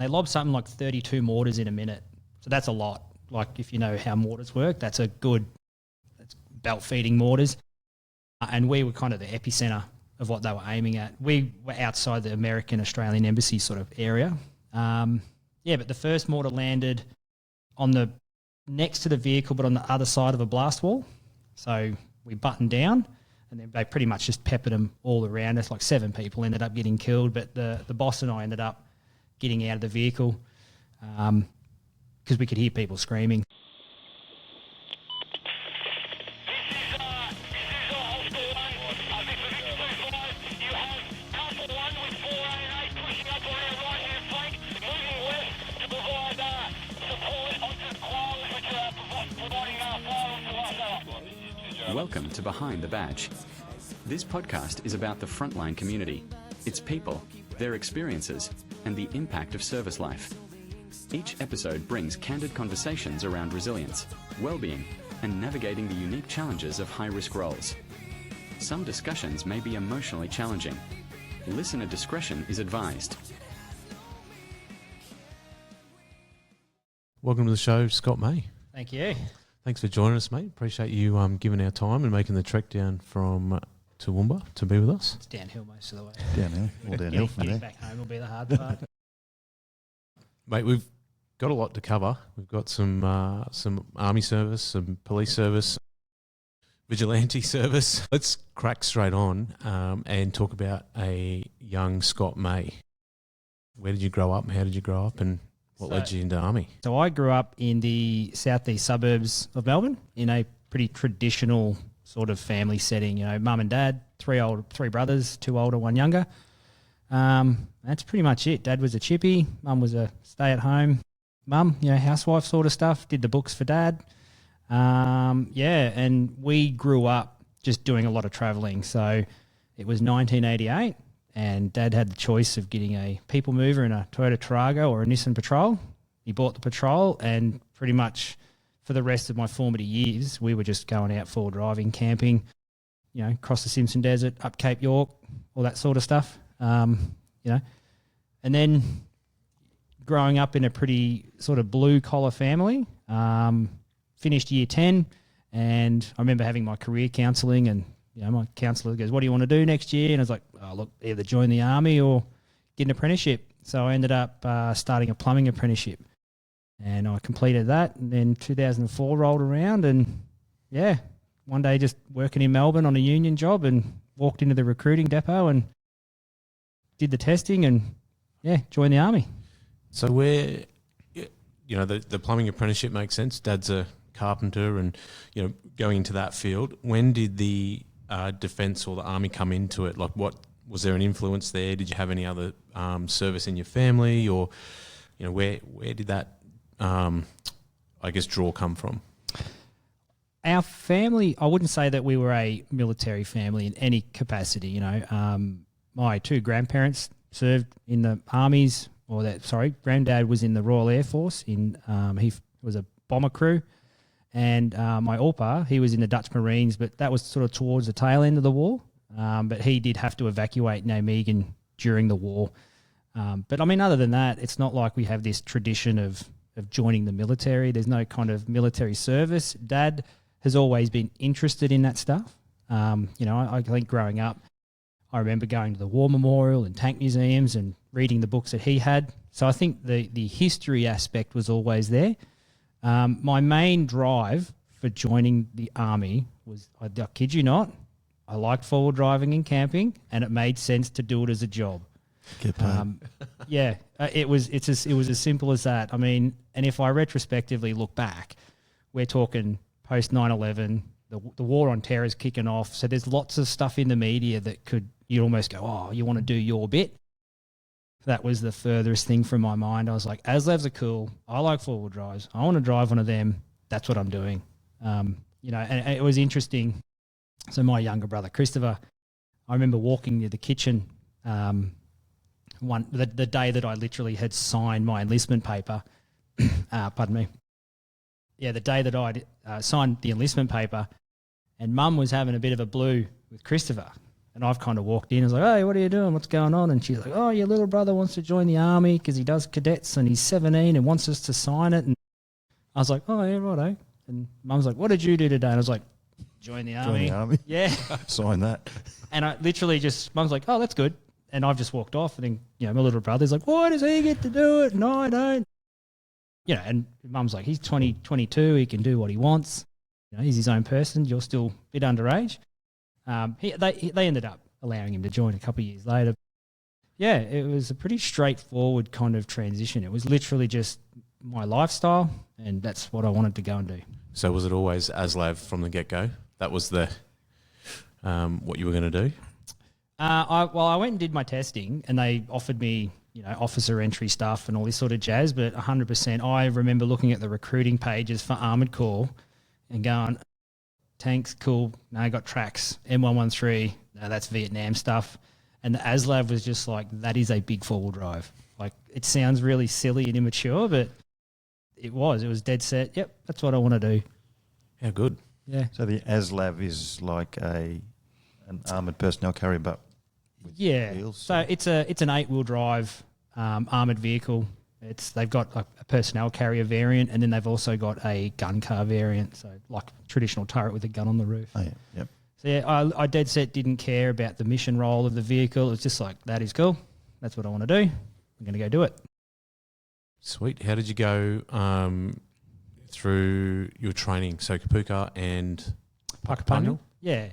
They lob something like 32 mortars in a minute. So that's a lot. Like if you know how mortars work, that's belt feeding mortars. And we were kind of the epicenter of what they were aiming at. We were outside the American-Australian embassy sort of area. But the first mortar landed next to the vehicle, but on the other side of a blast wall. So we buttoned down, and then they pretty much just peppered them all around us. Like 7 people ended up getting killed, but the boss and I ended up getting out of the vehicle because we could hear people screaming. Welcome to Behind the Badge. This podcast is about the frontline community, its people, their experiences, and the impact of service life. Each episode brings candid conversations around resilience, well-being, and navigating the unique challenges of high-risk roles. Some discussions may be emotionally challenging. Listener discretion is advised. Welcome to the show, Scott May. Thank you. Thanks for joining us, mate. Appreciate you giving our time and making the trek down from Toowoomba to be with us. It's downhill most of the way. Downhill, all downhill from Getting there. back home will be the hard part. Mate, we've got a lot to cover. We've got some army service, some police service, vigilante service. Let's crack straight on and talk about a young Scott May. Where did you grow up and how did you grow up and what led you into army? So I grew up in the southeast suburbs of Melbourne in a pretty traditional sort of family setting. You know, mum and dad, three brothers, 2 older, 1 younger. That's pretty much it. Dad was a chippy. Mum was a stay-at-home mum, housewife sort of stuff. Did the books for dad. And we grew up just doing a lot of travelling. So it was 1988. And Dad had the choice of getting a people mover in a Toyota Tarago or a Nissan Patrol. He bought the Patrol, and pretty much for the rest of my formative years, we were just going out for driving, camping, across the Simpson Desert, up Cape York, all that sort of stuff, And then growing up in a pretty sort of blue-collar family, finished year 10, and I remember having my career counselling and my counsellor goes, what do you want to do next year? And I was like, either join the army or get an apprenticeship. So I ended up starting a plumbing apprenticeship. And I completed that. And then 2004 rolled around and, one day just working in Melbourne on a union job and walked into the recruiting depot and did the testing and, joined the army. So where, the plumbing apprenticeship makes sense. Dad's a carpenter and, going into that field. When did the defence or the army come into it? Like, what was there an influence there? Did you have any other service in your family, or where did that draw come from? Our family, I wouldn't say that we were a military family in any capacity. My 2 grandparents served in the armies, granddad was in the Royal Air Force. He was a bomber crew. And my Opa, he was in the Dutch Marines, but that was sort of towards the tail end of the war. But he did have to evacuate Nijmegen during the war. But other than that, it's not like we have this tradition of joining the military. There's no kind of military service. Dad has always been interested in that stuff. I think growing up, I remember going to the War Memorial and tank museums and reading the books that he had. So I think the history aspect was always there. My main drive for joining the army was, I kid you not, I liked forward driving and camping, and it made sense to do it as a job. Get paid. It was as simple as that. And if I retrospectively look back, we're talking post 9/11, the war on terror is kicking off. So there's lots of stuff in the media that you'd almost go, oh, you want to do your bit. That was the furthest thing from my mind. I was like, ASLAVs are cool. I like forward drives. I want to drive one of them. That's what I'm doing. And it was interesting. So my younger brother, Christopher, I remember walking near the kitchen the day that I literally had signed my enlistment paper. Pardon me. Yeah, the day that I signed the enlistment paper, and Mum was having a bit of a blue with Christopher. And I've kind of walked in and was like, hey, what are you doing? What's going on? And she's like, oh, your little brother wants to join the army because he does cadets and he's 17 and wants us to sign it. And I was like, oh, yeah, righto. And Mum's like, what did you do today? And I was like, join the army. Join the army. Yeah. Sign that. And I literally just, Mum's like, oh, that's good. And I've just walked off. And then, you know, my little brother's like, why does he get to do it? No, I don't. You know, and Mum's like, he's 22, he can do what he wants. You know, he's his own person. You're still a bit underage. They ended up allowing him to join a couple of years later. Yeah, it was a pretty straightforward kind of transition. It was literally just my lifestyle, and that's what I wanted to go and do. So was it always ASLAV from the get-go? That was the what you were going to do? I went and did my testing, and they offered me, you know, officer entry stuff and all this sort of jazz, but 100%, I remember looking at the recruiting pages for Armoured Corps and going, tanks, cool, no, I got tracks, M113, no, that's Vietnam stuff. And the ASLAV was just like, that is a big four-wheel drive. Like, it sounds really silly and immature, but it was dead set. Yep, that's what I want to do. How good. Yeah. So the ASLAV is like an armoured personnel carrier, but with wheels. So it's an 8-wheel drive armoured vehicle. They've got a personnel carrier variant, and then they've also got a gun car variant, so like a traditional turret with a gun on the roof. Oh, yeah. Yep. So yeah, I dead set didn't care about the mission role of the vehicle. It was just like, that is cool. That's what I want to do. I'm going to go do it. Sweet. How did you go through your training? So Kapuka and Puckapunyal? Yeah.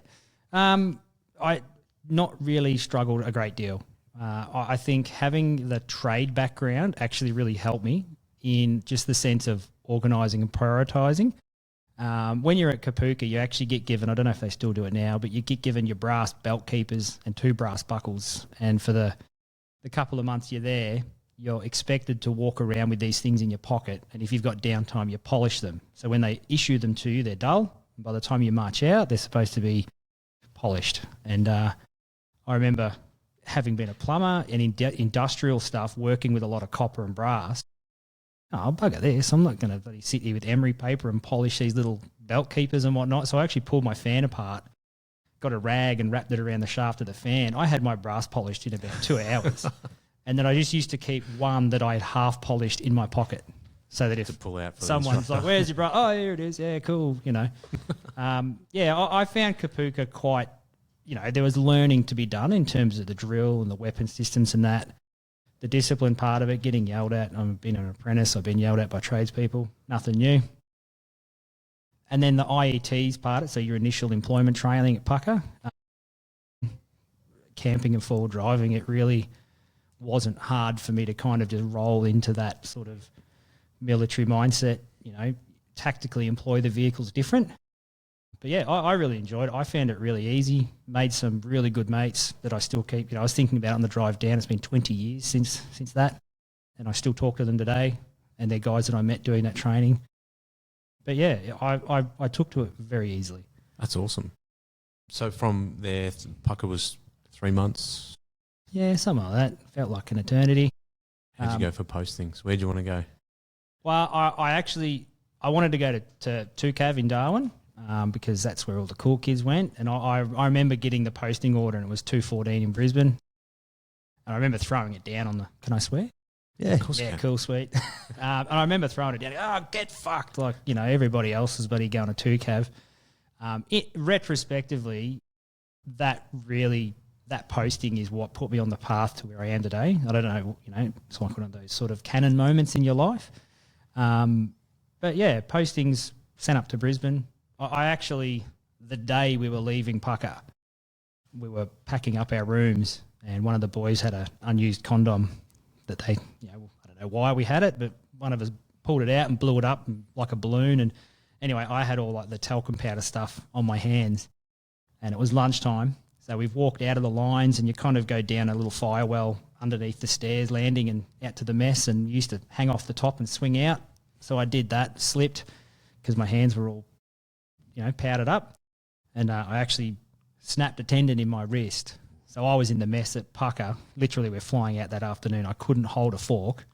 I not really struggled a great deal. I think having the trade background actually really helped me in just the sense of organising and prioritising. When you're at Kapuka, you actually get given, I don't know if they still do it now, but you get given your brass belt keepers and 2 brass buckles. And for the couple of months you're there, you're expected to walk around with these things in your pocket. And if you've got downtime, you polish them. So when they issue them to you, they're dull. And by the time you march out, they're supposed to be polished. And I remember having been a plumber and industrial stuff, working with a lot of copper and brass. Oh, bugger this. I'm not going to sit here with emery paper and polish these little belt keepers and whatnot. So I actually pulled my fan apart, got a rag and wrapped it around the shaft of the fan. I had my brass polished in about 2 hours. And then I just used to keep one that I had half polished in my pocket, so that if pull out for someone's like, where's your brass? Oh, here it is. Yeah, cool. You know. I found Kapuka quite, you know, there was learning to be done in terms of the drill and the weapon systems and that. The discipline part of it, getting yelled at. I've been an apprentice. I've been yelled at by tradespeople. Nothing new. And then the IETs part, so your initial employment training at Pucka, camping and forward driving, it really wasn't hard for me to kind of just roll into that sort of military mindset, you know, tactically employ the vehicles different. But yeah, I really enjoyed it. I found it really easy, made some really good mates that I still keep. You know, I was thinking about on the drive down, it's been 20 years since that, and I still talk to them today, and they're guys that I met doing that training. But yeah, I took to it very easily. That's awesome. So from there, Pucka was 3 months? Yeah, something like that. Felt like an eternity. How'd you go for postings? Where'd you want to go? Well, I wanted to go to 2CAV in Darwin because that's where all the cool kids went. And I remember getting the posting order and it was 214 in Brisbane. And I remember throwing it down on the, can I swear? Yeah, of course. Yeah, cool, sweet. And I remember throwing it down. Oh, get fucked. Like, you know, everybody else is buddy going to 2CAV. Retrospectively, that posting is what put me on the path to where I am today. I don't know, you know, it's like one of those sort of canon moments in your life. But yeah, postings sent up to Brisbane. I actually, the day we were leaving Pucka, we were packing up our rooms and one of the boys had an unused condom that they, you know, I don't know why we had it, but one of us pulled it out and blew it up like a balloon. And anyway, I had all like the talcum powder stuff on my hands and it was lunchtime. So we've walked out of the lines and you kind of go down a little fire well underneath the stairs landing and out to the mess and used to hang off the top and swing out. So I did that, slipped because my hands were all, you know, powdered up. And I actually snapped a tendon in my wrist. So I was in the mess at Pucka. Literally, we're flying out that afternoon. I couldn't hold a fork.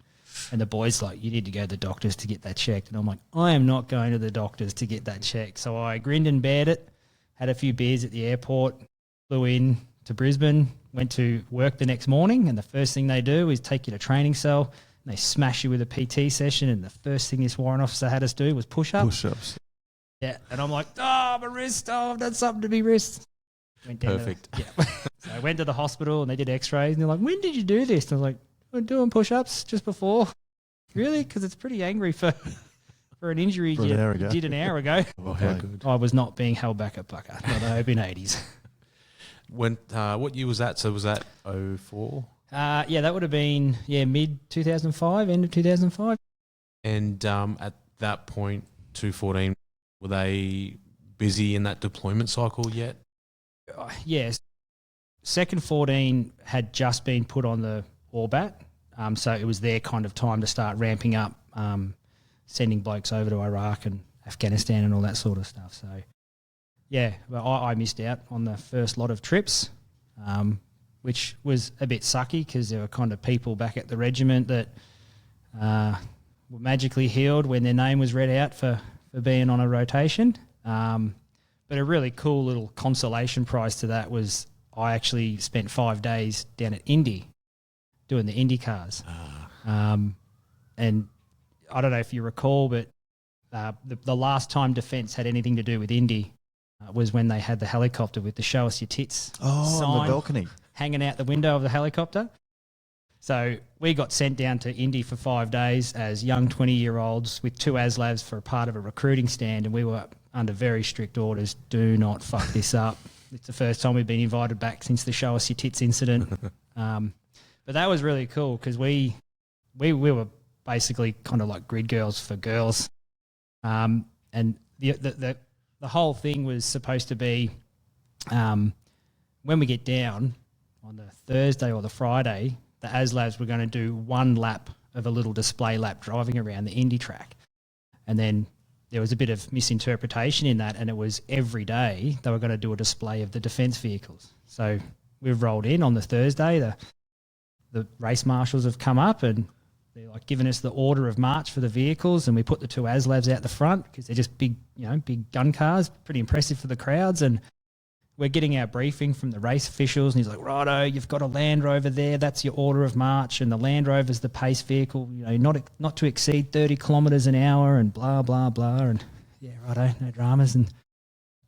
And the boy's like, you need to go to the doctors to get that checked. And I'm like, I am not going to the doctors to get that checked. So I grinned and bared it, had a few beers at the airport, flew in, to Brisbane, went to work the next morning, and the first thing they do is take you to training cell, and they smash you with a PT session, and the first thing this warrant officer had us do was push-ups. Push-ups. Yeah, and I'm like, oh, my wrist, oh, I've done something to my wrist. Went down Perfect. So I went to the hospital, and they did x-rays, and they're like, when did you do this? And I was like, I'm doing push-ups just before. Really? Because it's pretty angry for an injury you did an hour ago. Oh, how good. I was not being held back at Pucker, not I hope in 80s. What year was that? So was that 04? Yeah, that would have been mid 2005, end of 2005. And at that point, 214, were they busy in that deployment cycle yet? Yes. Second 14 had just been put on the Orbat, so it was their kind of time to start ramping up, sending blokes over to Iraq and Afghanistan and all that sort of stuff. So, yeah, but I missed out on the first lot of trips, which was a bit sucky because there were kind of people back at the regiment that were magically healed when their name was read out for being on a rotation. But a really cool little consolation prize to that was I actually spent 5 days down at Indy doing the Indy cars. And I don't know if you recall, but the last time Defence had anything to do with Indy was when they had the helicopter with the show us your tits sign on the balcony. hanging out the window of the helicopter. So we got sent down to Indy for 5 days as young 20-year-olds with 2 ASLAVs for a part of a recruiting stand, and we were under very strict orders, do not fuck this up. It's the first time we've been invited back since the show us your tits incident. But that was really cool because we were basically kind of like grid girls for girls. And the whole thing was supposed to be when we get down on the Thursday or the Friday, the ASLAVs were going to do 1 lap of a little display lap driving around the Indy track. And then there was a bit of misinterpretation in that, and it was every day they were going to do a display of the defence vehicles. So we've rolled in on the Thursday, the race marshals have come up and they're like giving us the order of march for the vehicles, and we put the 2 ASLAVs out the front because they're just big gun cars, pretty impressive for the crowds. And we're getting our briefing from the race officials, and he's like, righto, you've got a Land Rover there, that's your order of march, and the Land Rover's the pace vehicle, not to exceed 30 kilometres an hour, and blah, blah, blah. And yeah, righto, no dramas. And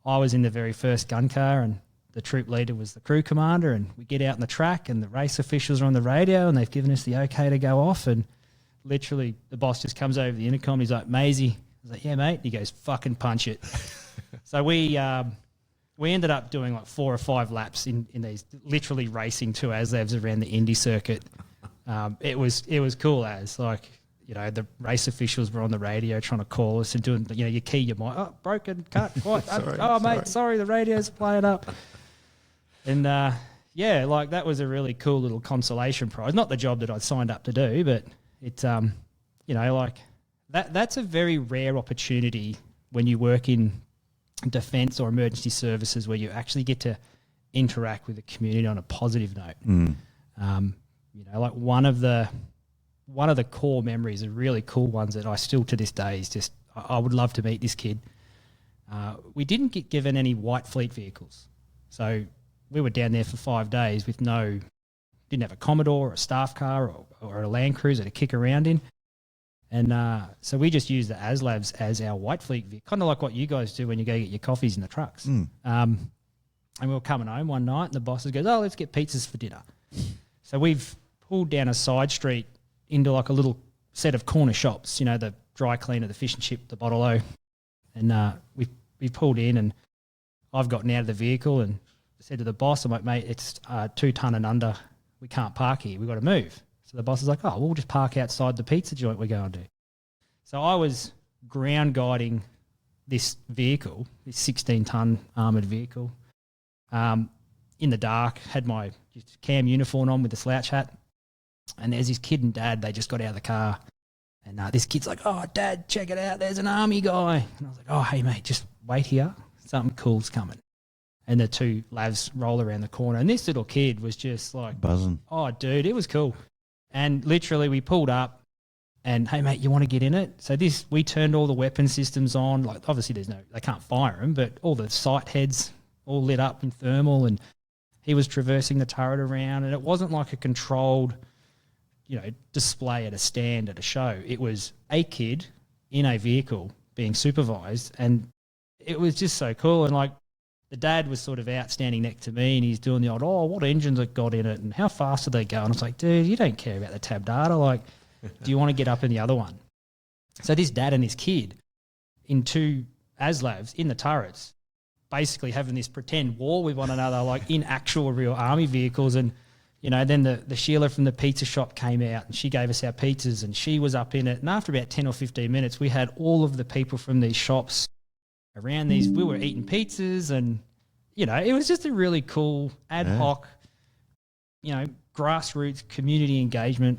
I was in the very first gun car, and the troop leader was the crew commander, and we get out on the track, and the race officials are on the radio, and they've given us the okay to go off, and literally the boss just comes over the intercom, he's like, Maisie. I was like, yeah, mate. He goes, fucking punch it. So we ended up doing like 4 or 5 laps in these, literally racing 2 ASLAVs around the Indy circuit. It was cool as the race officials were on the radio trying to call us and doing your key, your mic, oh, broken, cut, what? Sorry, the radio's playing up. And that was a really cool little consolation prize. Not the job that I signed up to do, but it's that's a very rare opportunity when you work in defence or emergency services where you actually get to interact with the community on a positive note. One of the core memories, the really cool ones that I still to this day is just I would love to meet this kid. We didn't get given any white fleet vehicles, so we were down there for 5 days with didn't have a Commodore or a staff car or a Land Cruiser to kick around in. And so we just used the ASLAVs as our white fleet vehicle, kind of like what you guys do when you go get your coffees in the trucks. And we were coming home one night and the boss goes, oh, let's get pizzas for dinner. So we've pulled down a side street into like a little set of corner shops, the dry cleaner, the fish and chip, the bottle-o. And we pulled in and I've gotten out of the vehicle and said to the boss, I'm like, mate, it's 2 ton and under. We can't park here. We've got to move. So the boss is like, oh, we'll just park outside the pizza joint we're going to. So I was ground guiding this vehicle, this 16-ton armoured vehicle, in the dark, had my cam uniform on with the slouch hat, and there's this kid and dad, they just got out of the car, and this kid's like, oh, Dad, check it out, there's an army guy. And I was like, oh, hey, mate, just wait here. Something cool's coming. And the 2 lavs roll around the corner, and this little kid was just like... buzzing. Oh, dude, it was cool. And literally we pulled up and, hey, mate, you want to get in it? So we turned all the weapon systems on. Like, obviously they can't fire them, but all the sight heads all lit up in thermal, and he was traversing the turret around, and it wasn't like a controlled, display at a stand at a show. It was a kid in a vehicle being supervised, and it was just so cool. And like the dad was sort of out standing next to me, and he's doing the old, what engines it got in it and how fast did they go? And I was like, dude, you don't care about the tab data. Like, do you want to get up in the other one? So this dad and this kid in two ASLAVs in the turrets, basically having this pretend war with one another, like in actual real army vehicles. And, then the Sheila from the pizza shop came out and she gave us our pizzas and she was up in it. And after about 10 or 15 minutes, we had all of the people from these shops around these. We were eating pizzas and, it was just a really cool ad hoc, grassroots community engagement.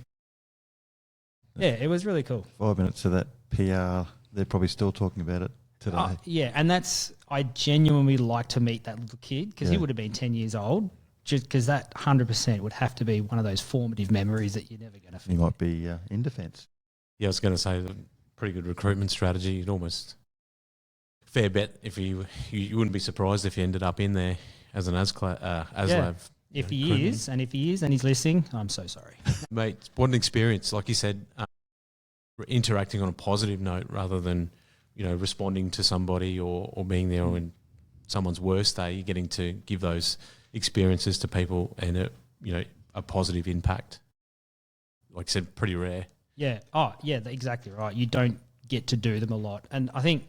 Yeah, it was really cool. 5 minutes of that PR, they're probably still talking about it today. Yeah, and I genuinely like to meet that little kid because he would have been 10 years old, just because that 100% would have to be one of those formative memories that you're never going to forget. He might be in defence. Yeah, I was going to say, pretty good recruitment strategy. You'd almost fair bet if you wouldn't be surprised if you ended up in there as an ASLAV. If he is, and he's listening, I'm so sorry. Mate, what an experience. Like you said, interacting on a positive note rather than, responding to somebody or being there on someone's worst day. You're getting to give those experiences to people and a positive impact. Like I said, pretty rare. Yeah. Oh, yeah, exactly right. You don't get to do them a lot. And I think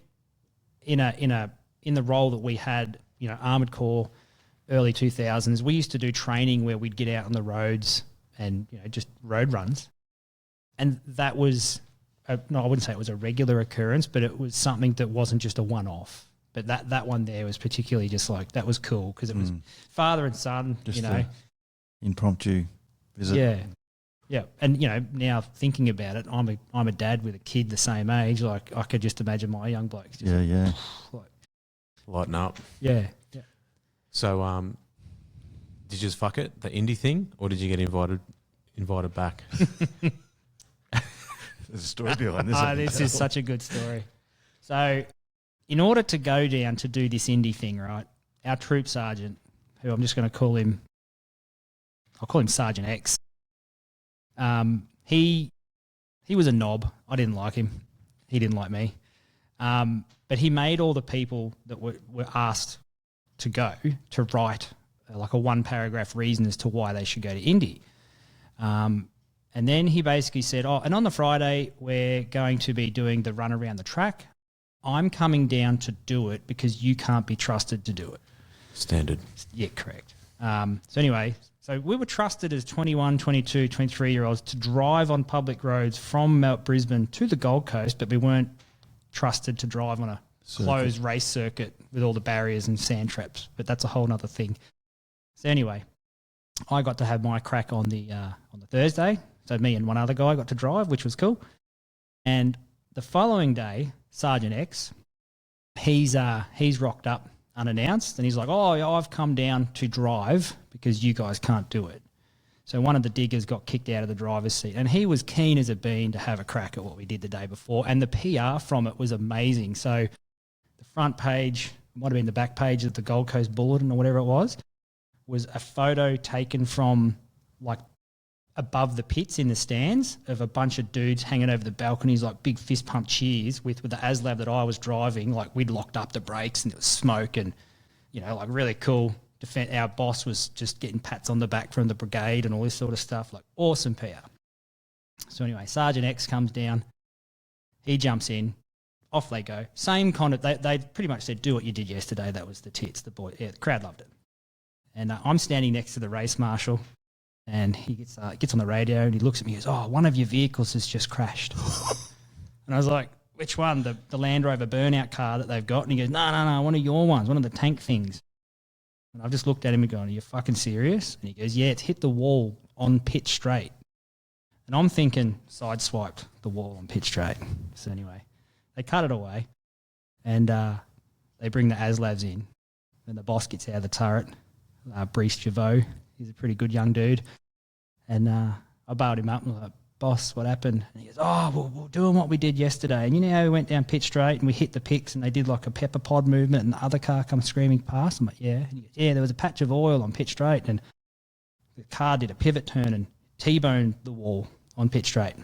in the role that we had, Armoured Corps, early 2000s, we used to do training where we'd get out on the roads and, just road runs. And that was, I wouldn't say it was a regular occurrence, but it was something that wasn't just a one-off. But that one there was particularly just like, that was cool because it was father and son, just impromptu visit. Yeah. Yeah. And, now thinking about it, I'm a dad with a kid the same age. Like I could just imagine my young blokes. Just like, lighten up. Yeah. Yeah. So, did you just fuck it, the indie thing, or did you get invited back? There's a story behind this. This is such a good story. So, in order to go down to do this indie thing, right, our troop sergeant, who I'm just going to call him, I'll call him Sergeant X. He was a knob. I didn't like him. He didn't like me. But he made all the people that were asked to go to write like a 1-paragraph reason as to why they should go to Indy. And then he basically said, and on the Friday, we're going to be doing the run around the track. I'm coming down to do it because you can't be trusted to do it. Standard. Yeah, correct. So anyway, so we were trusted as 21, 22, 23-year-olds to drive on public roads from Brisbane to the Gold Coast, but we weren't trusted to drive on a closed race circuit with all the barriers and sand traps. But that's a whole other thing. So anyway, I got to have my crack on the Thursday. So me and one other guy got to drive, which was cool. And the following day, Sergeant X, he's rocked up unannounced, and he's like, I've come down to drive because you guys can't do it. So one of the diggers got kicked out of the driver's seat, and he was keen as a bean to have a crack at what we did the day before, and the PR from it was amazing. So the front page, might have been the back page of the Gold Coast Bulletin or whatever it was a photo taken from like above the pits in the stands of a bunch of dudes hanging over the balconies like big fist pump cheers with the ASLAV that I was driving. Like we'd locked up the brakes and there was smoke and, like really cool. Our boss was just getting pats on the back from the brigade and all this sort of stuff. Like awesome PR. So anyway, Sergeant X comes down. He jumps in. Off they go. Same kind of, they pretty much said, do what you did yesterday. That was the tits, the boy. Yeah, the crowd loved it. And I'm standing next to the race marshal, and he gets on the radio and he looks at me and goes, one of your vehicles has just crashed. And I was like, which one? The Land Rover burnout car that they've got? And he goes, no, one of your ones, one of the tank things. And I've just looked at him and gone, are you fucking serious? And he goes, yeah, it's hit the wall on pitch straight. And I'm thinking, sideswiped the wall on pitch straight. So anyway, they cut it away and they bring the ASLAVs in. And the boss gets out of the turret. Brice Javot, he's a pretty good young dude. And I bailed him up and was like, boss, what happened? And he goes, oh, we're doing what we did yesterday. And you know how we went down Pitt Straight and we hit the picks and they did like a pepper pod movement and the other car comes screaming past? I'm like, yeah. And he goes, yeah, there was a patch of oil on Pitt Straight and the car did a pivot turn and T-boned the wall on Pitt Straight.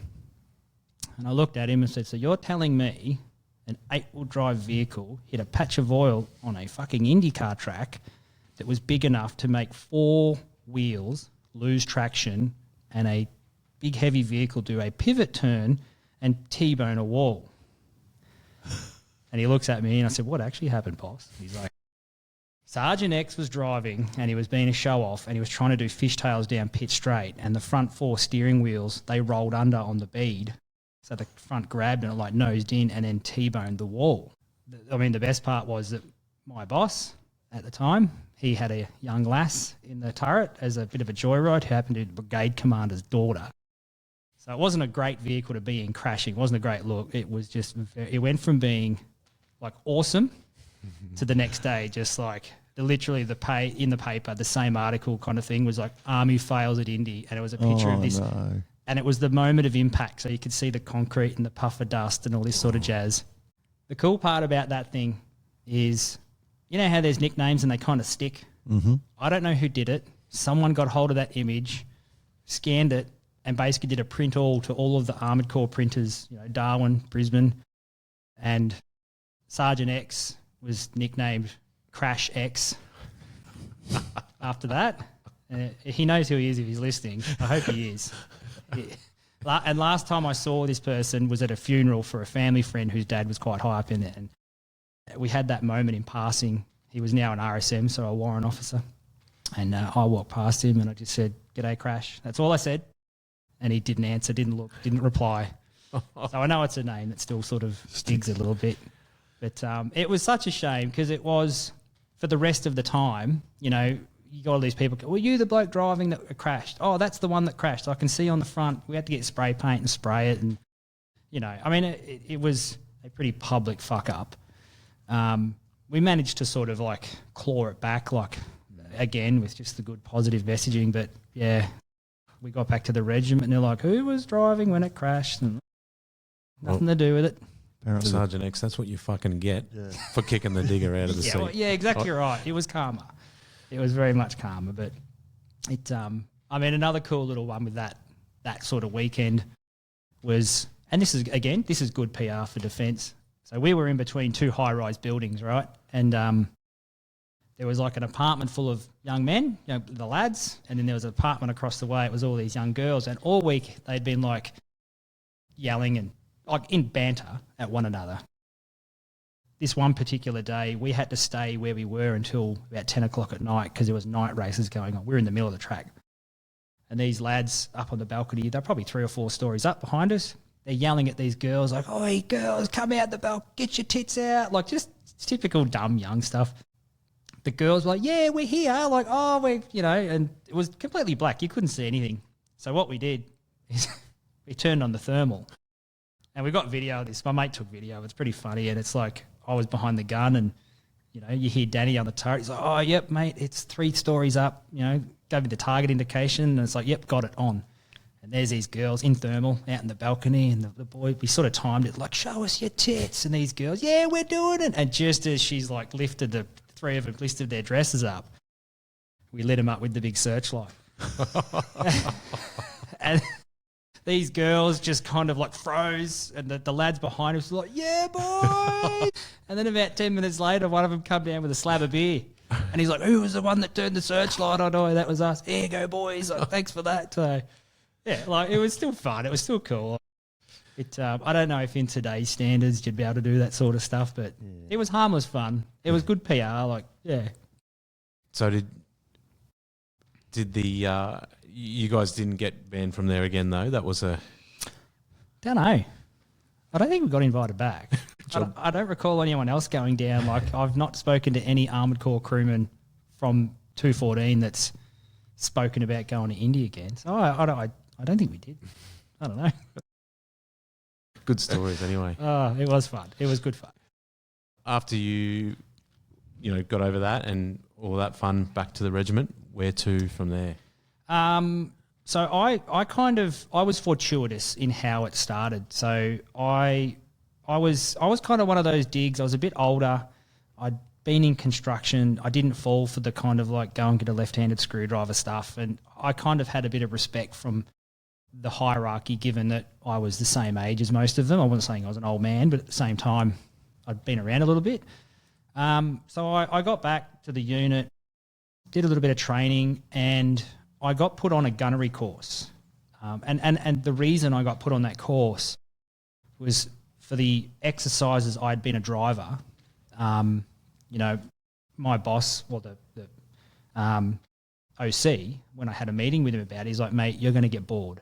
And I looked at him and said, so you're telling me an 8-wheel drive vehicle hit a patch of oil on a fucking IndyCar track that was big enough to make 4 wheels lose traction and a big heavy vehicle do a pivot turn and T-bone a wall? And he looks at me and I said, what actually happened, boss? He's like, Sergeant X was driving and he was being a show-off and he was trying to do fishtails down Pitt Straight and the front 4 steering wheels, they rolled under on the bead. So the front grabbed and it like nosed in and then T-boned the wall. I mean, the best part was that my boss at the time, he had a young lass in the turret as a bit of a joyride who happened to be the brigade commander's daughter. So it wasn't a great vehicle to be in crashing. It wasn't a great look. It was just, it went from being like awesome to the next day, just like literally in the paper, the same article kind of thing was like Army fails at Indy. And it was a picture of this. No. And it was the moment of impact. So you could see the concrete and the puff of dust and all this sort of jazz. The cool part about that thing is, you know how there's nicknames and they kind of stick? Mm-hmm. I don't know who did it. Someone got hold of that image, scanned it, and basically did a print all to all of the Armoured Corps printers, you know, Darwin, Brisbane, and Sergeant X was nicknamed Crash X after that. He knows who he is if he's listening. I hope he is. Yeah. And last time I saw this person was at a funeral for a family friend whose dad was quite high up in it. And we had that moment in passing. He was now an RSM, so a warrant officer. And I walked past him and I just said, "G'day, Crash." That's all I said. And he didn't answer, didn't look, didn't reply. So I know it's a name that still sort of digs a little bit. But it was such a shame because it was, for the rest of the time, you know, you got all these people go, "Were you the bloke driving that crashed?" "Oh, that's the one that crashed. I can see on the front." We had to get spray paint and spray it. And, you know, I mean, it was a pretty public fuck up. We managed to sort of like claw it back, like again, with just the good positive messaging. But yeah, we got back to the regiment and they're like, "Who was driving when it crashed?" And nothing to do with it. Apparently, Sergeant X, that's what you fucking get for kicking the digger out of the seat. Well, yeah, exactly right. It was karma. It was very much karma. But it, I mean, another cool little one with that sort of weekend was, and this is good PR for defence. So we were in between 2 high-rise buildings, right? And there was like an apartment full of young men, you know, the lads, and then there was an apartment across the way. It was all these young girls. And all week they'd been like yelling and like in banter at one another. This one particular day, we had to stay where we were until about 10 o'clock at night because there was night races going on. We were in the middle of the track. And these lads up on the balcony, they're probably 3 or 4 stories up behind us. They're yelling at these girls like, "Oi, girls, come out the balcony, get your tits out." Like just typical dumb young stuff. The girls were like, "Yeah, we're here." Like, "Oh, we're," you know, and it was completely black. You couldn't see anything. So what we did is we turned on the thermal. And we got video of this. My mate took video. It's pretty funny. And it's like I was behind the gun and, you know, you hear Danny on the turret. He's like, "Oh, yep, mate, it's 3 stories up." You know, gave me the target indication. And it's like, "Yep, got it on." And there's these girls in thermal out in the balcony. And the boy, we sort of timed it like, "Show us your tits." And these girls, "Yeah, we're doing it." And just as she's like lifted, the 3 of them lifted their dresses up, we lit them up with the big searchlight. And these girls just kind of like froze, and the lads behind us were like, "Yeah, boy." And then about 10 minutes later, one of them come down with a slab of beer. And he's like, "Who was the one that turned the searchlight on?" "Oh, that was us." "Here you go, boys. Like, thanks for that." So, yeah, like it was still fun. It was still cool. I don't know if in today's standards you'd be able to do that sort of stuff, but it was harmless fun. It was good PR. Like, yeah. So did the you guys didn't get banned from there again though? That was a... Don't know. I don't think we got invited back. I don't recall anyone else going down. Like, I've not spoken to any Armoured Corps crewman from 214 that's spoken about going to India again. So I don't think we did. I don't know. Good stories anyway. Oh, it was fun. It was good fun. After you got over that and all that fun back to the regiment, where to from there? So I was fortuitous in how it started. So I was kind of one of those digs. I was a bit older. I'd been in construction. I didn't fall for the kind of like go and get a left-handed screwdriver stuff. And I kind of had a bit of respect from the hierarchy, given that I was the same age as most of them. I wasn't saying I was an old man, but at the same time, I'd been around a little bit. So I got back to the unit, did a little bit of training, and I got put on a gunnery course. And the reason I got put on that course was for the exercises. I'd been a driver. My boss, well, the OC, when I had a meeting with him about it, he's like, mate, you're going to get bored.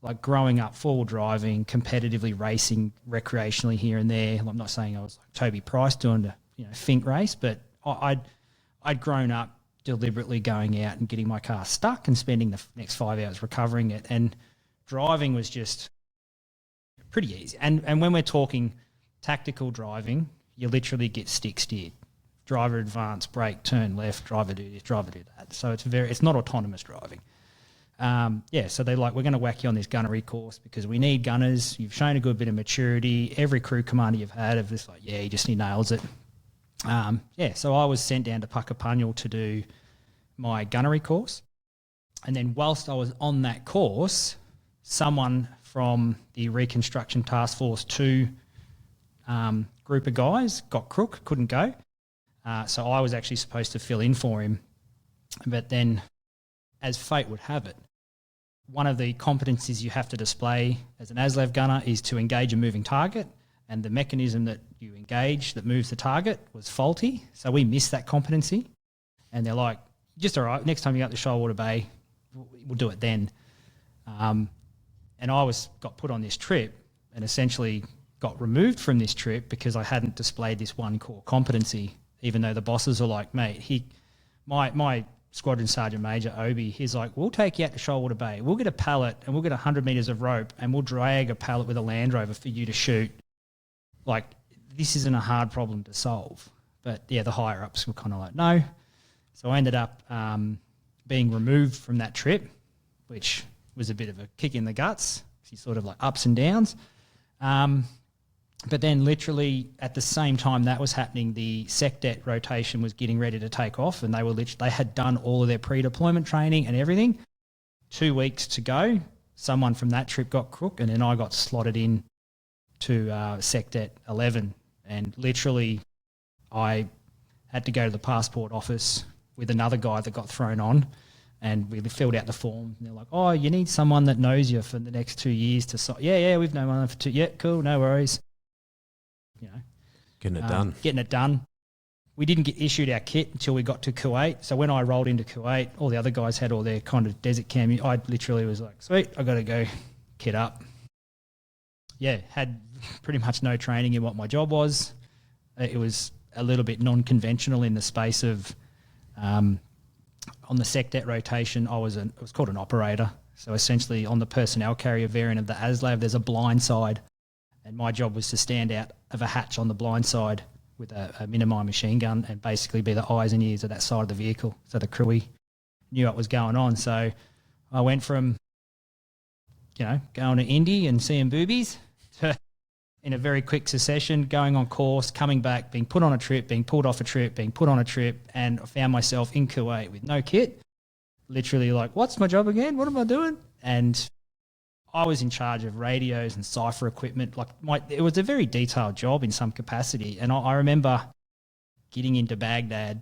Like growing up, four-wheel driving, competitively racing recreationally here and there. I'm not saying I was like Toby Price doing the Fink race, but I'd grown up deliberately going out and getting my car stuck and spending the next 5 hours recovering it. And driving was just pretty easy. And when we're talking tactical driving, you literally get stick steered. Driver advance, brake, turn left, driver do this, driver do that. So it's not autonomous driving. So they're like, we're going to whack you on this gunnery course because we need gunners. You've shown a good bit of maturity. Every crew commander you've had have just like, yeah, he nails it. So I was sent down to Puckapunyal to do my gunnery course. And then whilst I was on that course, someone from the Reconstruction Task Force 2 group of guys got crook, couldn't go. So I was actually supposed to fill in for him. But then, as fate would have it, one of the competencies you have to display as an ASLAV gunner is to engage a moving target, and the mechanism that you engage that moves the target was faulty, so we missed that competency. And they're like, just all right, next time you go up to Shoalwater Bay, we'll do it then. And I got put on this trip and essentially got removed from this trip because I hadn't displayed this one core competency, even though the bosses are like, mate, my Squadron Sergeant Major, Obi, he's like, we'll take you out to Shoalwater Bay. We'll get a pallet and we'll get 100 metres of rope and we'll drag a pallet with a Land Rover for you to shoot. Like, this isn't a hard problem to solve. But, yeah, the higher-ups were kind of like, no. So I ended up being removed from that trip, which was a bit of a kick in the guts. She's sort of like ups and downs. But then literally at the same time that was happening, the SecDet rotation was getting ready to take off, and they had done all of their pre-deployment training and everything. 2 weeks to go, someone from that trip got crook, and then I got slotted in to SecDet 11. And literally I had to go to the passport office with another guy that got thrown on, and we filled out the form. And they're like, oh, you need someone that knows you for the next 2 years to yeah, we've known one for 2. Yeah, cool, no worries. Getting it done. We didn't get issued our kit until we got to Kuwait. So when I rolled into Kuwait, all the other guys had all their kind of desert cam. I literally was like, sweet, I got to go kit up. Yeah, had pretty much no training in what my job was. It was a little bit non-conventional in the space of on the SecDet rotation, it was called an operator. So essentially on the personnel carrier variant of the ASLAV, there's a blind side. And my job was to stand out of a hatch on the blind side with a Minimi machine gun and basically be the eyes and ears of that side of the vehicle so the crewie knew what was going on. So I went from, going to Indy and seeing boobies to, in a very quick succession, going on course, coming back, being put on a trip, being pulled off a trip, being put on a trip, and I found myself in Kuwait with no kit, literally like, what's my job again? What am I doing? And I was in charge of radios and cipher equipment. It was a very detailed job in some capacity. And I remember getting into Baghdad. I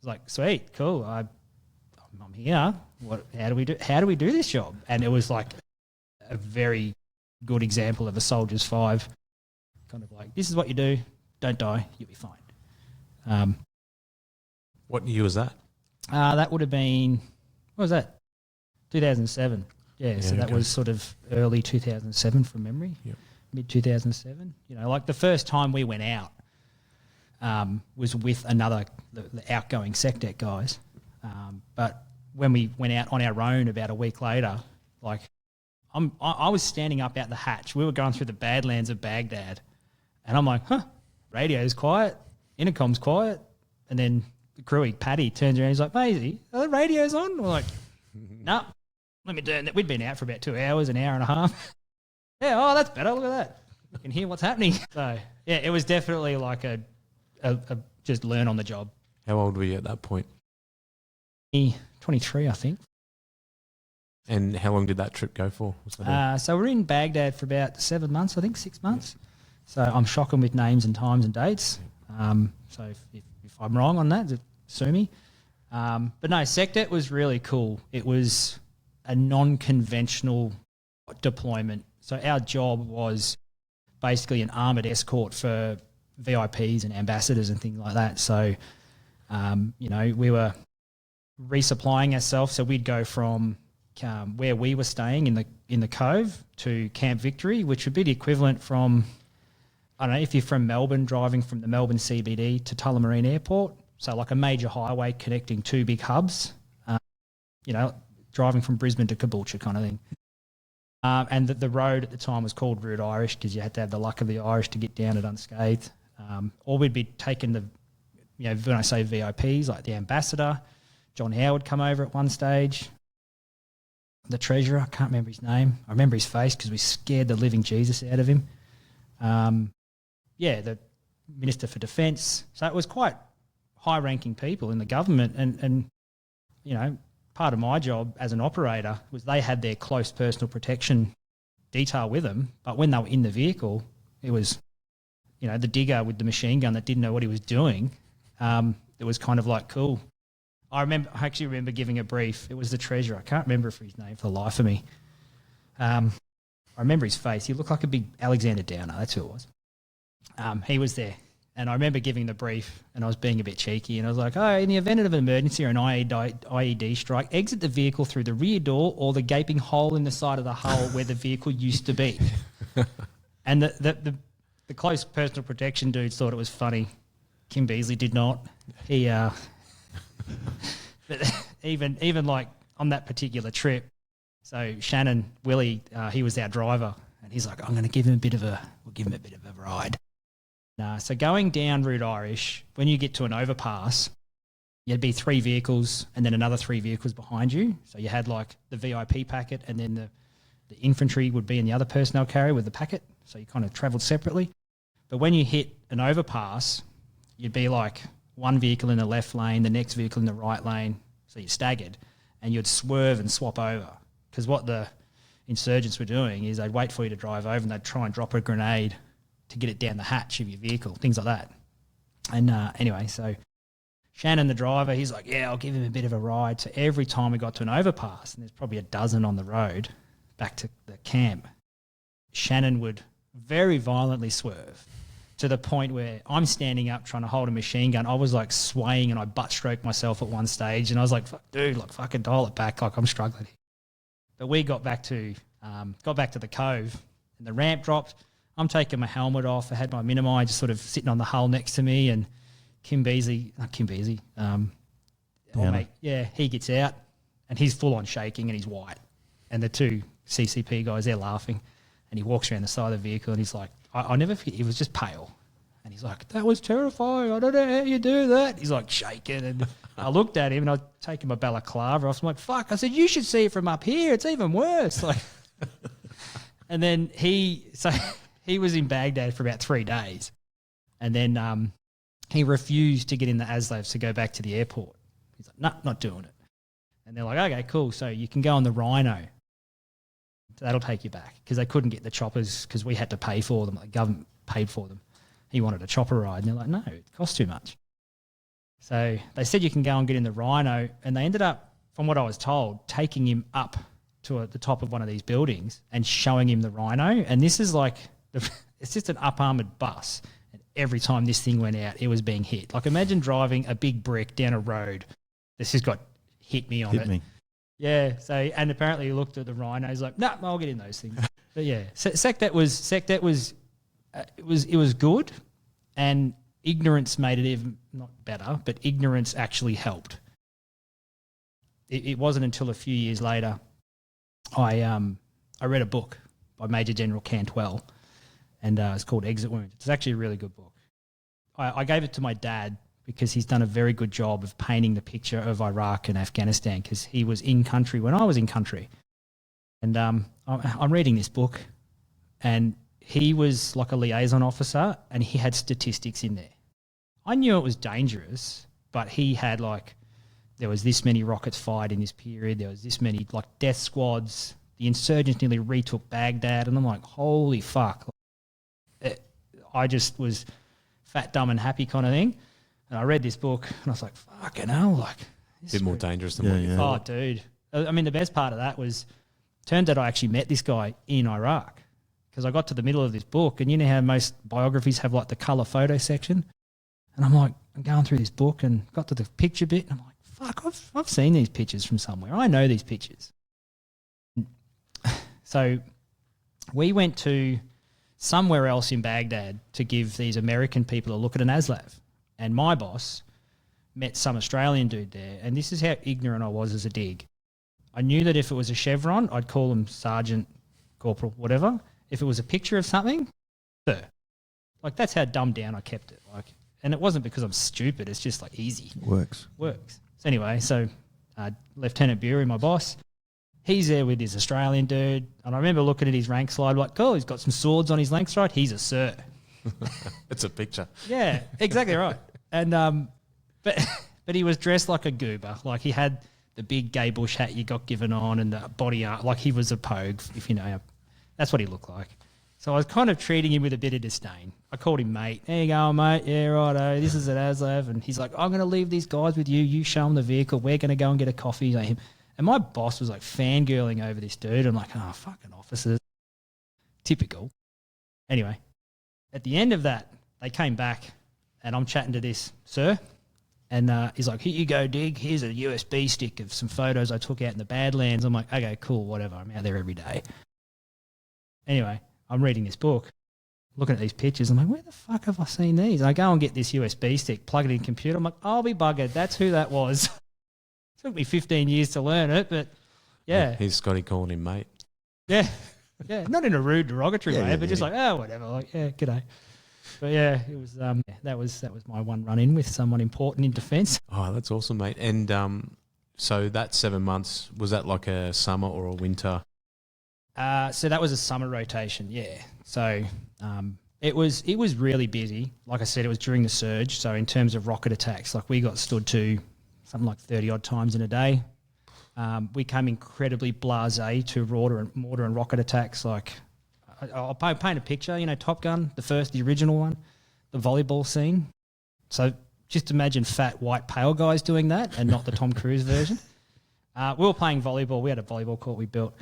was like, sweet, cool. I'm here. How do we do this job? And it was like a very good example of a Soldier's 5. Kind of like, this is what you do. Don't die. You'll be fine. What year was that? That would have been, what was that? 2007. Yeah, so that was sort of early 2007 from memory, mid 2007. Like the first time we went out was with the outgoing SecDet guys. But when we went out on our own about a week later, like I was standing up out the hatch. We were going through the Badlands of Baghdad, and I'm like, radio's quiet, intercom's quiet, and then the crewie, Paddy, turns around, he's like, Maisie, are the radios on? We're like, no. let me do it. We'd been out for about 2 hours, an hour and a half. Yeah, oh, that's better. Look at that. You can hear what's happening. So, yeah, it was definitely like a just learn on the job. How old were you at that point? 23, I think. And how long did that trip go for? So we're in Baghdad for about 7 months, I think, 6 months. So I'm shocking with names and times and dates. So if I'm wrong on that, sue me. But no, SecDet was really cool. It was a non-conventional deployment. So our job was basically an armoured escort for VIPs and ambassadors and things like that. So, we were resupplying ourselves. So we'd go from where we were staying in the Cove to Camp Victory, which would be the equivalent from, I don't know, if you're from Melbourne, driving from the Melbourne CBD to Tullamarine Airport. So like a major highway connecting two big hubs, driving from Brisbane to Caboolture kind of thing. And the road at the time was called Route Irish because you had to have the luck of the Irish to get down it unscathed. Or we'd be taking when I say VIPs, like the ambassador, John Howard come over at one stage. The treasurer, I can't remember his name. I remember his face because we scared the living Jesus out of him. The Minister for Defence. So it was quite high-ranking people in the government. And part of my job as an operator was they had their close personal protection detail with them. But when they were in the vehicle, it was, the digger with the machine gun that didn't know what he was doing. It was kind of like, cool. I actually remember giving a brief. It was the treasurer. I can't remember for his name for the life of me. I remember his face. He looked like a big Alexander Downer. That's who it was. He was there. And I remember giving the brief and I was being a bit cheeky and I was like, in the event of an emergency or an IED strike, exit the vehicle through the rear door or the gaping hole in the side of the hull where the vehicle used to be. And the close personal protection dudes thought it was funny. Kim Beazley did not. He... but even like on that particular trip, so Shannon Willie, he was our driver, and he's like, we'll give him a bit of a ride. So going down Route Irish, when you get to an overpass, you'd be 3 vehicles and then another 3 vehicles behind you. So you had like the VIP packet, and then the infantry would be in the other personnel carrier with the packet. So you kind of travelled separately. But when you hit an overpass, you'd be like one vehicle in the left lane, the next vehicle in the right lane, so you staggered, and you'd swerve and swap over. Because what the insurgents were doing is they'd wait for you to drive over and they'd try and drop a grenade to get it down the hatch of your vehicle, things like that. And anyway, so Shannon, the driver, he's like, I'll give him a bit of a ride. So every time we got to an overpass, and there's probably a dozen on the road back to the camp, Shannon would very violently swerve, to the point where I'm standing up trying to hold a machine gun. I was like swaying and I butt stroked myself at one stage and I was like, dude, like fucking dial it back. Like I'm struggling. But we got back to the Cove and the ramp dropped. I'm taking my helmet off. I had my Minimi just sort of sitting on the hull next to me, and he gets out and he's full on shaking and he's white. And the 2 CCP guys, they're laughing, and he walks around the side of the vehicle and he's like, I never forget, he was just pale. And he's like, that was terrifying. I don't know how you do that. He's like shaking. And I looked at him and I'd taken my balaclava off. I'm like, fuck. I said, you should see it from up here. It's even worse. Like, and then he was in Baghdad for about 3 days. And then he refused to get in the ASLAVs to go back to the airport. He's like, no, not doing it. And they're like, okay, cool. So you can go on the Rhino. So that'll take you back, because they couldn't get the choppers because we had to pay for them. The government paid for them. He wanted a chopper ride. And they're like, no, it costs too much. So they said you can go and get in the Rhino. And they ended up, from what I was told, taking him up to the top of one of these buildings and showing him the Rhino. And this is like, it's just an up-armoured bus. And every time this thing went out, it was being hit. Like imagine driving a big brick down a road. This has got hit me on it. Yeah, so, and apparently he looked at the Rhino. He's like, nah, I'll get in those things. But yeah, SecDet was it was good, and ignorance made it even not better, but ignorance actually helped. It wasn't until a few years later I read a book by Major General Cantwell, and it's called Exit Wound. It's actually a really good book. I gave it to my dad because he's done a very good job of painting the picture of Iraq and Afghanistan, because he was in country when I was in country. And I'm reading this book, and he was like a liaison officer, and he had statistics in there. I knew it was dangerous, but he had like, there was this many rockets fired in this period, there was this many like death squads, the insurgents nearly retook Baghdad, and I'm like, holy fuck. I just was fat, dumb and happy kind of thing. And I read this book, and I was like, fucking hell, like. A bit more dangerous than what you thought. Oh, dude. I mean, the best part of that was, turned out I actually met this guy in Iraq, because I got to the middle of this book, and you know how most biographies have like the colour photo section? And I'm like, I'm going through this book and got to the picture bit, and I'm like, fuck, I've seen these pictures from somewhere. I know these pictures. So we went to somewhere else in Baghdad to give these American people a look at an ASLAV. And my boss met some Australian dude there, and this is how ignorant I was as a dig. I knew that if it was a chevron, I'd call him sergeant, corporal, whatever. If it was a picture of something, sir. Like, that's how dumbed down I kept it. Like, and it wasn't because I'm stupid. It's just like easy. Works. So anyway, Lieutenant Bury, my boss, he's there with his Australian dude, and I remember looking at his rank slide, like, cool, he's got some swords on his rank slide. He's a sir. It's a picture. Yeah, exactly right. And but he was dressed like a goober. Like, he had the big gay bush hat you got given on and the body art. Like, he was a pogue, if you know. That's what he looked like. So I was kind of treating him with a bit of disdain. I called him mate. There you go, mate. Yeah, righto. This is an ASLAV. And he's like, I'm going to leave these guys with you. You show them the vehicle. We're going to go and get a coffee. And my boss was like fangirling over this dude. I'm like, oh, fucking officers. Typical. Anyway, at the end of that, they came back and I'm chatting to this sir. And he's like, here you go, Dig. Here's a USB stick of some photos I took out in the Badlands. I'm like, okay, cool, whatever. I'm out there every day. Anyway, I'm reading this book, looking at these pictures. I'm like, where the fuck have I seen these? And I go and get this USB stick, plug it in the computer. I'm like, I'll be buggered. That's who that was. It took me 15 years to learn it, but yeah. He's Scotty calling him mate. Yeah. Yeah. Not in a rude, derogatory way, but just like, oh, whatever. Like, yeah, g'day. But yeah, it was that was my one run in with someone important in defence. Oh, that's awesome, mate. And so that 7 months, was that like a summer or a winter? So that was a summer rotation, yeah. So it was really busy. Like I said, it was during the surge. So in terms of rocket attacks, like we got stood to something like 30 odd times in a day. We came incredibly blasé to mortar and rocket attacks. Like, I'll paint a picture, you know, Top Gun, the original one, the volleyball scene. So just imagine fat, white, pale guys doing that and not the Tom Cruise version. We were playing volleyball. We had a volleyball court we built.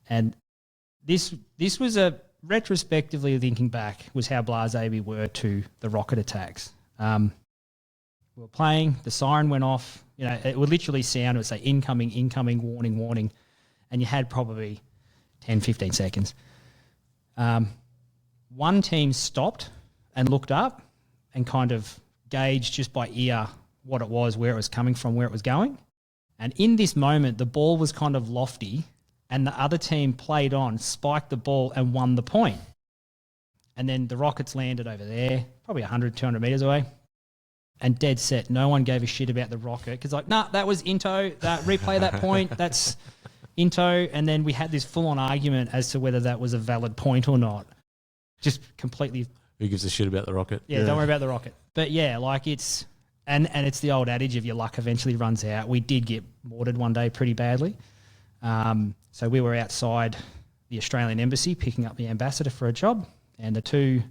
And this was retrospectively thinking back, was how blasé we were to the rocket attacks. We were playing, the siren went off. You know, it would literally sound, it would say incoming, warning, warning. And you had probably 10, 15 seconds. One team stopped and looked up and kind of gauged just by ear what it was, where it was coming from, where it was going. And in this moment, the ball was kind of lofty and the other team played on, spiked the ball and won the point. And then the rockets landed over there, probably 100, 200 metres away. And dead set, no one gave a shit about the rocket because like, nah, that was Into, replay that point, that's Into. And then we had this full-on argument as to whether that was a valid point or not. Just completely... Who gives a shit about the rocket? Yeah, don't worry about the rocket. But yeah, like it's... And it's the old adage of your luck eventually runs out. We did get mortared one day pretty badly. So we were outside the Australian embassy picking up the ambassador for a job, and the two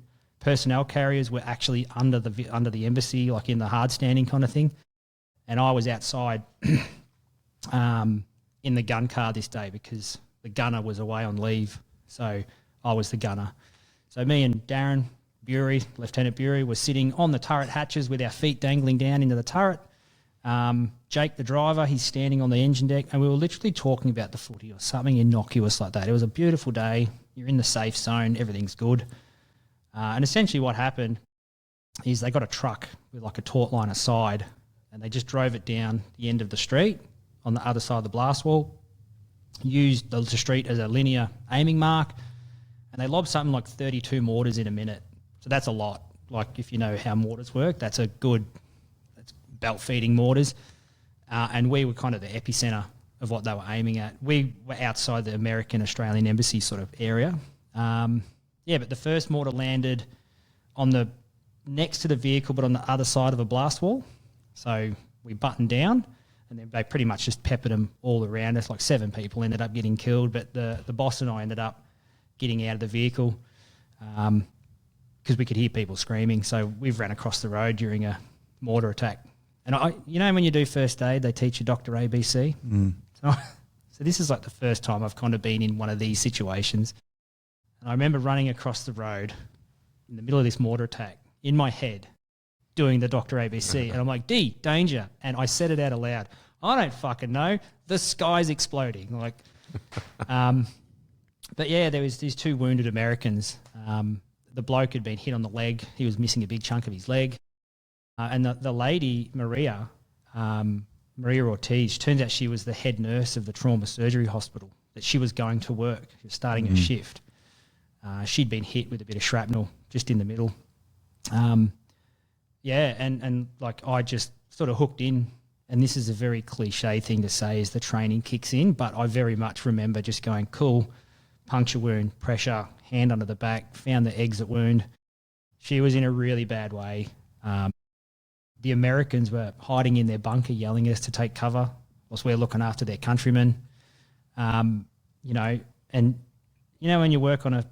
personnel carriers were actually under the embassy, like in the hard standing kind of thing. And I was outside in the gun car this day because the gunner was away on leave. So I was the gunner. So me and Darren Bury, Lieutenant Bury, were sitting on the turret hatches with our feet dangling down into the turret. Jake, the driver, he's standing on the engine deck, and we were literally talking about the footy or something innocuous like that. It was a beautiful day. You're in the safe zone. Everything's good. And essentially what happened is they got a truck with like a taut line aside, and they just drove it down the end of the street on the other side of the blast wall, used the street as a linear aiming mark, and they lobbed something like 32 mortars in a minute. So that's a lot. Like, if you know how mortars work, that's belt feeding mortars. And we were kind of the epicenter of what they were aiming at. We were outside the American-Australian embassy sort of area. But the first mortar landed on the next to the vehicle but on the other side of a blast wall. So we buttoned down and then they pretty much just peppered them all around us. Like 7 people ended up getting killed, but the boss and I ended up getting out of the vehicle because we could hear people screaming. So we've ran across the road during a mortar attack. And when you do first aid, they teach you Dr. ABC. So this is like the first time I've kind of been in one of these situations. And I remember running across the road in the middle of this mortar attack in my head doing the Dr. ABC. And I'm like, D, danger. And I said it out aloud. I don't fucking know. The sky's exploding. Like, but yeah, there was these 2 wounded Americans. The bloke had been hit on the leg. He was missing a big chunk of his leg. And the lady, Maria Ortiz, turns out she was the head nurse of the trauma surgery hospital, that she was going to work. She was starting her shift. She'd been hit with a bit of shrapnel just in the middle. And like I just sort of hooked in, and this is a very cliche thing to say as the training kicks in, but I very much remember just going, cool, puncture wound, pressure, hand under the back, found the exit wound. She was in a really bad way. The Americans were hiding in their bunker yelling at us to take cover whilst we're looking after their countrymen. And when you work on a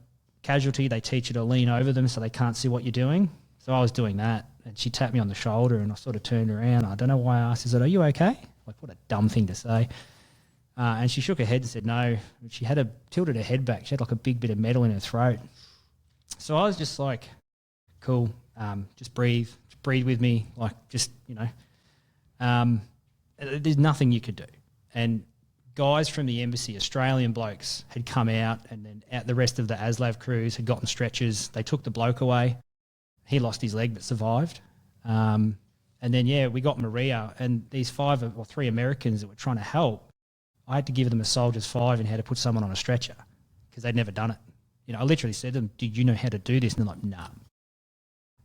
casualty, they teach you to lean over them so they can't see what you're doing. So I was doing that, and she tapped me on the shoulder, and I sort of turned around. I don't know why I asked. She said, "Are you okay?" Like, what a dumb thing to say. And she shook her head and said no. She had tilted her head back. She had like a big bit of metal in her throat. So I was just like, cool, just breathe with me. Like, just, there's nothing you could do. And guys from the embassy, Australian blokes, had come out, and then the rest of the ASLAV crews had gotten stretchers. They took the bloke away. He lost his leg but survived. And then, we got Maria, and these 5 or 3 Americans that were trying to help, I had to give them a soldier's 5 in how to put someone on a stretcher because they'd never done it. I literally said to them, "Did you know how to do this?" And they're like, "Nah."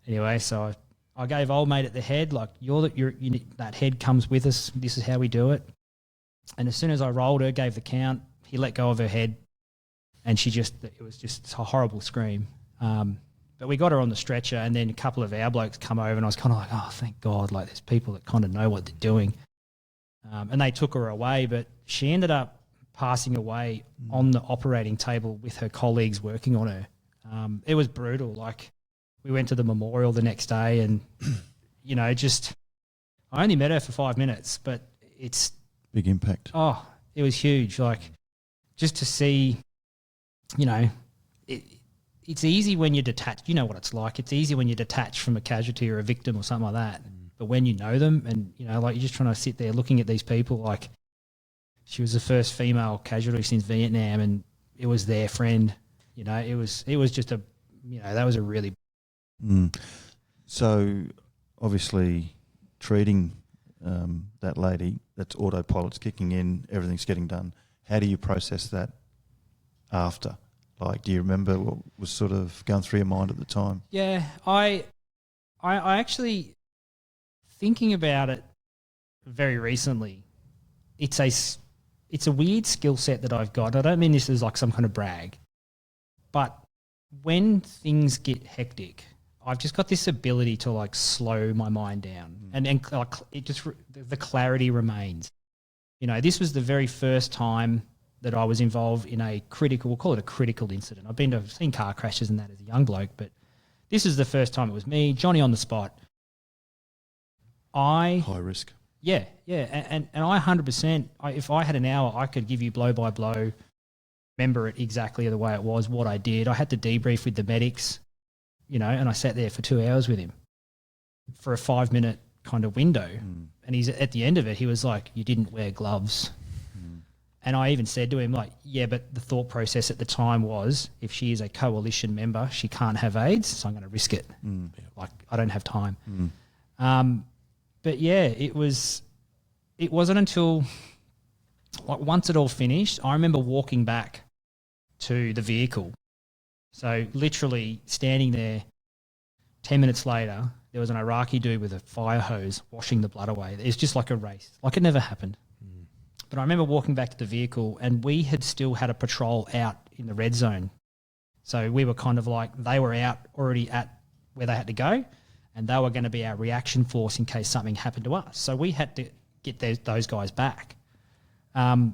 Anyway, so I gave old mate at the head, like, that head comes with us. This is how we do it. And as soon as I rolled her, gave the count, he let go of her head, and it was just a horrible scream. But we got her on the stretcher, and then a couple of our blokes come over, and I was kind of like, oh, thank God, like there's people that kind of know what they're doing. And they took her away, but she ended up passing away on the operating table with her colleagues working on her. It was brutal. Like, we went to the memorial the next day, and, I only met her for 5 minutes, but it's... Big impact. Oh, it was huge. Like, just to see, it's easy when you're detached. You know what it's like. It's easy when you're detached from a casualty or a victim or something like that. But when you know them and, like, you're just trying to sit there looking at these people, like, she was the first female casualty since Vietnam, and it was their friend. It was just that was a really... So, obviously, treating that lady, that's autopilot's kicking in, everything's getting done. How do you process that after? Like, do you remember what was sort of going through your mind at the time? Yeah, I actually... Thinking about it very recently, it's a weird skill set that I've got. I don't mean this as like some kind of brag, but when things get hectic, I've just got this ability to like slow my mind down, and like the clarity remains. This was the very first time that I was involved in we'll call it a critical incident. I've seen car crashes and that as a young bloke, but this is the first time it was me, Johnny on the spot. High risk. Yeah, and I 100%. If I had an hour, I could give you blow by blow, remember it exactly the way it was, what I did. I had to debrief with the medics, and I sat there for 2 hours with him for a 5-minute kind of window. And he's at the end of it, he was like, "You didn't wear gloves." And I even said to him, like, yeah, but the thought process at the time was, if she is a coalition member, she can't have AIDS, so I'm going to risk it. Like, I don't have time. But yeah, it wasn't until, like, once it all finished, I remember walking back to the vehicle. So literally standing there, 10 minutes later, there was an Iraqi dude with a fire hose washing the blood away. It's just like a race. Like, it never happened. But I remember walking back to the vehicle and we had still had a patrol out in the red zone. So we were kind of like, they were out already at where they had to go and they were going to be our reaction force in case something happened to us. So we had to get those guys back. I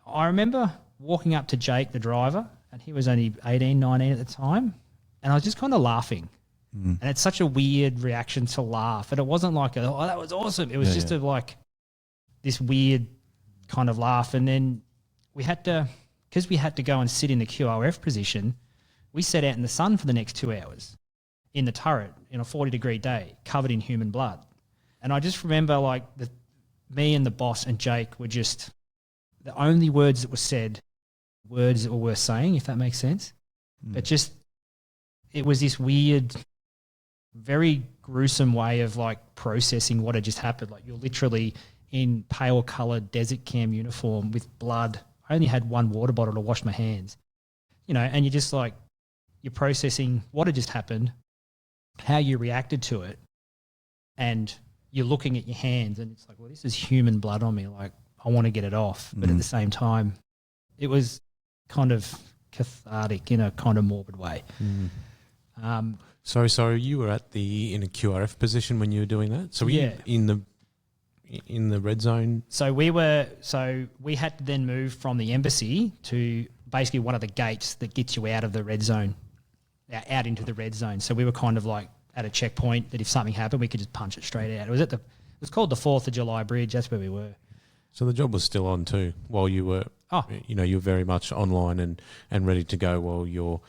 remember walking up to Jake, the driver, and he was only 18, 19 at the time, and I was just kind of laughing. And it's such a weird reaction to laugh. And it wasn't like, oh, that was awesome. It was just like this weird kind of laugh. And then we had to, because we had to go and sit in the QRF position, we sat out in the sun for the next 2 hours in the turret in a 40-degree day, covered in human blood. And I just remember like me and the boss and Jake were just the only words that were said, words that were worth saying, if that makes sense. But just, it was this weird, very gruesome way of like processing what had just happened. Like you're literally in pale coloured desert cam uniform with blood. I only had one water bottle to wash my hands, and you're just like, you're processing what had just happened, how you reacted to it, and you're looking at your hands and it's like, well, this is human blood on me. Like, I want to get it off. But at the same time, it was kind of cathartic in a kind of morbid way. So you were in a QRF position when you were doing that? So were you in the red zone? So we had to then move from the embassy to basically one of the gates that gets you out of the red zone, out into the red zone. So we were kind of like at a checkpoint that if something happened, we could just punch it straight out. It was called the 4th of July Bridge. That's where we were. So the job was still on too while you were, you were very much online and ready to go while you're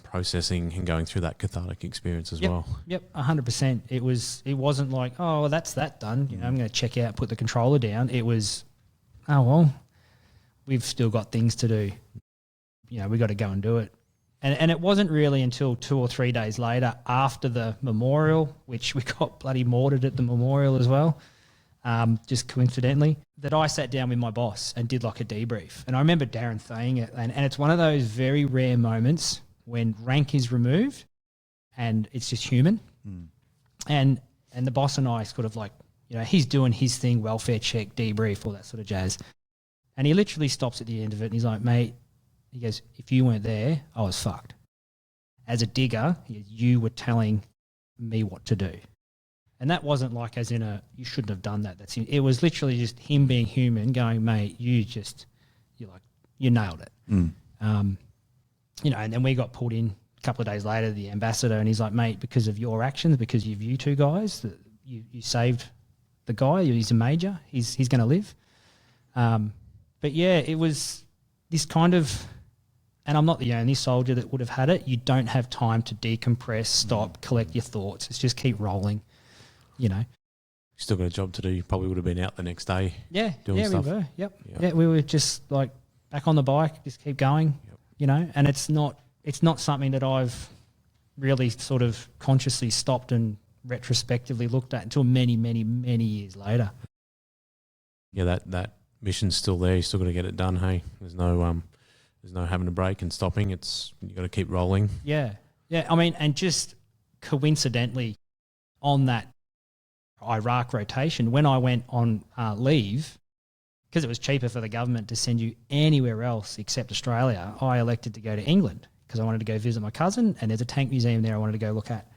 processing and going through that cathartic experience as well. Yep, 100%. It wasn't like, oh, well, that's that done. I'm going to check out, put the controller down. It was, oh, well, we've still got things to do. We got to go and do it. And it wasn't really until 2 or 3 days later after the memorial, which we got bloody mortared at the memorial as well, just coincidentally, that I sat down with my boss and did like a debrief. And I remember Darren saying it, and it's one of those very rare moments when rank is removed and it's just human. And the boss and I sort of like, he's doing his thing, welfare check, debrief, all that sort of jazz. And he literally stops at the end of it and he's like, mate, he goes, if you weren't there, I was fucked. As a digger, you were telling me what to do. And that wasn't like as in you shouldn't have done that. It was literally just him being human going, mate, you nailed it. And then we got pulled in a couple of days later, the ambassador, and he's like, mate, because of your actions, because of you two guys, you saved the guy. He's a major. He's going to live. But yeah, it was this kind of, and I'm not the only soldier that would have had it. You don't have time to decompress, stop, collect your thoughts. It's just keep rolling. Still got a job to do. You probably would have been out the next day. Doing stuff. We were. Yep. Yeah, we were just like back on the bike, just keep going. And it's not something that I've really sort of consciously stopped and retrospectively looked at until many, many, many years later. Yeah, that mission's still there. You still got to get it done. Hey, there's no having a break and stopping. You got to keep rolling. Yeah. I mean, and just coincidentally, on that Iraq rotation, when I went on leave, because it was cheaper for the government to send you anywhere else except Australia, I elected to go to England because I wanted to go visit my cousin, and there's a tank museum there I wanted to go look at.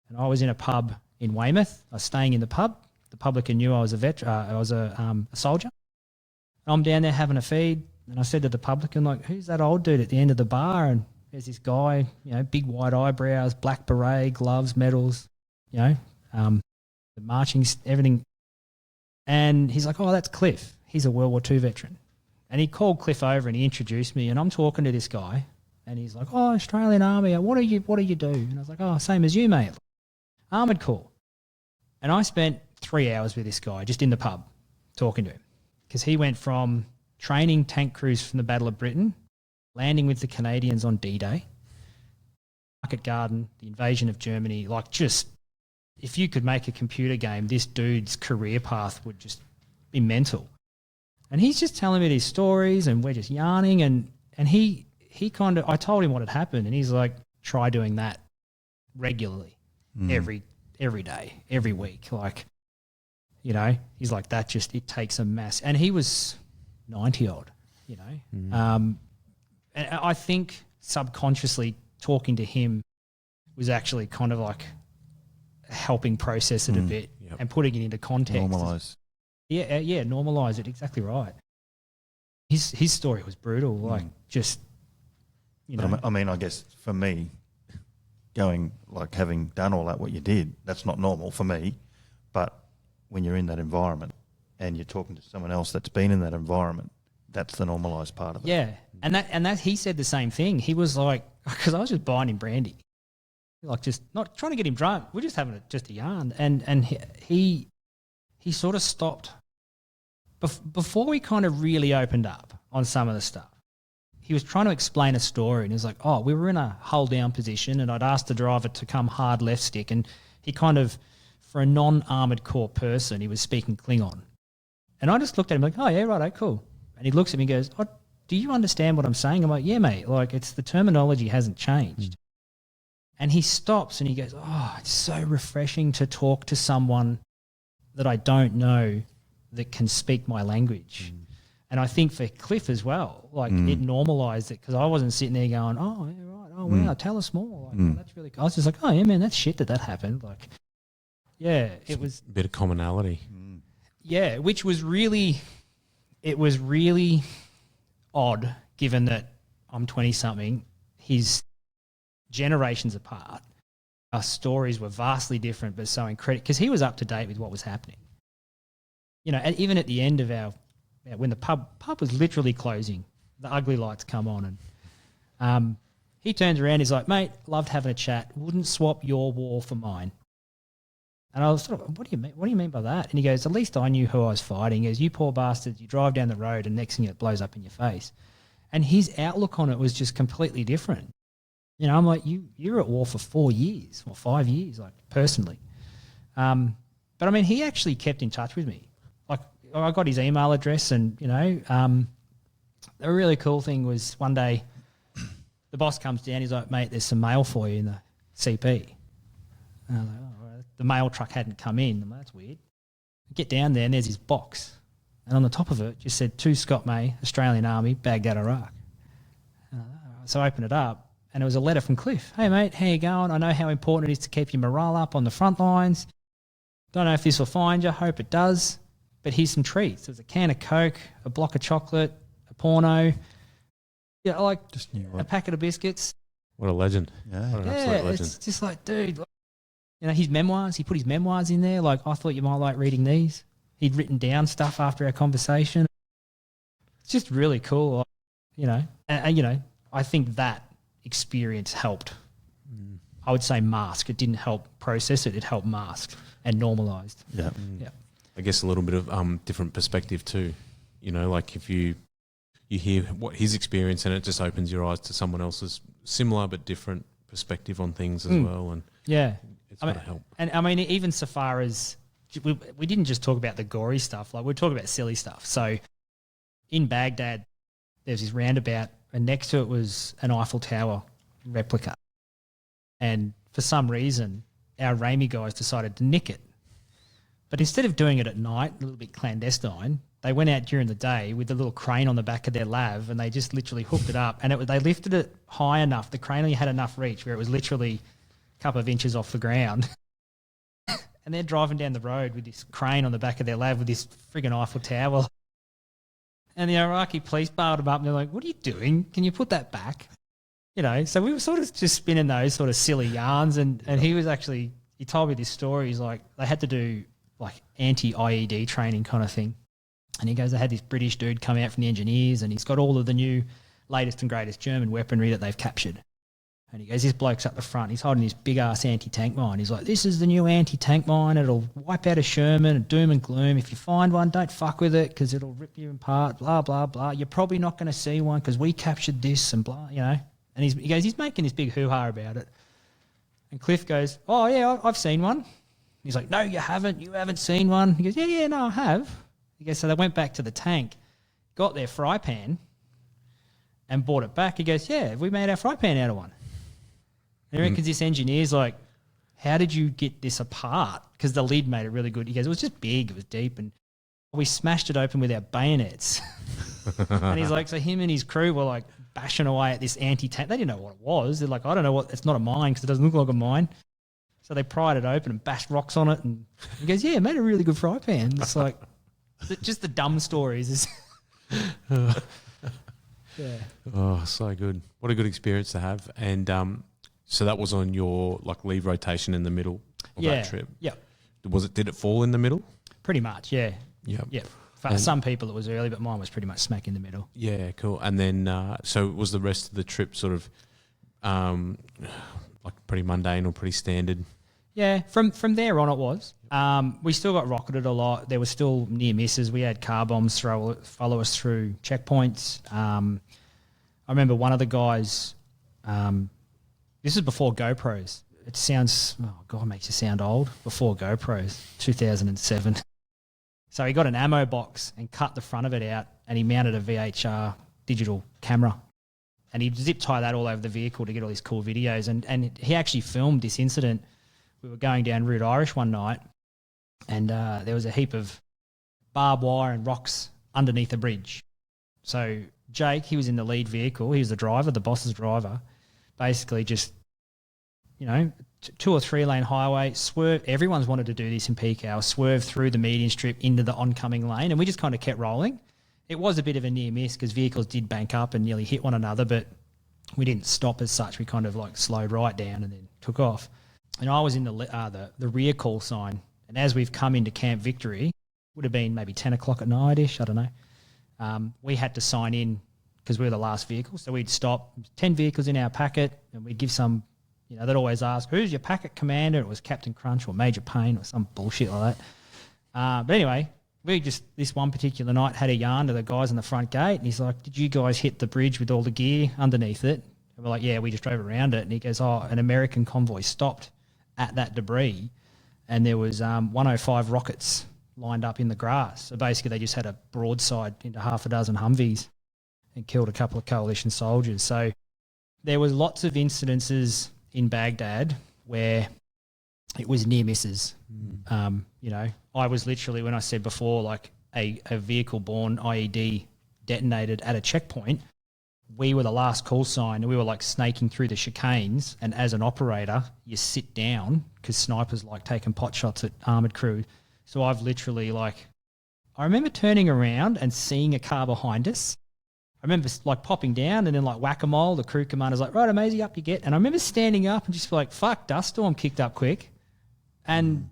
And I was in a pub in Weymouth. I was staying in the pub. The publican knew I was a soldier. I'm down there having a feed, and I said to the publican, like, who's that old dude at the end of the bar? And there's this guy, big white eyebrows, black beret, gloves, medals, the marching, everything. And he's like, oh, that's Cliff. He's a World War II veteran. And he called Cliff over and he introduced me, and I'm talking to this guy, and he's like, oh, Australian Army, what do you do? And I was like, oh, same as you, mate. Armoured Corps. And I spent 3 hours with this guy just in the pub talking to him, because he went from training tank crews from the Battle of Britain, landing with the Canadians on D-Day, Market Garden, the invasion of Germany, like just, if you could make a computer game, this dude's career path would just be mental. And he's just telling me these stories, and we're just yarning, and he kind of, I told him what had happened, and he's like, try doing that regularly, every day, every week. Like, You know, he's like, that just, it takes a mass. And he was 90 odd, you know. And I think subconsciously talking to him was actually kind of like helping process it a bit and putting it into context. Normalise. Yeah, normalise it. Exactly right. His story was brutal. Like just, you know. But I mean, I guess for me, going like having done all that, what you did, that's not normal for me. But when you're in that environment and you're talking to someone else that's been in that environment, that's the normalised part of it. Yeah, and that he said the same thing. He was like, because I was just buying him brandy, like just not trying to get him drunk. We're just having just a yarn, and he sort of stopped before we kind of really opened up on some of the stuff. He was trying to explain a story, and he was like, "Oh, we were in a hold down position, and I'd asked the driver to come hard left stick, and he kind of, for a non-armoured corps person, he was speaking Klingon." And I just looked at him like, "Oh yeah, righto, cool." And he looks at me and goes, "Oh, do you understand what I'm saying?" I'm like, "Yeah, mate, like it's the terminology hasn't changed." And he stops and he goes, "Oh, it's so refreshing to talk to someone that I don't know that can speak my language." And I think for Cliff as well, like it normalised it, because I wasn't sitting there going, "Oh, yeah, right, oh, wow, tell us more." Like, oh, that's really cool. I was just like, "Oh, yeah, man, that's shit that happened." Like, yeah, it was A bit of commonality. Yeah, which was really, it was really odd given that I'm 20-something. His generations apart, our stories were vastly different, but so incredible, because he was up to date with what was happening. You know, and even at the end of when the pub was literally closing, the ugly lights come on, and he turns around, he's like, "Mate, loved having a chat, wouldn't swap your war for mine." And I was sort of, what do you mean by that? And he goes, "At least I knew who I was fighting." He goes, "You poor bastards, you drive down the road and next thing it blows up in your face." And his outlook on it was just completely different. You know, I'm like, you're at war for 4 years or 5 years, like personally. But I mean, he actually kept in touch with me. Like, I got his email address, and, you know, a really cool thing was one day the boss comes down, he's like, "Mate, there's some mail for you in the CP." And I was like, "Oh, right." The mail truck hadn't come in. I'm like, "That's weird." I get down there and there's his box. And on the top of it just said, "To Scott May, Australian Army, Baghdad, Iraq." And so I opened it up and it was a letter from Cliff. "Hey, mate, how you going? I know how important it is to keep your morale up on the front lines. Don't know if this will find you. Hope it does. But here's some treats." There's a can of Coke, a block of chocolate, a porno, yeah, like Just knew a what. packet of biscuits. What a legend. Yeah. What an Yeah, absolute legend. it's just like, dude, you know, his memoirs, he put his memoirs in there. Like, I thought you might like reading these. He'd written down stuff after our conversation. It's just really cool, like, you know. And, you know, I think that experience helped. I would say mask. It didn't help process it. It helped mask and normalised. Yeah. Yeah. I guess a little bit of different perspective too. You know, like if you hear what his experience, and it just opens your eyes to someone else's similar but different perspective on things as well, and Yeah. it's I got mean, to help. And I mean, even so far as we didn't just talk about the gory stuff, like we're talking about silly stuff. So in Baghdad, there's this roundabout, and next to it was an Eiffel Tower replica. And for some reason, our Ramey guys decided to nick it. But instead of doing it at night, a little bit clandestine, they went out during the day with a little crane on the back of their lav, and they just literally hooked it up. And they lifted it high enough, the crane only had enough reach where it was literally a couple of inches off the ground. And they're driving down the road with this crane on the back of their lav with this friggin' Eiffel Tower. And the Iraqi police barred them up, and they're like, "What are you doing? Can you put that back?" You know, so we were sort of just spinning those sort of silly yarns, and he was actually, he told me this story. He's like, they had to do like anti-IED training kind of thing. And he goes, they had this British dude come out from the engineers, and he's got all of the new latest and greatest German weaponry that they've captured. And he goes, this bloke's up the front, he's holding this big-ass anti-tank mine. He's like, "This is the new anti-tank mine. It'll wipe out a Sherman and doom and gloom. If you find one, don't fuck with it because it'll rip you apart, blah, blah, blah. You're probably not going to see one because we captured this and blah," you know. And he goes, he's making this big hoo-ha about it. And Cliff goes, "Oh, yeah, I've seen one." He's like, "No, you haven't. You haven't seen one." He goes, yeah, no, I have. He goes, so they went back to the tank, got their fry pan and brought it back. He goes, "Yeah, we made our fry pan out of one." And he reckons this engineer's like, how did you get this apart? Because the lid made it really good. He goes, it was just big, it was deep, and we smashed it open with our bayonets. And he's like, so him and his crew were like bashing away at this anti-tank. They didn't know what it was. They're like, I don't know what, it's not a mine because it doesn't look like a mine. So they pried it open and bashed rocks on it. And he goes, yeah, it made a really good fry pan. It's like, just the dumb stories. Is yeah. Oh, so good. What a good experience to have. And so that was on your like leave rotation in the middle of that trip? Yeah. Did it fall in the middle? Pretty much, yeah. Yeah. Yeah. For some people it was early, but mine was pretty much smack in the middle. Yeah, cool. And then, so was the rest of the trip sort of like pretty mundane or pretty standard? Yeah, from there on it was. We still got rocketed a lot. There were still near misses. We had car bombs follow us through checkpoints. I remember one of the guys, this is before GoPros. It sounds, oh God, it makes you sound old. Before GoPros, 2007. So he got an ammo box and cut the front of it out, and he mounted a VHR digital camera. And he zip tie that all over the vehicle to get all these cool videos. And he actually filmed this incident. We were going down Route Irish one night, and there was a heap of barbed wire and rocks underneath a bridge. So Jake, he was in the lead vehicle. He was the driver, the boss's driver. Basically just, 2 or 3 lane highway, swerve. Everyone's wanted to do this in peak hour, swerve through the median strip into the oncoming lane, and we just kind of kept rolling. It was a bit of a near miss because vehicles did bank up and nearly hit one another, but we didn't stop as such. We kind of like slowed right down and then took off. And I was in the rear call sign, and as we've come into Camp Victory, would have been maybe 10 o'clock at night-ish, I don't know. We had to sign in because we were the last vehicle, so we'd stop 10 vehicles in our packet, and we'd give some, they'd always ask, who's your packet commander? It was Captain Crunch or Major Payne or some bullshit like that. But anyway, this one particular night had a yarn to the guys on the front gate, and he's like, did you guys hit the bridge with all the gear underneath it? And we're like, yeah, we just drove around it. And he goes, an American convoy stopped at that debris, and there was 105 rockets lined up in the grass. So basically they just had a broadside into half a dozen Humvees and killed a couple of coalition soldiers. So there was lots of incidences in Baghdad where it was near misses. I was literally, when I said before, like a vehicle-borne IED detonated at a checkpoint, we were the last call sign, and we were like snaking through the chicanes, and as an operator, you sit down because snipers like taking pot shots at armoured crew. So I've literally I remember turning around and seeing a car behind us. I remember like popping down and then like whack-a-mole, the crew commander's like, right, Maisie, up you get. And I remember standing up and just like, fuck, dust storm kicked up quick, and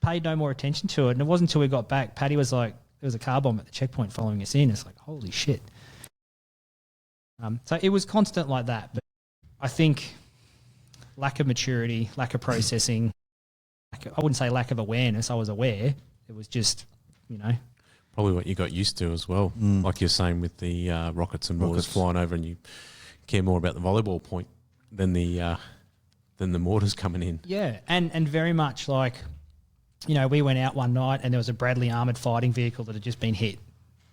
paid no more attention to it. And it wasn't until we got back, Paddy was like, there was a car bomb at the checkpoint following us in. It's like, holy shit. So it was constant like that. But I think lack of maturity, lack of processing, I wouldn't say lack of awareness. I was aware. It was just, Probably what you got used to as well. Like you're saying with the rockets and mortars flying over, and you care more about the volleyball point than the mortars coming in. Yeah, and very much like, we went out one night and there was a Bradley armoured fighting vehicle that had just been hit.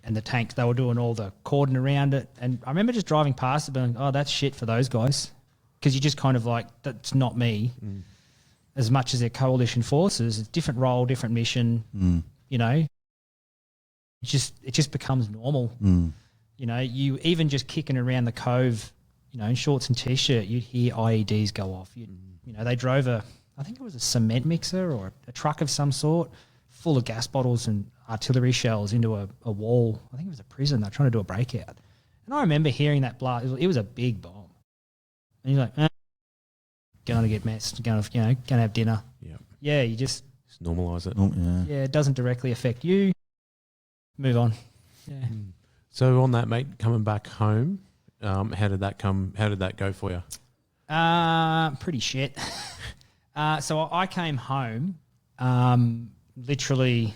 And the tanks, they were doing all the cordon around it. And I remember just driving past it being, oh, that's shit for those guys. Because you just kind of like, that's not me. As much as they're coalition forces, it's different role, different mission, It just becomes normal. You even just kicking around the cove, in shorts and T-shirt, you'd hear IEDs go off. They drove I think it was a cement mixer or a truck of some sort full of gas bottles and artillery shells into a wall. I think it was a prison. They're trying to do a breakout. And I remember hearing that blast. It was a big bomb. And you're like, going to get messed, going to have dinner. Yep. Yeah, you just normalise it. Oh, yeah. It doesn't directly affect you. Move on. Yeah. So on that, mate, coming back home, how did that go for you? Pretty shit. So I came home, literally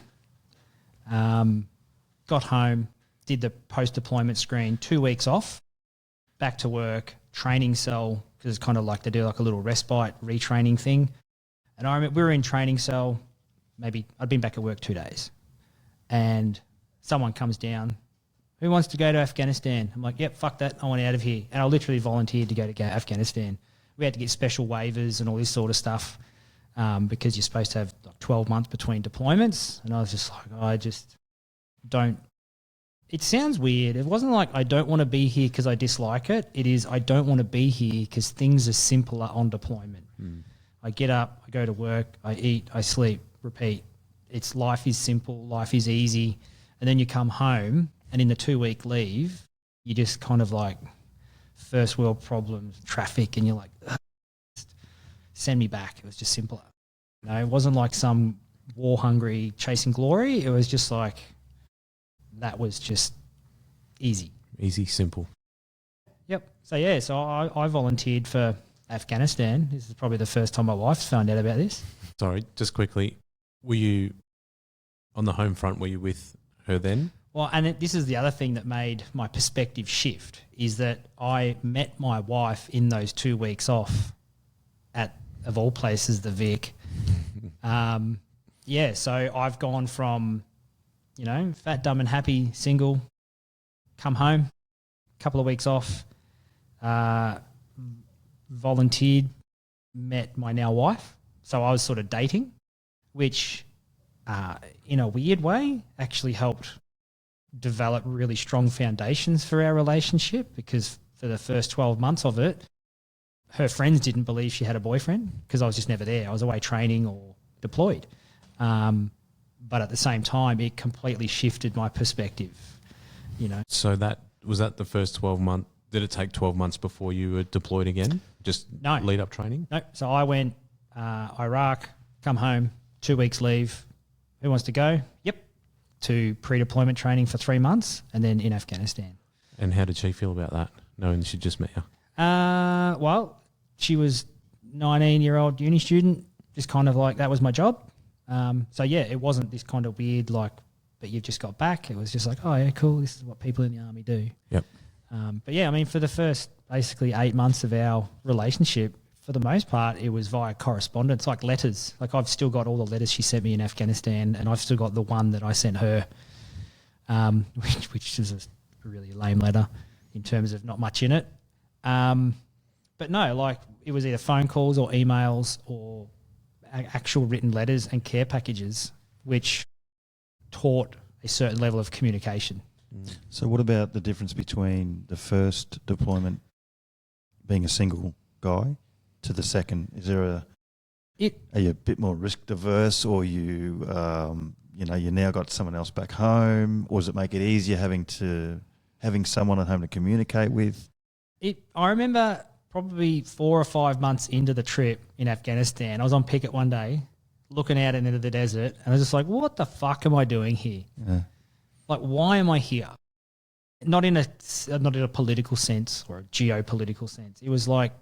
got home, did the post-deployment screen, 2 weeks off, back to work, training cell, because it's kind of like they do like a little respite retraining thing. And I remember we were in training cell, maybe I'd been back at work 2 days, and someone comes down, who wants to go to Afghanistan? I'm like, yep, fuck that, I want out of here. And I literally volunteered to go to Afghanistan. we had to get special waivers and all this sort of stuff because you're supposed to have like 12 months between deployments. And I was just like, I just don't. It sounds weird. It wasn't like I don't want to be here because I dislike it. It is I don't want to be here because things are simpler on deployment. I get up, I go to work, I eat, I sleep, repeat. It's life is simple, life is easy. And then you come home and in the 2-week leave, you just kind of like first world problems, traffic, and you're like, send me back. It was just simpler. You know, it wasn't like some war hungry chasing glory. It was just like, that was just easy. Easy, simple. Yep. So I volunteered for Afghanistan. This is probably the first time my wife's found out about this. Sorry, just quickly, were you on the home front? Were you with her then? Well, and this is the other thing that made my perspective shift is that I met my wife in those 2 weeks off at, of all places, the Vic. So I've gone from, you know, fat, dumb and happy, single, come home, couple of weeks off, volunteered, met my now wife. So I was sort of dating, which in a weird way actually helped develop really strong foundations for our relationship because for the first 12 months of it, her friends didn't believe she had a boyfriend because I was just never there. I was away training or deployed. But at the same time, it completely shifted my perspective, you know. So was that the first 12 months? Did it take 12 months before you were deployed again? Just No. lead up training? No. So I went Iraq, come home, 2 weeks leave. Who wants to go? Yep. To pre-deployment training for 3 months and then in Afghanistan. And how did she feel about that, knowing she just met you? Well, she was 19-year-old uni student, just kind of like that was my job. It wasn't this kind of weird like, but you've just got back. It was just like, oh, yeah, cool. This is what people in the army do. Yep. For the first basically 8 months of our relationship, for the most part, it was via correspondence, like letters. Like I've still got all the letters she sent me in Afghanistan and I've still got the one that I sent her, which is a really lame letter in terms of not much in it. But no, like it was either phone calls or emails or actual written letters and care packages, which taught a certain level of communication. So what about the difference between the first deployment being a single guy to the second? Is there are you a bit more risk diverse or you now got someone else back home, or does it make it easier having someone at home to communicate with? I remember probably 4 or 5 months into the trip in Afghanistan, I was on picket one day looking out into the desert and I was just like, what the fuck am I doing here? Yeah. Like, why am I here? Not in a political sense or a geopolitical sense. It was like,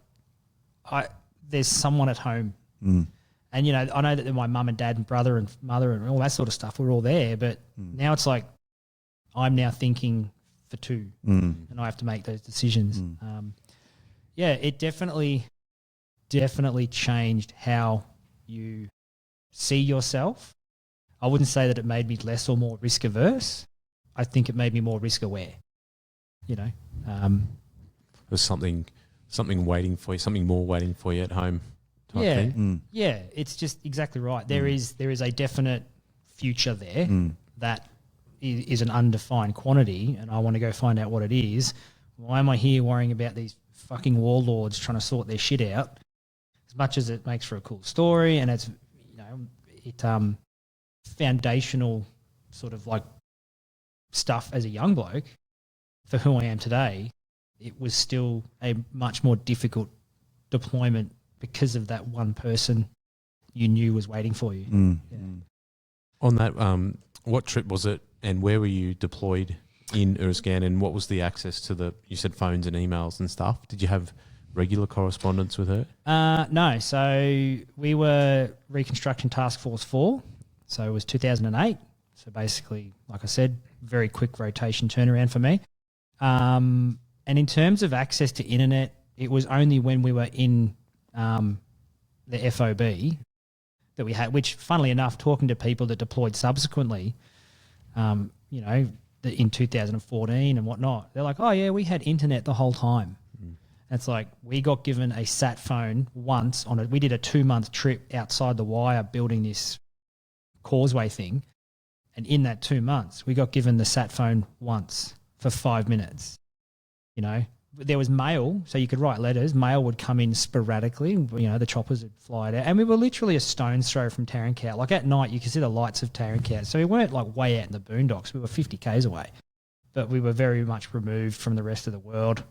there's someone at home. And, you know, I know that my mum and dad and brother and mother and all that sort of stuff were all there, but now it's like I'm now thinking for two and I have to make those decisions. It definitely changed how you see yourself. I wouldn't say that it made me less or more risk averse. I think it made me more risk aware, you know. There's something waiting for you, something more waiting for you at home type thing. Yeah, it's just exactly right. There is a definite future there that is an undefined quantity, and I want to go find out what it is. Why am I here worrying about these fucking warlords trying to sort their shit out? As much as it makes for a cool story, and it's, you know, it foundational sort of like stuff as a young bloke for who I am today, it was still a much more difficult deployment because of that one person you knew was waiting for you. On that, what trip was it and where were you deployed in Uruzgan, and what was the access to you said phones and emails and stuff? Did you have regular correspondence with her? No. So we were Reconstruction Task Force 4. So it was 2008. So basically, like I said, very quick rotation turnaround for me. And in terms of access to internet, it was only when we were in the FOB that we had, which funnily enough, talking to people that deployed subsequently, you know, in 2014 and whatnot, they're like, oh yeah, we had internet the whole time. It's like we got given a sat phone once we did a 2-month trip outside the wire building this causeway thing. And in that 2 months, we got given the sat phone once for 5 minutes. You know, there was mail, so you could write letters. Mail would come in sporadically. You know, the choppers would fly it out. And we were literally a stone's throw from Tarankout. Like at night, you could see the lights of Tarankout. So we weren't like way out in the boondocks. We were 50 Ks away. But we were very much removed from the rest of the world.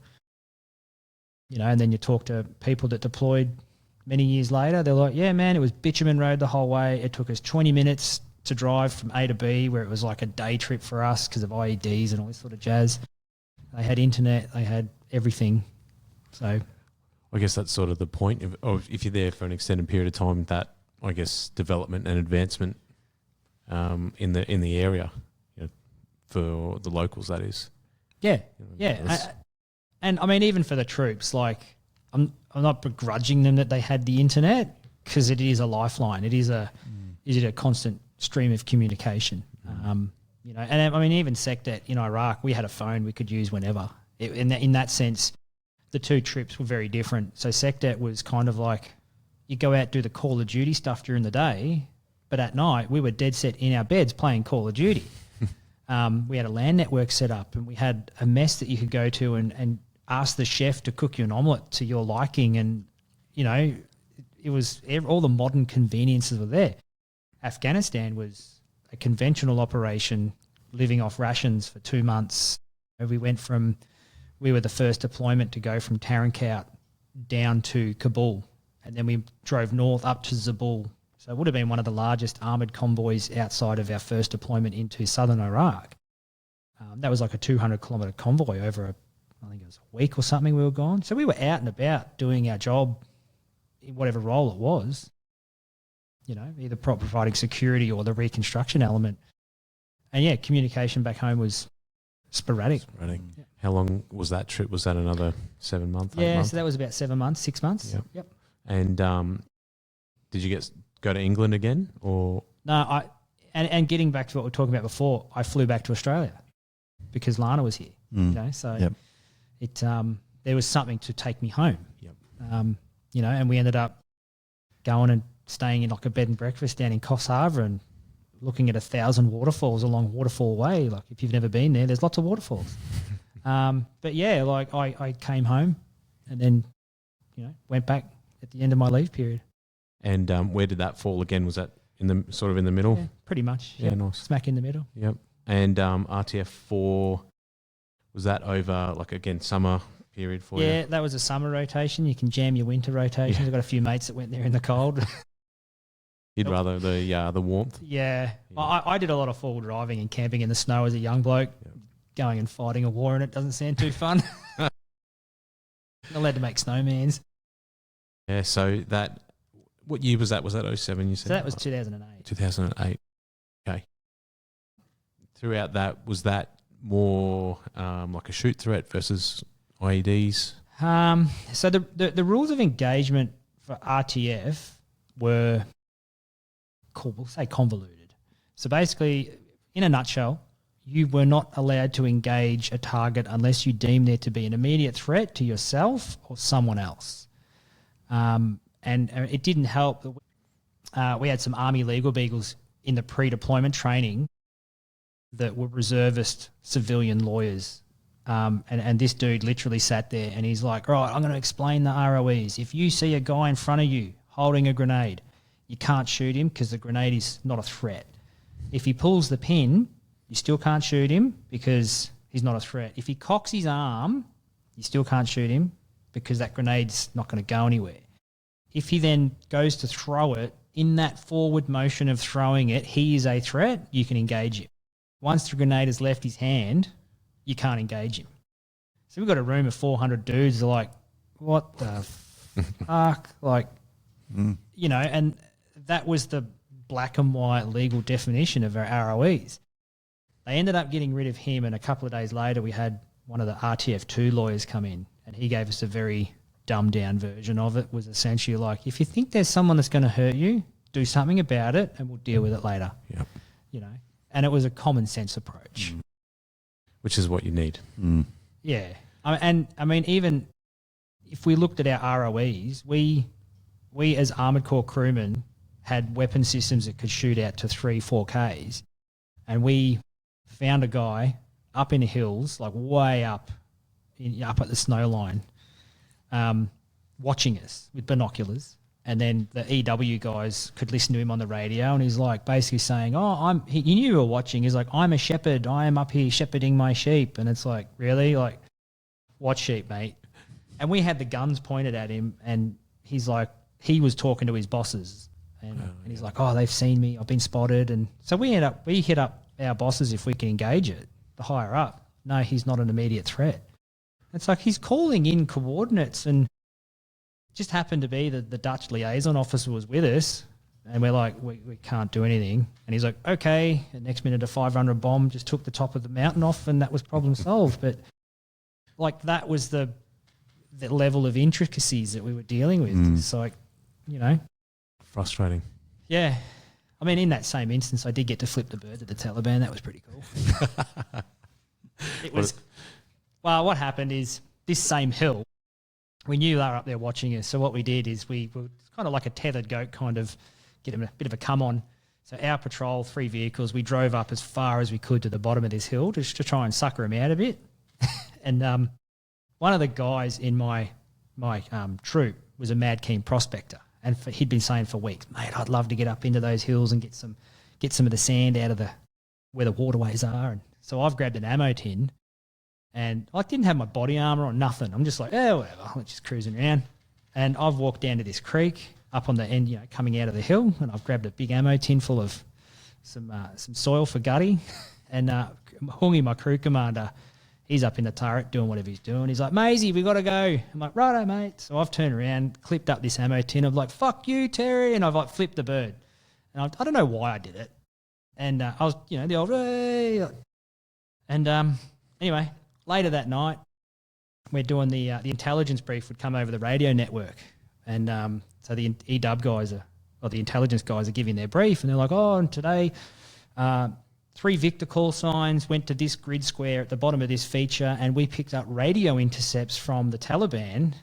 You know, and then you talk to people that deployed many years later. They're like, yeah, man, it was bitumen road the whole way. It took us 20 minutes to drive from A to B, where it was like a day trip for us because of IEDs and all this sort of jazz. They had internet. They had everything. So I guess that's sort of the point. If you're there for an extended period of time, that, I guess, development and advancement in the area, you know, for the locals, that is. Yeah, You know, yeah. And I mean, even for the troops, like I'm not begrudging them that they had the internet because it is a lifeline. It is a constant stream of communication. You know, and I mean, even SecDet in Iraq, we had a phone we could use whenever. In that sense, the two trips were very different. So SecDet was kind of like you go out do the Call of Duty stuff during the day, but at night we were dead set in our beds playing Call of Duty. We had a LAN network set up, and we had a mess that you could go to and ask the chef to cook you an omelette to your liking, and you know, it was all the modern conveniences were there. Afghanistan was a conventional operation, living off rations for 2 months. We were the first deployment to go from Tarankout down to Kabul, and then we drove north up to Zabul. So it would have been one of the largest armoured convoys outside of our first deployment into southern Iraq. That was like a 200-kilometre convoy over I think it was a week or something we were gone. So we were out and about doing our job in whatever role it was, you know, either providing security or the reconstruction element. And yeah, communication back home was sporadic. Yeah. Yeah. How long was that trip? Was that another 7 months? Yeah, so that was about 7 months, 6 months. Yep. And did you go to England again, or No, and getting back to what we were talking about before, I flew back to Australia because Lana was here. You know, so it there was something to take me home. Yep. You know, and we ended up going and staying in like a bed and breakfast down in Coffs Harbour and looking at 1,000 waterfalls along Waterfall Way. Like if you've never been there, there's lots of waterfalls. But yeah, like I came home and then, you know, went back at the end of my leave period. And where did that fall again? Was that in the sort of in the middle? Yeah, pretty much. Yeah, nice. Smack in the middle. Yep. And RTF4, was that over like again summer period for you? Yeah, that was a summer rotation. You can jam your winter rotations. I've got a few mates that went there in the cold. You'd rather the warmth? Yeah. Well, I did a lot of four-wheel driving and camping in the snow as a young bloke. Yep. Going and fighting a war in it doesn't sound too fun. Not allowed to make snowmans. Yeah, so what year was that? Was that 07 you said? So that was 2008. 2008. Okay. Throughout that, was that more like a shoot threat versus IEDs? So the rules of engagement for RTF were, we'll say, convoluted. So basically, in a nutshell, you were not allowed to engage a target unless you deemed there to be an immediate threat to yourself or someone else. And it didn't help that we had some Army legal beagles in the pre-deployment training that were reservist civilian lawyers. And this dude literally sat there and he's like, right, I'm going to explain the ROEs. If you see a guy in front of you holding a grenade, you can't shoot him because the grenade is not a threat. If he pulls the pin, you still can't shoot him because he's not a threat. If he cocks his arm, you still can't shoot him because that grenade's not going to go anywhere. If he then goes to throw it, in that forward motion of throwing it, he is a threat, you can engage him. Once the grenade has left his hand, you can't engage him. So we've got a room of 400 dudes that are like, what the fuck? Like, you know, and that was the black and white legal definition of our ROEs. They ended up getting rid of him, and a couple of days later we had one of the RTF2 lawyers come in, and he gave us a very dumbed down version of it. Was essentially like, if you think there's someone that's going to hurt you, do something about it and we'll deal with it later. Yep. You know, and it was a common sense approach. Which is what you need. Yeah. I mean, even if we looked at our ROEs, we as Armoured Corps crewmen had weapon systems that could shoot out to 3-4 Ks, and we found a guy up in the hills, like way up at the snow line, watching us with binoculars. And then the EW guys could listen to him on the radio, and he's like basically saying, he knew you were watching. He's like, I'm a shepherd. I am up here shepherding my sheep. And it's like, really? Like, what sheep, mate? And we had the guns pointed at him, and he's like, he was talking to his bosses. And he's like, they've seen me. I've been spotted. And so we hit up our bosses if we can engage it, the higher up. No, he's not an immediate threat. It's like he's calling in coordinates, and just happened to be that the Dutch liaison officer was with us, and we're like, we can't do anything. And he's like, okay. And next minute, a 500 bomb just took the top of the mountain off, and that was problem solved. But like that was the level of intricacies that we were dealing with. It's like, frustrating. Yeah. I mean, in that same instance, I did get to flip the bird at the Taliban. That was pretty cool. It was. Well, what happened is this same hill, we knew they were up there watching us. So what we did is we were kind of like a tethered goat, kind of get them a bit of a come on. So our patrol, 3 vehicles, we drove up as far as we could to the bottom of this hill just to try and sucker them out a bit. And one of the guys in my troop was a mad keen prospector. And he'd been saying for weeks, mate, I'd love to get up into those hills and get some of the sand out of where the waterways are. And so I've grabbed an ammo tin, and I didn't have my body armour or nothing. I'm just like, whatever, I'm just cruising around. And I've walked down to this creek up on the end, coming out of the hill, and I've grabbed a big ammo tin full of some soil for gutty. And Hungy, my crew commander, he's up in the turret doing whatever he's doing. He's like, Maisie, we got to go. I'm like, righto, mate. So I've turned around, clipped up this ammo tin. I'm like, fuck you, Terry. And I've like flipped the bird. And I don't know why I did it. And I was, the old, hey. And anyway, later that night, we're doing the intelligence brief would come over the radio network. And so the EW guys the intelligence guys are giving their brief, and they're like, and today 3 Victor call signs went to this grid square at the bottom of this feature, and we picked up radio intercepts from the Taliban.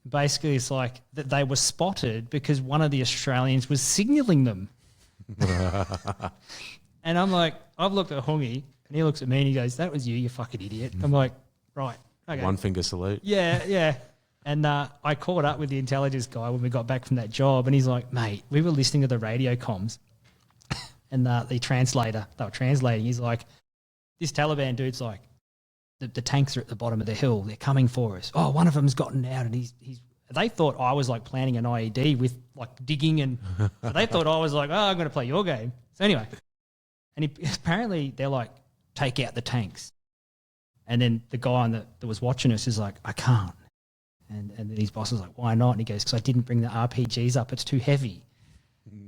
Basically, it's like that they were spotted because one of the Australians was signalling them. And I'm like, I've looked at Hungy, and he looks at me and he goes, that was you fucking idiot. I'm like, right, okay. One finger salute. Yeah. And I caught up with the intelligence guy when we got back from that job, and he's like, mate, we were listening to the radio comms. And the translator, they were translating, he's like, this Taliban dude's like, the tanks are at the bottom of the hill. They're coming for us. One of them's gotten out, and he's. They thought I was like planning an IED with like digging, and so they thought I was like, I'm going to play your game. So anyway, and apparently they're like, take out the tanks. And then the guy that was watching us is like, I can't. And then his boss is like, why not? And he goes, because I didn't bring the RPGs up. It's too heavy.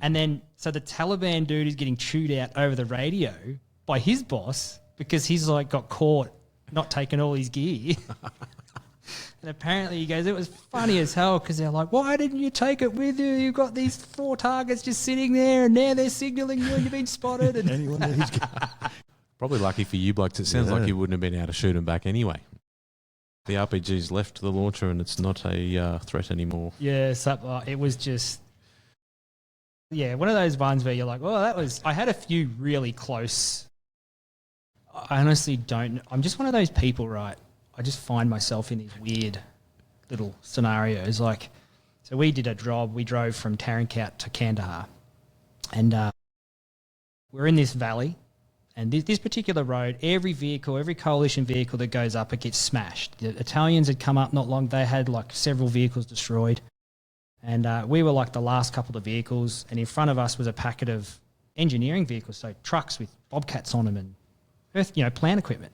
And then, so the Taliban dude is getting chewed out over the radio by his boss because he's like got caught not taking all his gear. And apparently he goes, it was funny as hell because they're like, why didn't you take it with you? You've got these 4 targets just sitting there, and now they're signalling you and you've been spotted. And Anyone that he's Probably lucky for you blokes. It sounds like you wouldn't have been able to shoot them back anyway. The RPG's left the launcher and it's not a threat anymore. Yeah, it was just... Yeah, one of those ones where you're like, I had a few really close. I honestly don't. I'm just one of those people, right? I just find myself in these weird little scenarios. Like, so we did a job. We drove from Tarankat to Kandahar, and we're in this valley. And this particular road, every coalition vehicle that goes up, it gets smashed. The Italians had come up not long. They had like several vehicles destroyed. And we were like the last couple of vehicles, and in front of us was a packet of engineering vehicles, so trucks with bobcats on them and plant equipment.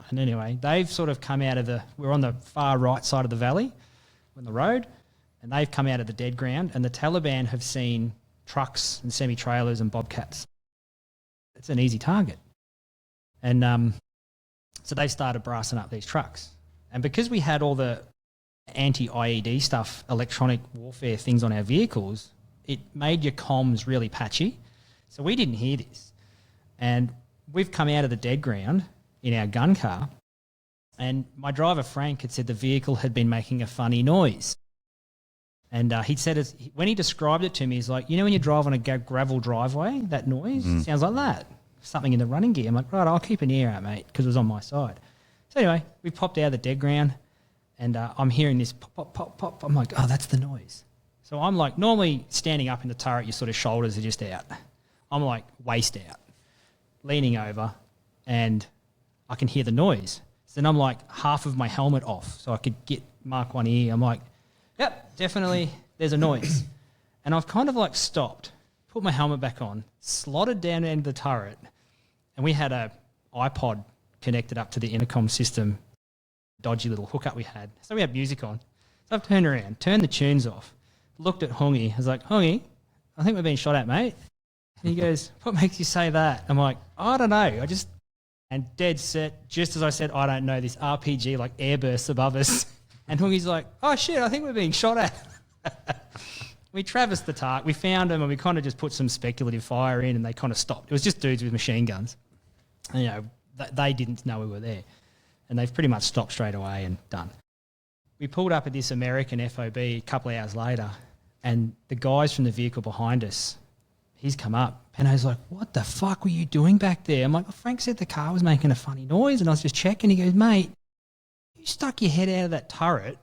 And anyway, they've sort of come out of we're on the far right side of the valley on the road, and they've come out of the dead ground, and the Taliban have seen trucks and semi-trailers and bobcats. It's an easy target. And so they started brassing up these trucks. And because we had all the anti-IED stuff, electronic warfare things on our vehicles, it made your comms really patchy. So we didn't hear this. And we've come out of the dead ground in our gun car, And my driver, Frank, had said the vehicle had been making a funny noise. And he'd said, when he described it to me, he's like, you know when you drive on a gravel driveway, that noise? Sounds like that. Something in the running gear. I'm like, right, I'll keep an ear out, mate, because it was on my side. So anyway, we popped out of the dead ground, and I'm hearing this pop, pop, pop, pop. I'm like, oh, that's the noise. So I'm like, normally standing up in the turret, your sort of shoulders are just out. I'm like waist out, leaning over, and I can hear the noise. So then I'm like half of my helmet off so I could mark one ear. I'm like, yep, definitely there's a noise. And I've kind of like stopped, put my helmet back on, slotted down into the turret, and we had a iPod connected up to the intercom system, dodgy little hookup we had. So we had music on. So I've turned around, turned the tunes off, looked at Hongi. I was like, Hongi, I think we're being shot at, mate. And he goes, what makes you say that? I'm like, I don't know. And dead set, just as I said, I don't know, this RPG like airbursts above us. And Hongi's like, oh shit, I think we're being shot at. We traversed the target, we found them, and we kind of just put some speculative fire in, and they kind of stopped. It was just dudes with machine guns. And, you know, they didn't know we were there. And they've pretty much stopped straight away and done. We pulled up at this American FOB a couple of hours later, and the guys from the vehicle behind us, he's come up, and I was like, what the fuck were you doing back there? I'm like, well, Frank said the car was making a funny noise, and I was just checking. He goes, mate, you stuck your head out of that turret,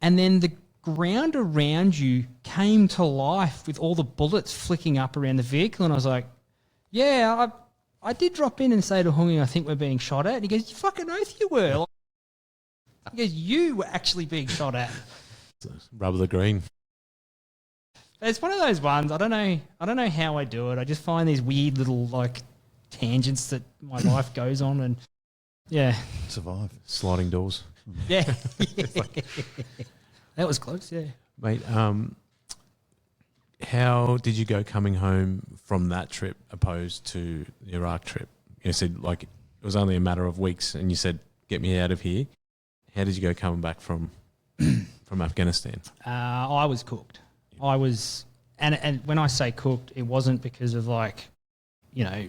and then the ground around you came to life with all the bullets flicking up around the vehicle. And I was like, yeah, I did drop in and say to Hongi, I think we're being shot at. And he goes, you fucking oath you were. He goes, you were actually being shot at. Rubber the green. It's one of those ones. I don't know how I do it. I just find these weird little like tangents that my life goes on, and yeah, Survive. Sliding doors. yeah. That was close. Yeah, Mate, how did you go coming home from that trip opposed to the Iraq trip? You said like it was only a matter of weeks, and you said, "Get me out of here." How did you go coming back from Afghanistan? I was cooked. I was, and when I say cooked, it wasn't because of like, you know,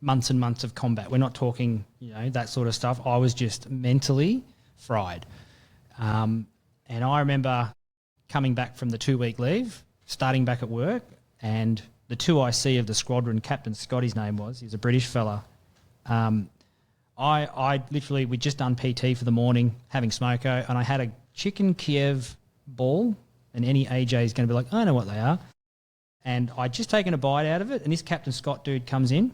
months and months of combat. We're not talking, you know, that sort of stuff. I was just mentally fried. And I remember coming back from the 2-week leave, starting back at work, and the 2IC of the squadron, Captain Scott, his name was, he's a British fella. I literally, we'd just done PT for the morning, having smoko, and I had a chicken Kiev ball, and any AJ is going to be like, I know what they are. And I'd just taken a bite out of it, and this Captain Scott dude comes in,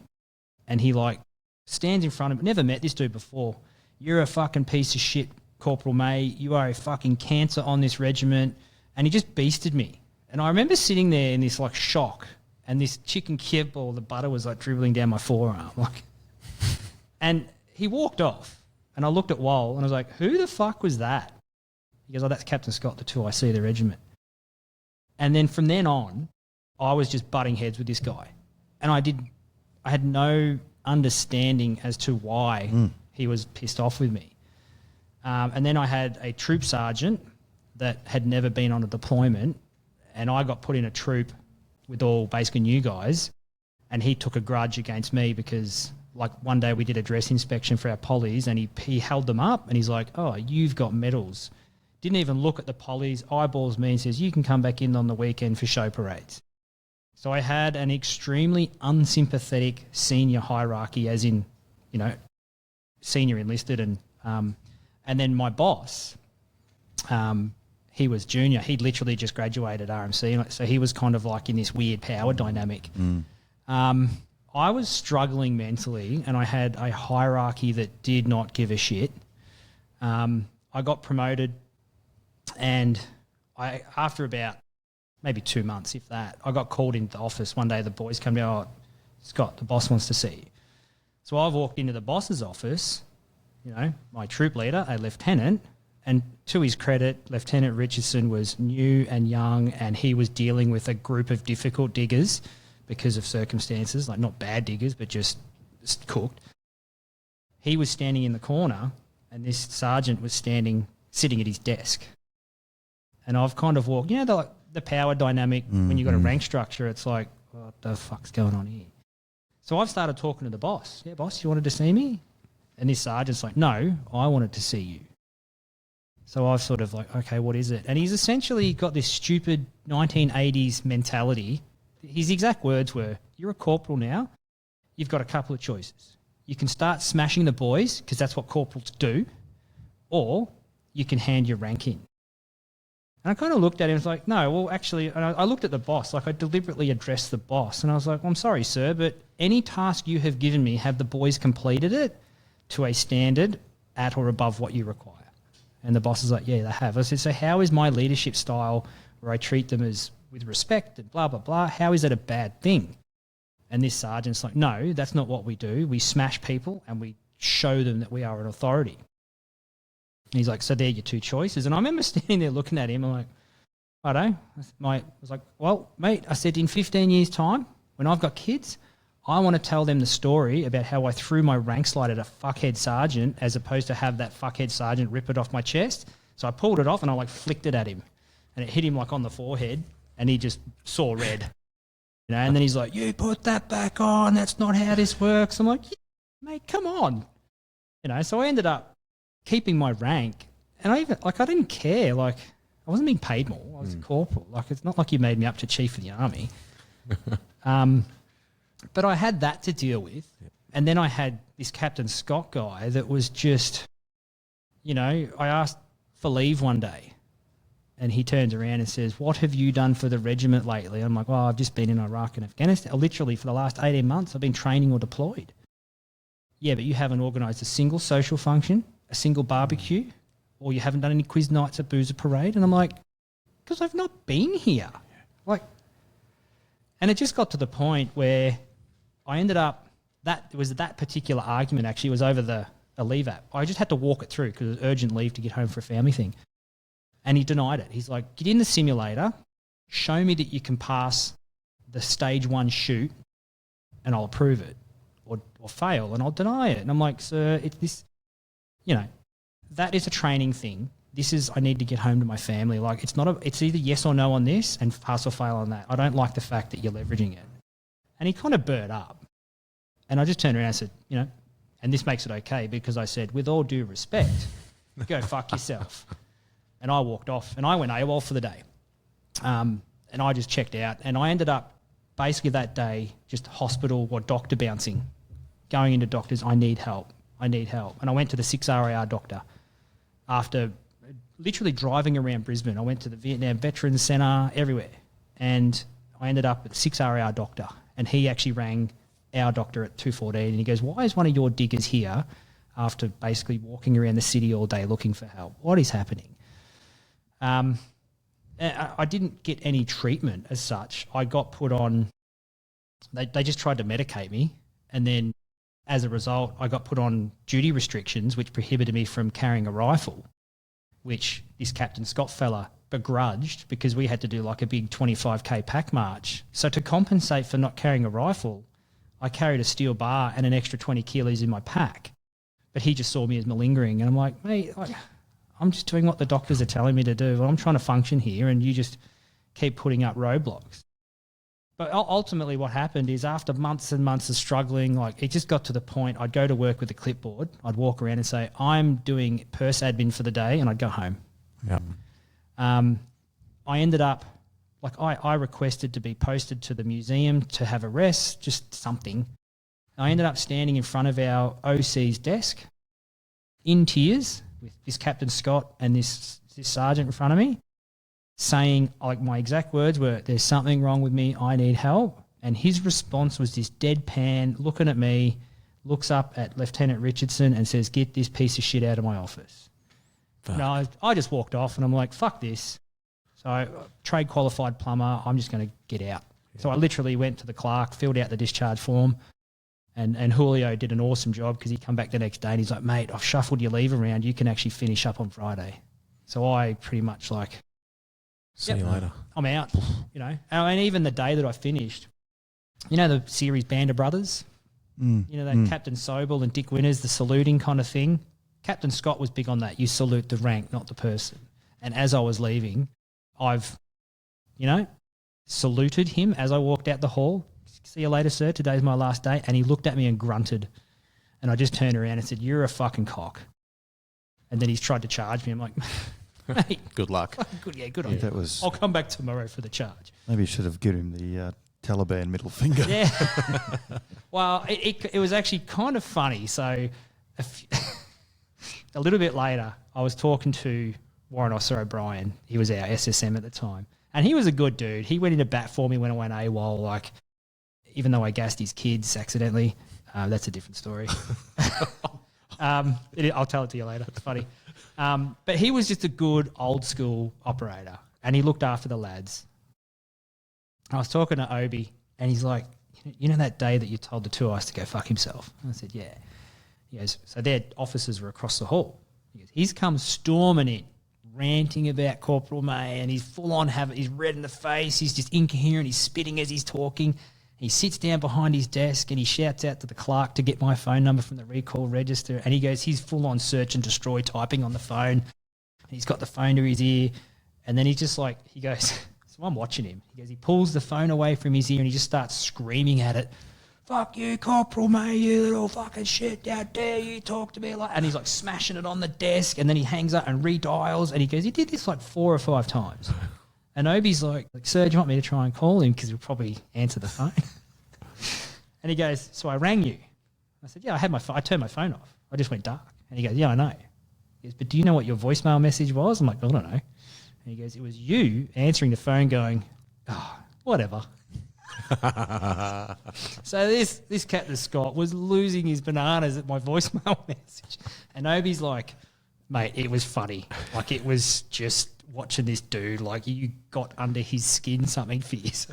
and he like stands in front of me. Never met this dude before. You're a fucking piece of shit, Corporal May. You are a fucking cancer on this regiment. And he just beasted me. And I remember sitting there in this like shock, and this chicken Kiev ball, the butter was like dribbling down my forearm. Like, and he walked off, and I looked at Wal, and I was like, who the fuck was that? He goes, oh, that's Captain Scott, the 2IC, the regiment. And then from then on, I was just butting heads with this guy. And I had no understanding as to why he was pissed off with me. And then I had a troop sergeant that had never been on a deployment, and I got put in a troop with all basically new guys, and he took a grudge against me because like one day we did a dress inspection for our polys, and he held them up, and he's like, oh, you've got medals. Didn't even look at the polys, eyeballs me and says, you can come back in on the weekend for show parades. So I had an extremely unsympathetic senior hierarchy, as in, you know, senior enlisted, and then my boss, he was junior. He'd literally just graduated RMC, so he was kind of like in this weird power dynamic. I was struggling mentally, and I had a hierarchy that did not give a shit. I got promoted, and after about maybe 2 months, if that, I got called into the office one day. The boys come down, oh, Scott, the boss wants to see you. So I've walked into the boss's office, you know, my troop leader, a lieutenant, and to his credit, Lieutenant Richardson was new and young, and he was dealing with a group of difficult diggers because of circumstances, like not bad diggers, but just cooked. He was standing in the corner, and this sergeant was sitting at his desk. And I've kind of walked, you know, the power dynamic, when you've got a rank structure, it's like, what the fuck's going on here? So I've started talking to the boss. Yeah, boss, you wanted to see me? And this sergeant's like, no, I wanted to see you. So I've sort of like, okay, what is it? And he's essentially got this stupid 1980s mentality. His exact words were, you're a corporal now. You've got a couple of choices. You can start smashing the boys because that's what corporals do, or you can hand your rank in. And I kind of looked at him and was like, no, well, actually, and I looked at the boss, like I deliberately addressed the boss. And I was like, well, I'm sorry, sir, but any task you have given me, have the boys completed it to a standard at or above what you require? And the boss is like, yeah, they have. I said, so how is my leadership style where I treat them as with respect and blah, blah, blah, how is that a bad thing? And this sergeant's like, no, that's not what we do. We smash people and we show them that we are an authority. And he's like, so they're your two choices. And I remember standing there looking at him. I'm like, I don't know. I was like, well, mate, I said, in 15 years' time, when I've got kids, I want to tell them the story about how I threw my rank slide at a fuckhead sergeant as opposed to have that fuckhead sergeant rip it off my chest. So I pulled it off and I like flicked it at him. And it hit him like on the forehead and he just saw red. You know, and then he's like, you put that back on. That's not how this works. I'm like, yeah, mate, come on. You know, so I ended up keeping my rank. And I didn't care. Like, I wasn't being paid more. I was a corporal. Like, it's not like you made me up to chief of the army. But I had that to deal with. And then I had this Captain Scott guy that was just, you know, I asked for leave one day and he turns around and says, what have you done for the regiment lately? I'm like, well, I've just been in Iraq and Afghanistan. Literally for the last 18 months, I've been training or deployed. Yeah, but you haven't organised a single social function, a single barbecue, or you haven't done any quiz nights at Boozer Parade. And I'm like, because I've not been here. Like, and it just got to the point where I ended up, that particular argument actually was over the leave app. I just had to walk it through because it was urgent leave to get home for a family thing. And he denied it. He's like, get in the simulator, show me that you can pass the stage 1 shoot and I'll approve it, or fail and I'll deny it. And I'm like, sir, it's this, you know, that is a training thing. This is, I need to get home to my family. Like, it's either yes or no on this and pass or fail on that. I don't like the fact that you're leveraging it. And he kind of burnt up. And I just turned around and said, you know, and this makes it okay because I said, with all due respect, go fuck yourself. And I walked off and I went AWOL for the day. And I just checked out and I ended up basically that day just hospital or doctor bouncing, going into doctors, I need help. And I went to the 6RAR doctor after literally driving around Brisbane. I went to the Vietnam Veterans Centre, everywhere. And I ended up at the 6RAR doctor and he actually rang our doctor at 2:14 and he goes, why is one of your diggers here after basically walking around the city all day looking for help? What is happening? I didn't get any treatment as such. I got put on, they just tried to medicate me and then as a result I got put on duty restrictions which prohibited me from carrying a rifle, which this Captain Scott fella begrudged because we had to do like a big 25k pack march. So to compensate for not carrying a rifle, I carried a steel bar and an extra 20 kilos in my pack. But he just saw me as malingering and I'm like, mate, I'm just doing what the doctors are telling me to do. I'm trying to function here and you just keep putting up roadblocks. But ultimately what happened is after months and months of struggling, like it just got to the point I'd go to work with a clipboard, I'd walk around and say, I'm doing purse admin for the day and I'd go home. Yeah. I ended up, like I requested to be posted to the museum to have a rest, just something. I ended up standing in front of our OC's desk in tears with this Captain Scott and this sergeant in front of me saying, like my exact words were, there's something wrong with me, I need help. And his response was this deadpan, looking at me, looks up at Lieutenant Richardson and says, get this piece of shit out of my office. No, I just walked off and I'm like, fuck this. So trade qualified plumber, I'm just going to get out. Yeah. So I literally went to the clerk, filled out the discharge form, and Julio did an awesome job because he come back the next day and he's like, mate, I've shuffled your leave around. You can actually finish up on Friday. So I pretty much like, see you later. I'm out, you know. And even the day that I finished, you know the series Band of Brothers? You know that Captain Sobel and Dick Winters, the saluting kind of thing? Captain Scott was big on that. You salute the rank, not the person. And as I was leaving, I've, you know, saluted him as I walked out the hall. See you later, sir. Today's my last day. And he looked at me and grunted. And I just turned around and said, "You're a fucking cock." And then he's tried to charge me. I'm like, mate, Good luck. good, yeah, good I on think you. that was I'll come back tomorrow for the charge. maybe you should have given him the Taliban middle finger. Yeah. Well, it was actually kind of funny. So a little bit later, I was talking to Warren Officer O'Brien. He was our SSM at the time. And he was a good dude. He went into bat for me when I went AWOL, like, even though I gassed his kids accidentally. That's a different story. I'll tell it to you later. It's funny. But he was just a good old school operator, and he looked after the lads. I was talking to Obi, and he's like, "You know that day that you told the two eyes to go fuck himself?" And I said, "Yeah." He goes, "So their officers were across the hall." He goes, "He's come storming in, ranting about Corporal May, and he's full on he's red in the face, he's just incoherent, he's spitting as he's talking. He sits down behind his desk and he shouts out to the clerk to get my phone number from the recall register. And he goes, he's full on search and destroy typing on the phone. And he's got the phone to his ear. And then he just like, he goes, so I'm watching him. He goes, he pulls the phone away from his ear and he just starts screaming at it. "Fuck you, Corporal May, you little fucking shit. How dare you talk to me like..." And he's like smashing it on the desk. And then he hangs up and redials. And he goes, he did this like 4 or 5 times. And Obi's like, "Sir, do you want me to try and call him? Because he'll probably answer the phone." And he goes, "So I rang you." I said, "Yeah, I turned my phone off. I just went dark." And he goes, "Yeah, I know." He goes, "But do you know what your voicemail message was?" I'm like, "I don't know." And he goes, "It was you answering the phone going, oh, whatever." So this Captain Scott was losing his bananas at my voicemail message. And Obi's like, "Mate, it was funny. Like, it was just watching this dude, like, you got under his skin something fierce."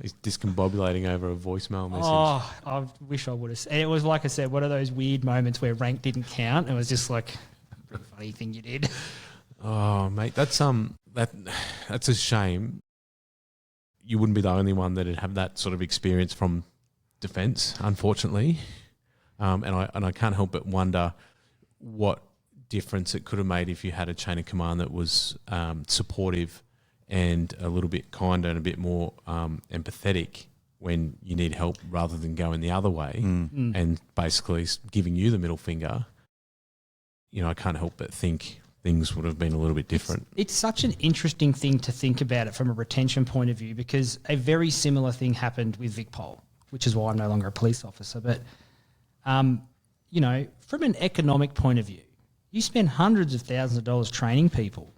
He's discombobulating over a voicemail message. Oh, I wish I would have. And it was, like I said, one of those weird moments where rank didn't count. It was just like a pretty funny thing you did. Oh, mate, that's a shame. You wouldn't be the only one that'd have that sort of experience from defence, unfortunately. And I can't help but wonder what difference it could have made if you had a chain of command that was supportive and a little bit kinder and a bit more empathetic when you need help, rather than going the other way and basically giving you the middle finger. You know, I can't help but think things would have been a little bit different. It's such an interesting thing to think about it from a retention point of view, because a very similar thing happened with Vic Pol, which is why I'm no longer a police officer. But, you know, from an economic point of view, you spend hundreds of thousands of dollars training people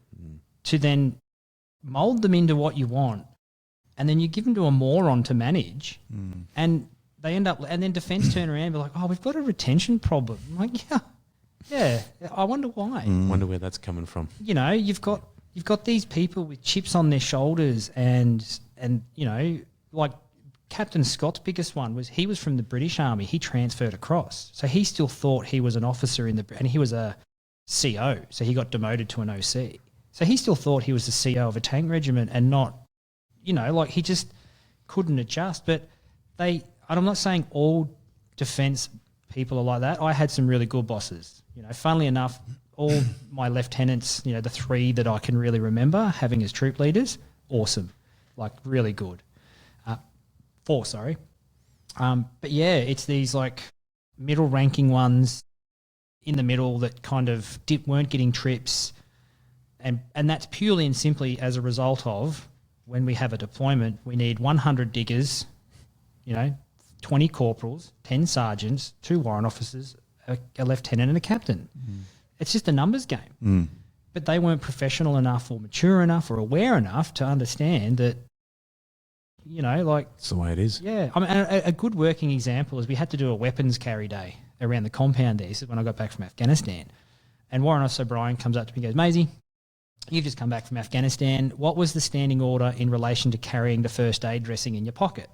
to then mould them into what you want, and then you give them to a moron to manage, and they end up, and then defence turn around and be like, "Oh, we've got a retention problem." I'm like, yeah, I wonder why. Wonder where that's coming from. You know, you've got these people with chips on their shoulders, and you know, like Captain Scott's biggest one was he was from the British Army. He transferred across, so he still thought he was an officer and he was a CO, so he got demoted to an OC. So he still thought he was the CO of a tank regiment and not, you know, like he just couldn't adjust. But and I'm not saying all defence people are like that. I had some really good bosses. You know, funnily enough, all my lieutenants, you know, the 3 that I can really remember having as troop leaders, awesome, like really good. 4, sorry. But yeah, it's these like middle ranking ones in the middle that kind of weren't getting trips. And that's purely and simply as a result of when we have a deployment, we need 100 diggers, you know, 20 corporals, 10 sergeants, 2 warrant officers, a lieutenant and a captain. It's just a numbers game. But they weren't professional enough or mature enough or aware enough to understand that, you know, like... It's the way it is. Yeah. I mean, a good working example is we had to do a weapons carry day around the compound there. This is when I got back from Afghanistan. And Warren Officer O'Brien comes up to me and goes, "Maisie, you've just come back from Afghanistan. What was the standing order in relation to carrying the first aid dressing in your pocket?"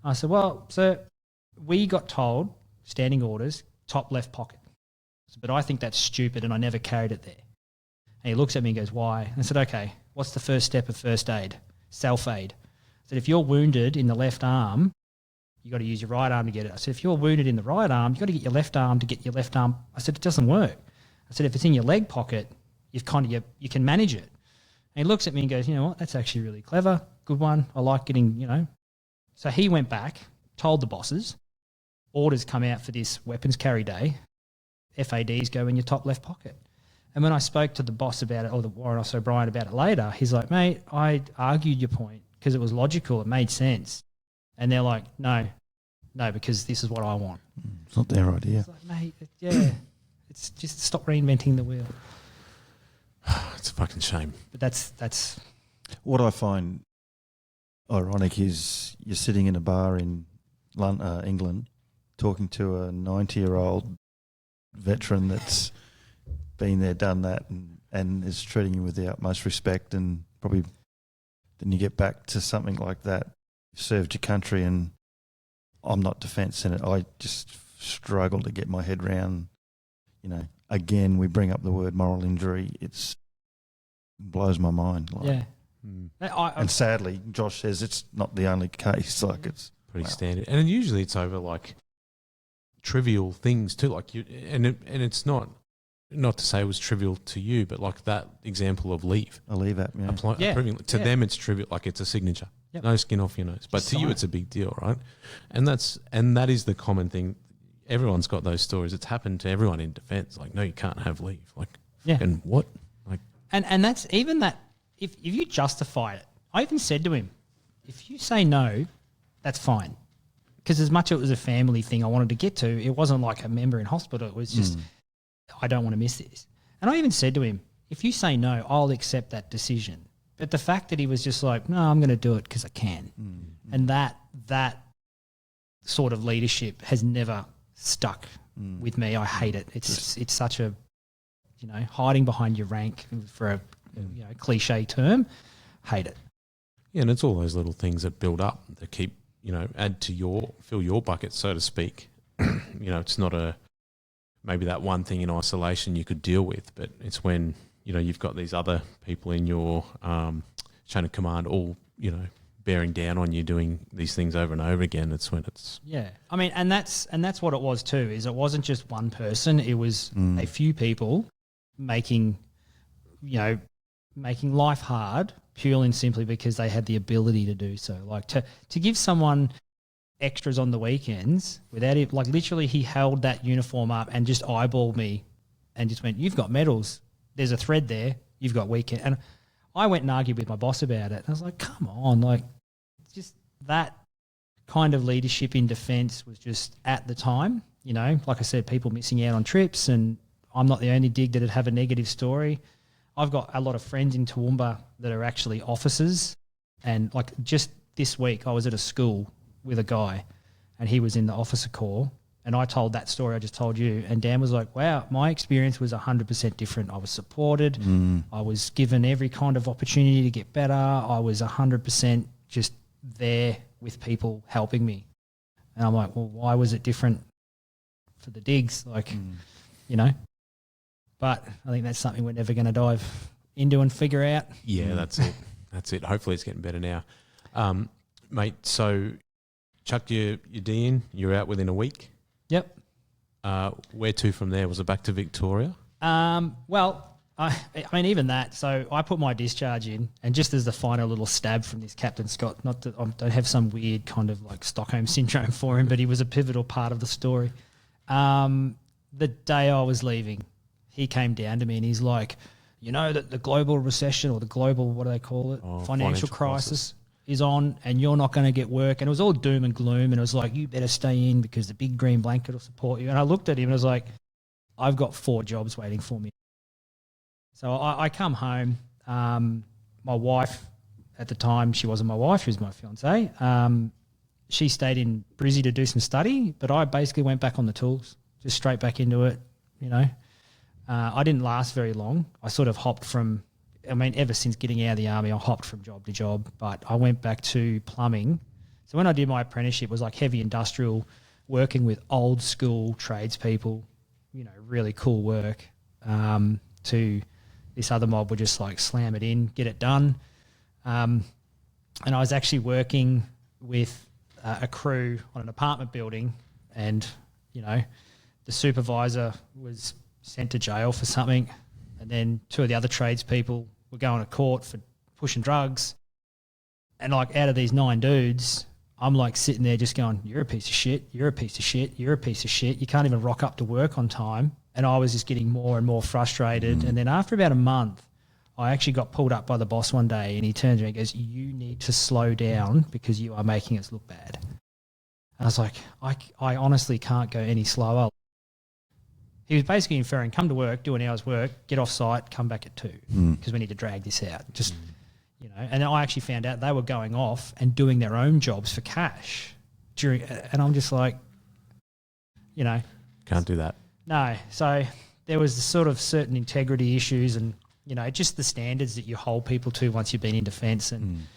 I said, "Well, sir, we got told, standing orders, top left pocket. But I think that's stupid and I never carried it there." And he looks at me and goes, "Why?" I said, "Okay, what's the first step of first aid? Self-aid." I said, "If you're wounded in the left arm, you got to use your right arm to get it." I said, "If you're wounded in the right arm, you got to get your left arm to get your left arm." I said, "It doesn't work." I said, "If it's in your leg pocket, you can manage it." And he looks at me and goes, "You know what? That's actually really clever. Good one. I like getting, you know." So he went back, told the bosses, orders come out for this weapons carry day, FADs go in your top left pocket. And when I spoke to the boss about it, or the Warren Officer O'Brien about it later, he's like, mate, I argued your point because it was logical, it made sense. And they're like, no, because this is what I want. It's not their idea. It's like, mate, it's just stop reinventing the wheel. It's a fucking shame. But that's What I find ironic is you're sitting in a bar in England talking to a 90-year-old veteran that's been there, done that, and is treating you with the utmost respect, and probably then you get back to something like that. You've served your country, and I'm not defence in it. I just struggle to get my head round, again, we bring up the word moral injury. It blows my mind. yeah. And sadly, Josh says it's not the only case. Like it's Pretty standard. And usually it's over like trivial things too. Like and it's not to say it was trivial to you, but like that example of leave. a leave app. Yeah. Approving, to them it's trivial, like it's a signature. Yep. No skin off your nose. But to you sign. it's a big deal, right? And that is the common thing. Everyone's got those stories. It's happened to everyone in defence. Like, no, you can't have leave. Like, fucking what? Like, And that's even that. If you justify it, I even said to him, if you say no, that's fine. Because as much as it was a family thing I wanted to get to, it wasn't like a member in hospital. It was just, I don't want to miss this. And I even said to him, if you say no, I'll accept that decision. But the fact that he was just like, no, I'm going to do it because I can. And that sort of leadership has never stuck with me. I hate it. It's such a, hiding behind your rank for a cliche term. Hate it. yeah, and it's all those little things that build up that keep, add to fill your bucket, so to speak. It's not maybe that one thing in isolation you could deal with, but it's when, you've got these other people in your chain of command all, bearing down on you doing these things over and over again. It's when it's... Yeah. I mean, and that's what it was too, is it wasn't just one person, it was a few people making life hard purely and simply because they had the ability to do so. Like to give someone extras on the weekends without it, like literally he held that uniform up and just eyeballed me and just went, you've got medals. There's a thread there. You've got weekend. And I went and argued with my boss about it. And I was like, come on, like just that kind of leadership in defence was just at the time, like I said, people missing out on trips, and I'm not the only dig that'd have a negative story. I've got a lot of friends in Toowoomba that are actually officers, and like just this week I was at a school with a guy and he was in the officer corps, and I told that story I just told you, and Dan was like, wow, my experience was 100% different. I was supported. I was given every kind of opportunity to get better. I was 100% just there with people helping me. And I'm like, well, why was it different for the digs? Like, but I think that's something we're never going to dive into and figure out. Yeah, that's it. That's it. Hopefully it's getting better now. Mate, so chucked your D in, you're out within a week. Yep. Where to from there? Was it back to Victoria? Well, I mean, even that. So I put my discharge in, and just as the final little stab from this Captain Scott, not that I don't have some weird kind of like Stockholm syndrome for him, but he was a pivotal part of the story. The day I was leaving, he came down to me and he's like, that the global recession or the global, what do they call it? Financial crisis is on, and you're not going to get work. And it was all doom and gloom, and it was like, you better stay in because the big green blanket will support you. And I looked at him and I was like, I've got 4 jobs waiting for me. So I come home. My wife at the time, she wasn't my wife, she was my fiancée. She stayed in Brizzy to do some study, but I basically went back on the tools, just straight back into it, I didn't last very long. I sort of hopped from, ever since getting out of the army, I hopped from job to job, but I went back to plumbing. So when I did my apprenticeship, it was like heavy industrial, working with old school tradespeople, really cool work, to this other mob would just like slam it in, get it done. And I was actually working with a crew on an apartment building, and, the supervisor was sent to jail for something, and then 2 of the other tradespeople were going to court for pushing drugs. And like out of these 9 dudes, I'm like sitting there just going, you're a piece of shit, you're a piece of shit, you're a piece of shit. You can't even rock up to work on time. And I was just getting more and more frustrated. And then after about a month, I actually got pulled up by the boss one day, and he turns to me and goes, you need to slow down because you are making us look bad. And I was like, I honestly can't go any slower. He was basically inferring, come to work, do an hour's work, get off site, come back at 2 because we need to drag this out. Just, you know, and then I actually found out they were going off and doing their own jobs for cash and I'm just like, you know. Can't do that. No. So there was the sort of certain integrity issues and, you know, just the standards that you hold people to once you've been in defence. And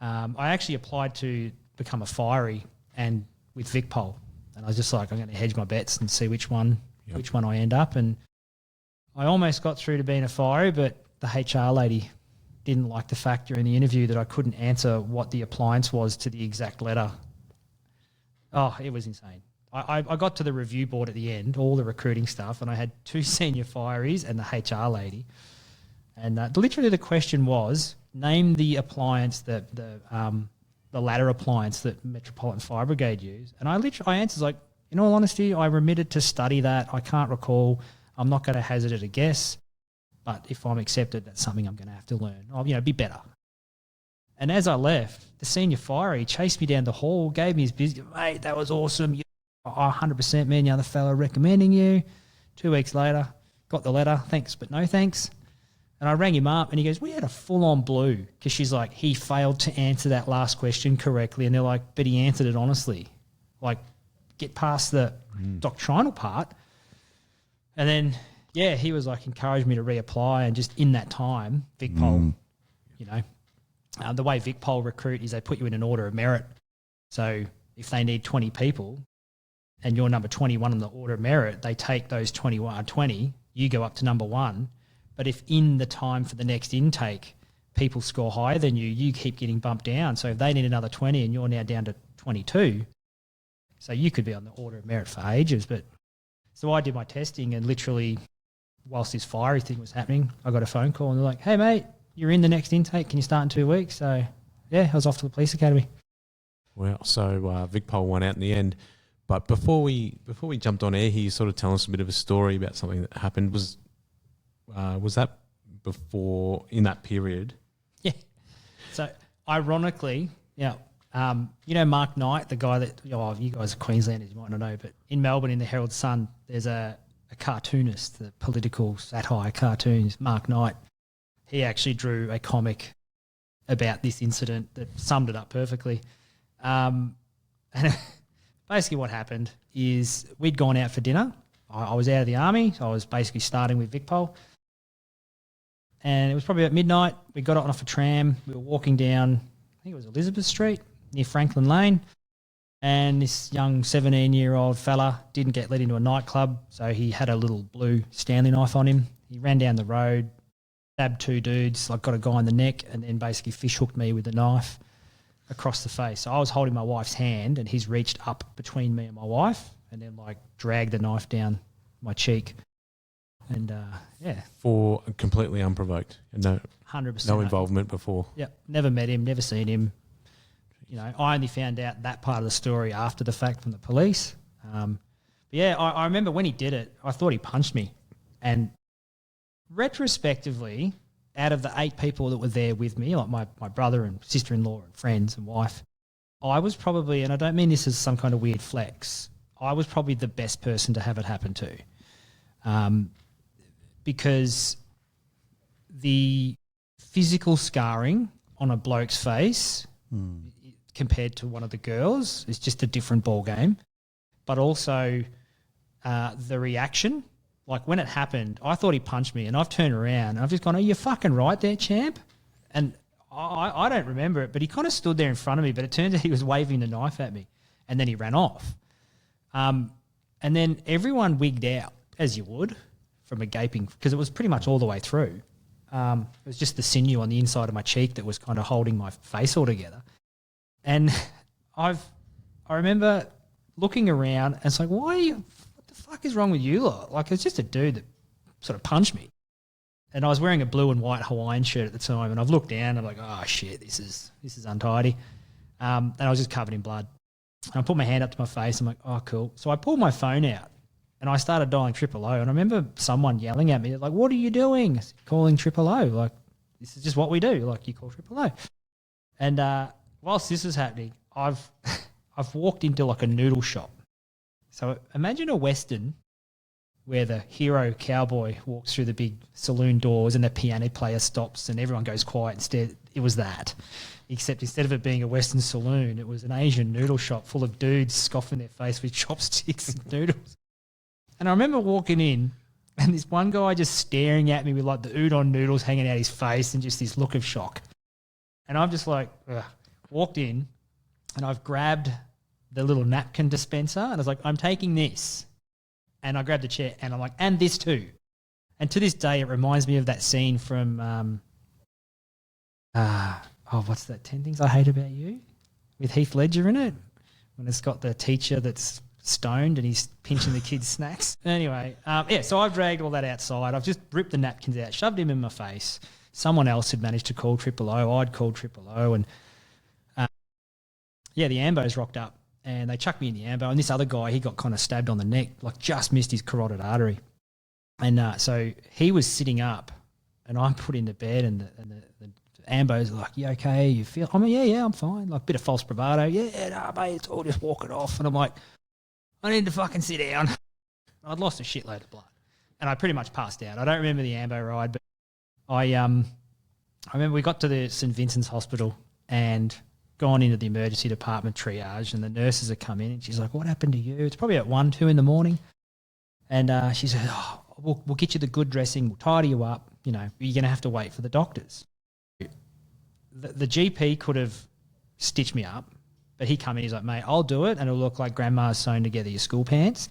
I actually applied to become a fiery and with VicPol. And I was just like, I'm going to hedge my bets and see which one I end up. And I almost got through to being a fiery, but the HR lady didn't like the fact during the interview that I couldn't answer what the appliance was to the exact letter. Oh, it was insane. I got to the review board at the end, all the recruiting stuff, and I had 2 senior fireys and the HR lady. And literally the question was, name the appliance that the ladder appliance that Metropolitan Fire Brigade use. And I answered like, in all honesty, I remitted to study that. I can't recall. I'm not going to hazard it a guess. But if I'm accepted, that's something I'm going to have to learn. I'll, be better. And as I left, the senior fiery chased me down the hall, gave me his business. Mate, that was awesome. 100% me and the other fellow recommending you. 2 weeks later, got the letter. Thanks, but no thanks. And I rang him up and he goes, we had a full-on blue because she's like, he failed to answer that last question correctly. And they're like, but he answered it honestly. Like, get past the doctrinal part. And then, yeah, he was like, encouraged me to reapply. And just in that time, VicPol, you know, the way VicPol recruit is they put you in an order of merit. So if they need 20 people and you're number 21 on the order of merit, they take those 20, you go up to number 1. But if in the time for the next intake, people score higher than you keep getting bumped down. So if they need another 20 and you're now down to 22, so you could be on the order of merit for ages. But so I did my testing and literally whilst this fiery thing was happening, I got a phone call and they're like, hey, mate, you're in the next intake. Can you start in 2 weeks? So, yeah, I was off to the police academy. Well, so VicPol won out in the end. But before we jumped on air here, you sort of tell us a bit of a story about something that happened. Was that before, in that period? Yeah. So, ironically, yeah, you know Mark Knight, the guy that, you guys are Queenslanders, you might not know, but in Melbourne, in the Herald Sun, there's a cartoonist, the political satire cartoons, Mark Knight. He actually drew a comic about this incident that summed it up perfectly. And basically what happened is we'd gone out for dinner. I was out of the army, so I was basically starting with VicPol. And it was probably about midnight. We got off a tram. We were walking down, I think it was Elizabeth Street, near Franklin Lane. And this young 17-year-old fella didn't get let into a nightclub, so he had a little blue Stanley knife on him. He ran down the road, stabbed 2 dudes, like got a guy in the neck, and then basically fish hooked me with the knife across the face. So I was holding my wife's hand and he's reached up between me and my wife and then like dragged the knife down my cheek. And yeah. For completely unprovoked. No, 100%. No involvement before. Yep. Never met him, never seen him. You know, I only found out that part of the story after the fact from the police. But yeah, I remember when he did it, I thought he punched me. And retrospectively, out of the 8 people that were there with me, like my brother and sister-in-law and friends and wife, I was probably, and I don't mean this as some kind of weird flex, I was probably the best person to have it happen to. Because the physical scarring on a bloke's face compared to one of the girls is just a different ball game. But also the reaction, like when it happened, I thought he punched me and I've turned around and I've just gone, are you fucking right there, champ? And I don't remember it, but he kind of stood there in front of me, but it turns out he was waving the knife at me and then he ran off. And then everyone wigged out, as you would, from a gaping, because it was pretty much all the way through. It was just the sinew on the inside of my cheek that was kind of holding my face all together. And I remember looking around and it's like, what the fuck is wrong with you lot? Like, it's just a dude that sort of punched me. And I was wearing a blue and white Hawaiian shirt at the time and I've looked down and I'm like, oh shit, this is untidy. And I was just covered in blood. And I put my hand up to my face. I'm like, oh, cool. So I pulled my phone out and I started dialing 000. And I remember someone yelling at me, they're like, what are you doing? I said, calling 000. Like, this is just what we do. Like, you call 000. And whilst this is happening, I've walked into like a noodle shop. So imagine a Western where the hero cowboy walks through the big saloon doors and the piano player stops and everyone goes quiet. Instead, it was that. Except instead of it being a Western saloon, it was an Asian noodle shop full of dudes scoffing their face with chopsticks and noodles. And I remember walking in and this one guy just staring at me with like the udon noodles hanging out his face and just this look of shock. And I'm just like, ugh. Walked in and I've grabbed the little napkin dispenser and I was like, I'm taking this. And I grabbed a chair and I'm like, and this too. And to this day, it reminds me of that scene from, what's that? 10 Things I Hate About You with Heath Ledger in it, when it's got the teacher that's stoned and he's pinching the kids' snacks. Anyway, so I've dragged all that outside. I've just ripped the napkins out, shoved him in my face. Someone else had managed to call 000. I'd called 000 and the ambos rocked up and they chucked me in the ambo. And this other guy, he got kind of stabbed on the neck, like just missed his carotid artery. And so he was sitting up and I'm put into bed and the ambos are like, you okay? You feel? I mean, yeah, I'm fine. Like a bit of false bravado. Yeah, no, mate, it's all just walking off. And I'm like, I need to fucking sit down. I'd lost a shitload of blood. And I pretty much passed out. I don't remember the ambo ride, but I remember we got to the St. Vincent's Hospital and gone into the emergency department triage and the nurses had come in and she's like, what happened to you? It's probably at 1, 2 in the morning. And she said, we'll get you the good dressing. We'll tidy you up. You know, you're going to have to wait for the doctors. The GP could have stitched me up, but he come in, he's like, mate, I'll do it and it'll look like grandma's sewn together your school pants.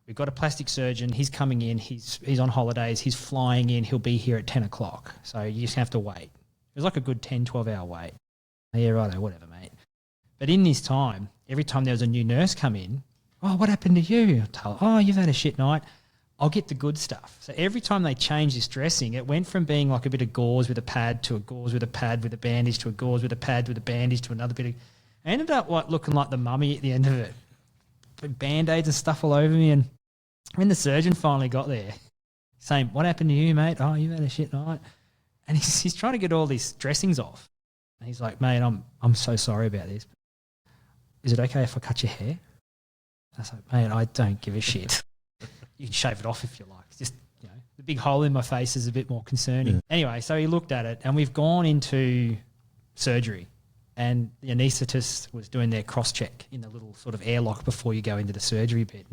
We've got a plastic surgeon. He's coming in. He's on holidays. He's flying in. He'll be here at 10 o'clock. So you just have to wait. It was like a good 10, 12-hour wait. Yeah, righto, whatever, mate. But in this time, every time there was a new nurse come in, oh, what happened to you? I'll tell her, oh, you've had a shit night. I'll get the good stuff. So every time they changed this dressing, it went from being like a bit of gauze with a pad to a gauze with a pad with a bandage to a gauze with a pad with a bandage to another bit of... I ended up like looking like the mummy at the end of it. Band-aids and stuff all over me. And when the surgeon finally got there, saying, what happened to you, mate? Oh, you've had a shit night. And he's trying to get all these dressings off. And he's like, mate, I'm so sorry about this. Is it okay if I cut your hair? I was like, mate, I don't give a shit. You can shave it off if you like. It's just, you know, the big hole in my face is a bit more concerning. Yeah. Anyway, so he looked at it and we've gone into surgery and the anaesthetist was doing their cross-check in the little sort of airlock before you go into the surgery bed.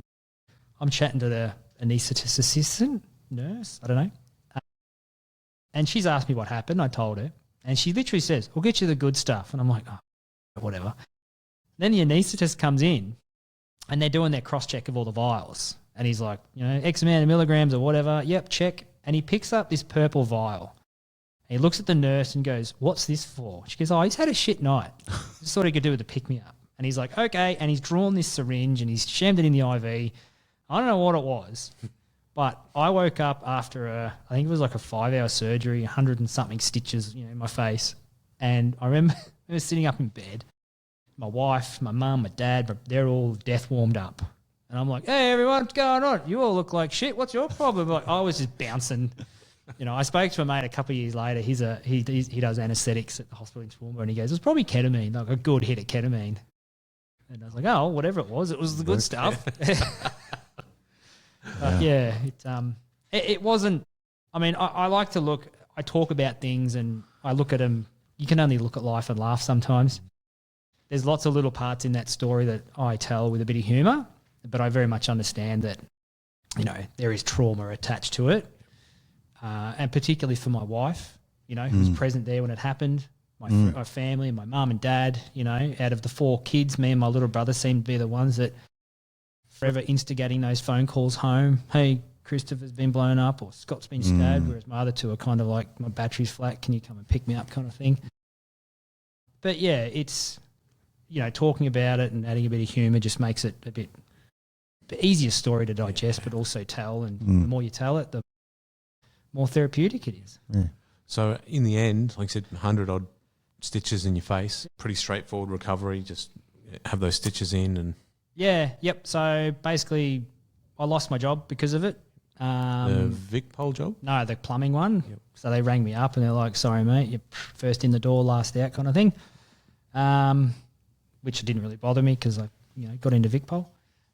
I'm chatting to the anaesthetist assistant, nurse, I don't know. And she's asked me what happened. I told her. And she literally says, we'll get you the good stuff. And I'm like, oh, whatever. Then the anaesthetist comes in and they're doing their cross-check of all the vials. And he's like, you know, X amount of milligrams or whatever. Yep, check. And he picks up this purple vial. And he looks at the nurse and goes, what's this for? She goes, oh, he's had a shit night. Just thought he could do with a pick-me-up. And he's like, okay. And he's drawn this syringe and he's shammed it in the IV. I don't know what it was. But I woke up after I think it was like a 5-hour surgery, 100 and something stitches, you know, in my face. And I remember sitting up in bed. My wife, my mum, my dad, they're all death warmed up. And I'm like, hey, everyone, what's going on? You all look like shit. What's your problem? Like, I was just bouncing. You know, I spoke to a mate a couple of years later. He does anaesthetics at the hospital in Toowoomba, and he goes, it was probably ketamine, like a good hit of ketamine. And I was like, oh, whatever it was the good stuff. Yeah, it wasn't. I mean, I like to look. I talk about things and I look at them. You can only look at life and laugh sometimes. There's lots of little parts in that story that I tell with a bit of humour, but I very much understand that, you know, there is trauma attached to it, and particularly for my wife, you know, who's present there when it happened. My family, my mum and dad. You know, out of the 4 kids, me and my little brother seem to be the ones that forever instigating those phone calls home. Hey, Christopher's been blown up or Scott's been stabbed, whereas my other 2 are kind of like, my battery's flat, can you come and pick me up kind of thing. But yeah, it's, you know, talking about it and adding a bit of humour just makes it a bit easier story to digest but also tell, and the more you tell it, the more therapeutic it is. Yeah. So in the end, like I said, 100 odd stitches in your face. Pretty straightforward recovery. Just have those stitches in and Yeah, yep. So basically, I lost my job because of it. the Vic pole job. No, the plumbing one. Yep. So they rang me up and they're like, "Sorry, mate, you're first in the door, last out," kind of thing. Which didn't really bother me because I, got into Vicpol.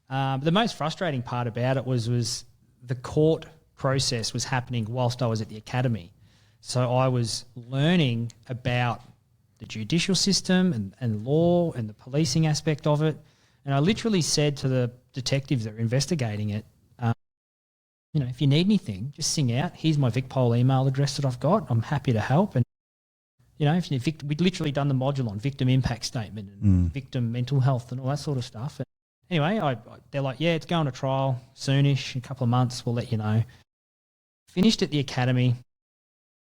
The most frustrating part about it was the court process was happening whilst I was at the academy. So I was learning about the judicial system and law and the policing aspect of it. And I literally said to the detectives that were investigating it, if you need anything, just sing out. Here's my Vicpol email address that I've got. I'm happy to help. And, we'd literally done the module on victim impact statement and victim mental health and all that sort of stuff. And anyway, they're like, yeah, it's going to trial soonish, in a couple of months, we'll let you know. Finished at the academy.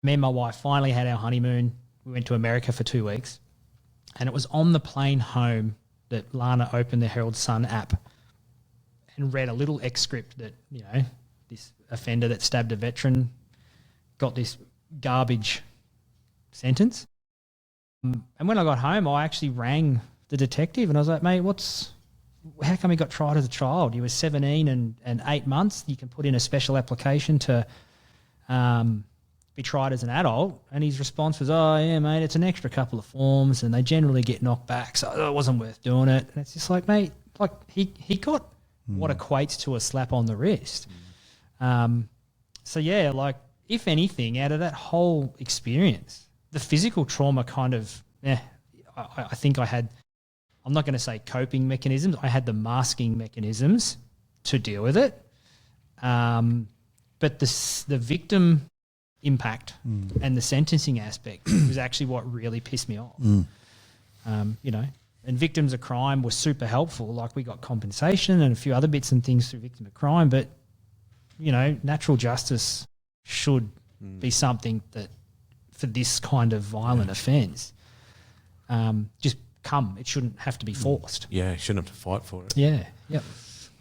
Me and my wife finally had our honeymoon. We went to America for 2 weeks. And it was on the plane home that Lana opened the Herald Sun app and read a little excerpt that, this offender that stabbed a veteran got this garbage sentence. And when I got home, I actually rang the detective and I was like, mate, how come he got tried as a child? He was 17 and 8 months. You can put in a special application to be tried as an adult. And his response was, oh, yeah, mate, it's an extra couple of forms and they generally get knocked back. So it wasn't worth doing it. And it's just like, mate, like he got what equates to a slap on the wrist. So, yeah, like if anything, out of that whole experience, the physical trauma kind of, I think I had, I'm not going to say coping mechanisms. I had the masking mechanisms to deal with it. But the victim impact and the sentencing aspect was actually what really pissed me off. And victims of crime were super helpful. Like we got compensation and a few other bits and things through victim of crime. But, natural justice should be something that for this kind of violent offence, just come. It shouldn't have to be forced. Yeah, shouldn't have to fight for it. Yeah, yep.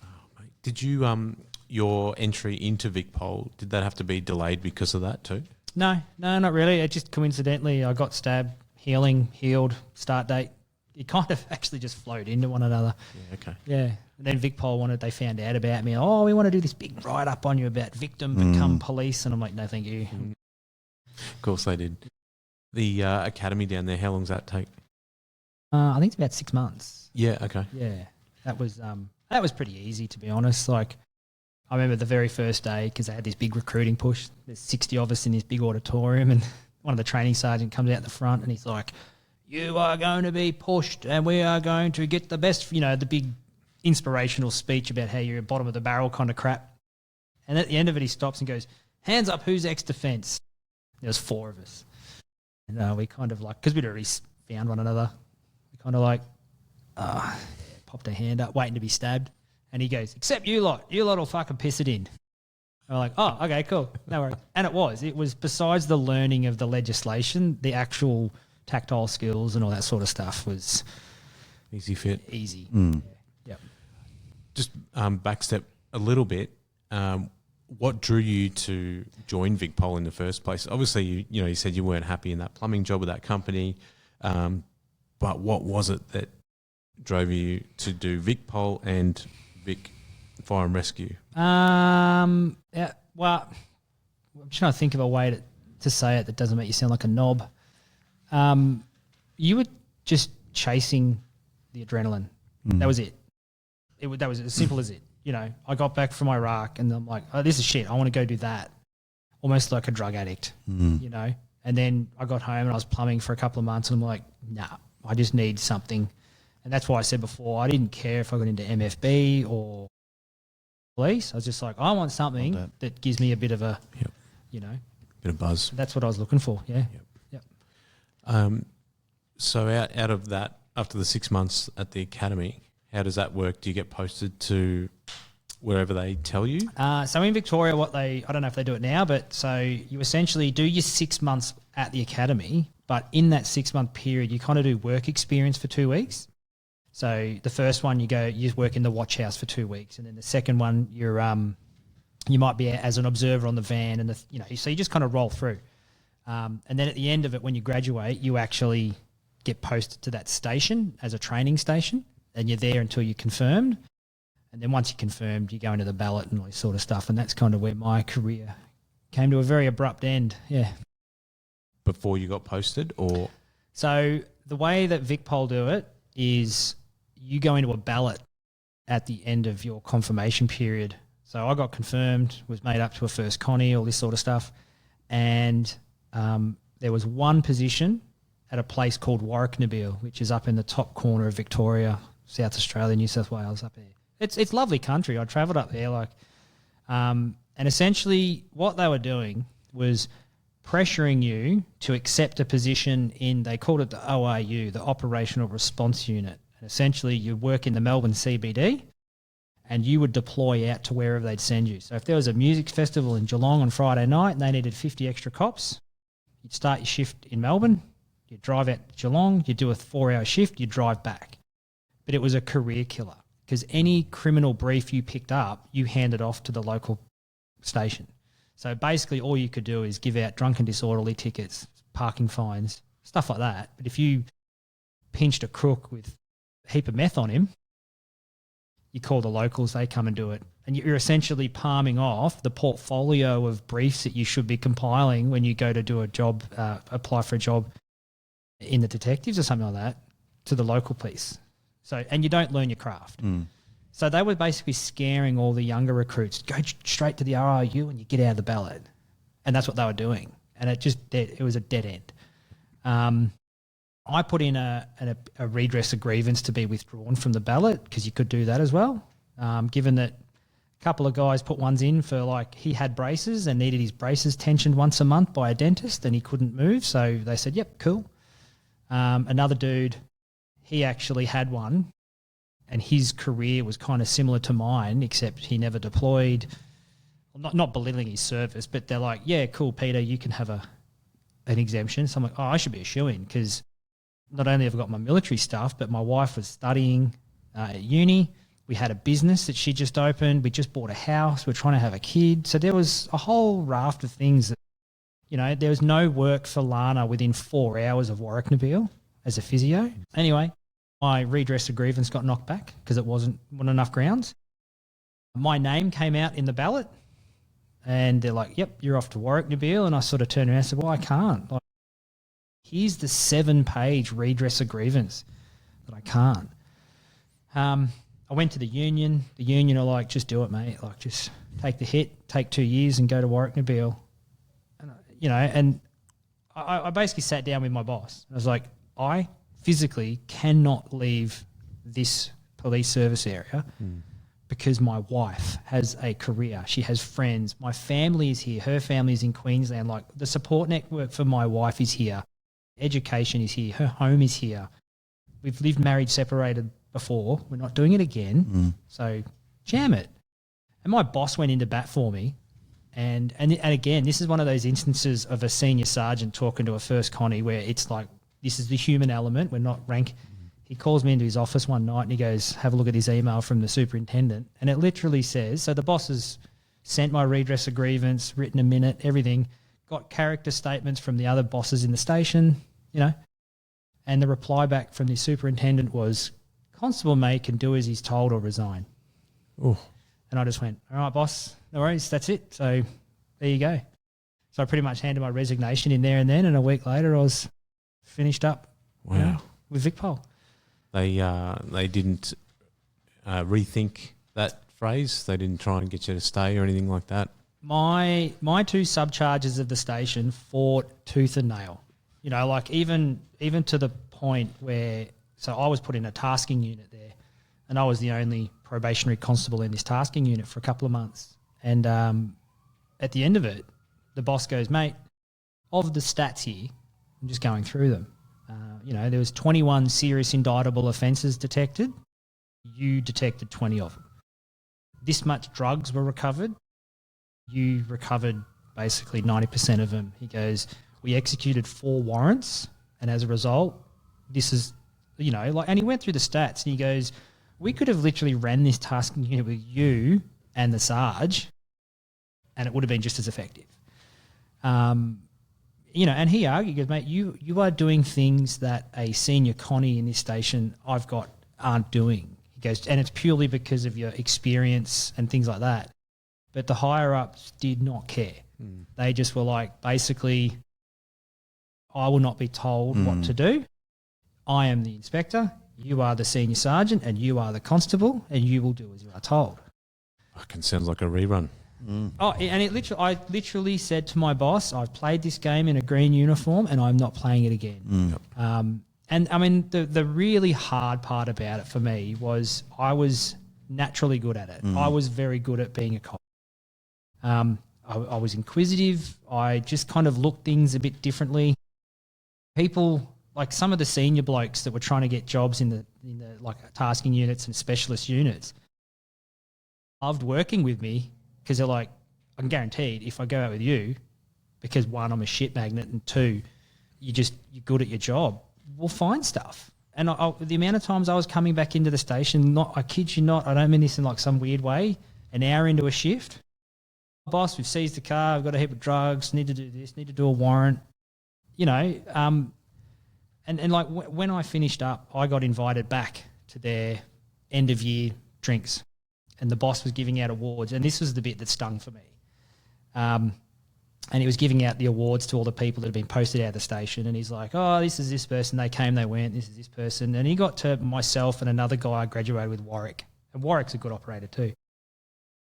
Oh, mate. Did you your entry into Vicpol, did that have to be delayed because of that too? No, not really. It just coincidentally, I got stabbed, healed, start date. It kind of actually just flowed into one another. Yeah, okay. Yeah. And then Vicpol they found out about me. Oh, we want to do this big write-up on you about victim become police. And I'm like, no, thank you. Of course they did. The academy down there, how long does that take? I think it's about 6 months. Yeah, okay. Yeah. That was pretty easy, to be honest. Like, I remember the very first day because I had this big recruiting push. There's 60 of us in this big auditorium and one of the training sergeant comes out the front and he's like, you are going to be pushed and we are going to get the best, the big inspirational speech about how you're at bottom of the barrel kind of crap. And at the end of it, he stops and goes, hands up, who's ex-defence? There was 4 of us. And we kind of like, because we'd already found one another, we kind of like, popped a hand up, waiting to be stabbed. And he goes, except you lot will fucking piss it in. And we're like, oh, okay, cool, no worries. And it was besides the learning of the legislation, the actual tactile skills and all that sort of stuff was easy fit. Easy. Yep. Just backstep a little bit. What drew you to join Vicpol in the first place? Obviously, you said you weren't happy in that plumbing job with that company, but what was it that drove you to do Vicpol and Vic Fire and Rescue? Yeah. Well, I'm trying to think of a way to say it that doesn't make you sound like a knob. You were just chasing the adrenaline. That was it. That was as simple as it. I got back from Iraq and I'm like, oh, this is shit. I want to go do that. Almost like a drug addict, And then I got home and I was plumbing for a couple of months and I'm like, nah, I just need something. And that's why I said before, I didn't care if I got into MFB or police. I was just like, I want something that gives me a bit of a, bit of buzz. That's what I was looking for, yeah. Yep. So out of that, after the 6 months at the academy, how does that work? Do you get posted to wherever they tell you? So in Victoria, I don't know if they do it now, but so you essentially do your 6 months at the academy, but in that 6 month period, you kind of do work experience for 2 weeks. So the first one, you work in the watch house for 2 weeks, and then the second one, you might be as an observer on the van, and so you just kind of roll through. And then at the end of it, when you graduate, you actually get posted to that station as a training station, and you're there until you're confirmed. And then once you're confirmed, you go into the ballot and all this sort of stuff. And that's kind of where my career came to a very abrupt end. Yeah. Before you got posted, or? So the way that VicPol do it is you go into a ballot at the end of your confirmation period. So I got confirmed, was made up to a first connie, all this sort of stuff. And there was one position at a place called Warwick-Nabil, which is up in the top corner of Victoria, South Australia, New South Wales, up there. It's lovely country. I travelled up there, and essentially what they were doing was pressuring you to accept a position in, they called it the ORU, the Operational Response Unit. And essentially you work in the Melbourne CBD and you would deploy out to wherever they'd send you. So if there was a music festival in Geelong on Friday night and they needed 50 extra cops, you'd start your shift in Melbourne, you'd drive out to Geelong, you'd do a 4-hour shift, you'd drive back. But it was a career killer because any criminal brief you picked up, you handed off to the local station. So basically all you could do is give out drunk and disorderly tickets, parking fines, stuff like that. But if you pinched a crook with a heap of meth on him, you call the locals, they come and do it. And you're essentially palming off the portfolio of briefs that you should be compiling when you go to do a job, apply for a job in the detectives or something like that, to the local police. So, and you don't learn your craft. So they were basically scaring all the younger recruits, go straight to the RIU and you get out of the ballot. And that's what they were doing. And it was a dead end. I put in a redress of grievance to be withdrawn from the ballot because you could do that as well, given that a couple of guys put ones in for he had braces and needed his braces tensioned once a month by a dentist and he couldn't move. So they said, yep, cool. Another dude, he actually had one and his career was kind of similar to mine, except he never deployed. Not belittling his service, but they're like, yeah, cool, Peter, you can have an exemption. So I'm like, oh, I should be a shoo-in because not only have I got my military stuff, but my wife was studying at uni. We had a business that she just opened. We just bought a house. We're trying to have a kid. So there was a whole raft of things that, there was no work for Lana within 4 hours of Warwick-Nabil as a physio. Anyway, my redress of grievance got knocked back because it wasn't enough grounds. My name came out in the ballot and they're like, yep, you're off to Warwick-Nabil. And I sort of turned around and said, well, I can't. Here's the 7-page redress of grievance that I can't. I went to the union. The union are like, just do it, mate. Just take the hit, take 2 years and go to Warwick-Nabil. And I basically sat down with my boss. I was like, I physically cannot leave this police service area because my wife has a career. She has friends. My family is here. Her family is in Queensland. The support network for my wife is here. Education is here. Her home is here. We've lived married, separated before. We're not doing it again. So jam it. And my boss went into bat for me. And again, this is one of those instances of a senior sergeant talking to a first connie where it's like, this is the human element. We're not rank. He calls me into his office one night and he goes, have a look at his email from the superintendent. And it literally says, so the boss has sent my redress of grievance, written a minute, everything, got character statements from the other bosses in the station, and the reply back from the superintendent was, Constable May can do as he's told or resign. Oh. And I just went, all right, boss, no worries, that's it. So there you go. So I pretty much handed my resignation in there and then, and a week later I was finished up with VicPol. They didn't rethink that phrase? They didn't try and get you to stay or anything like that? My 2 subcharges of the station fought tooth and nail. Even to the point where, so I was put in a tasking unit there and I was the only probationary constable in this tasking unit for a couple of months. And at the end of it, the boss goes, mate, of the stats here, I'm just going through them. There was 21 serious indictable offences detected. You detected 20 of them. This much drugs were recovered. You recovered basically 90% of them. He goes, we executed 4 warrants, and as a result, this is, and he went through the stats, and he goes, we could have literally ran this tasking unit with you and the Sarge, and it would have been just as effective. In and he argued, he goes, mate, you are doing things that a senior Connie in this station I've got aren't doing. He goes, and it's purely because of your experience and things like that. But the higher ups did not care. They just were like, basically, I will not be told what to do. I am the inspector. You are the senior sergeant, and you are the constable, and you will do as you are told. Fucking sounds like a rerun. Oh, and I literally said to my boss, I've played this game in a green uniform, and I'm not playing it again. And I mean, the really hard part about it for me was I was naturally good at it. I was very good at being a cop. I was inquisitive. I just kind of looked things a bit differently. People, like some of the senior blokes that were trying to get jobs in the like tasking units and specialist units, loved working with me because they're like, I'm guaranteed if I go out with you, because one, I'm a shit magnet, and two, you're good at your job, we'll find stuff. And the amount of times I was coming back into the station, I kid you not, I don't mean this in like some weird way, an hour into a shift, boss, we've seized the car, I've got a heap of drugs, need to do this, need to do a warrant, and like when I finished up, I got invited back to their end of year drinks, and the boss was giving out awards, and this was the bit that stung for me. And he was giving out the awards to all the people that had been posted out of the station, and he's like, oh, this is this person, they came, they went, this is this person. And he got to myself and another guy I graduated with, Warwick, and Warwick's a good operator too.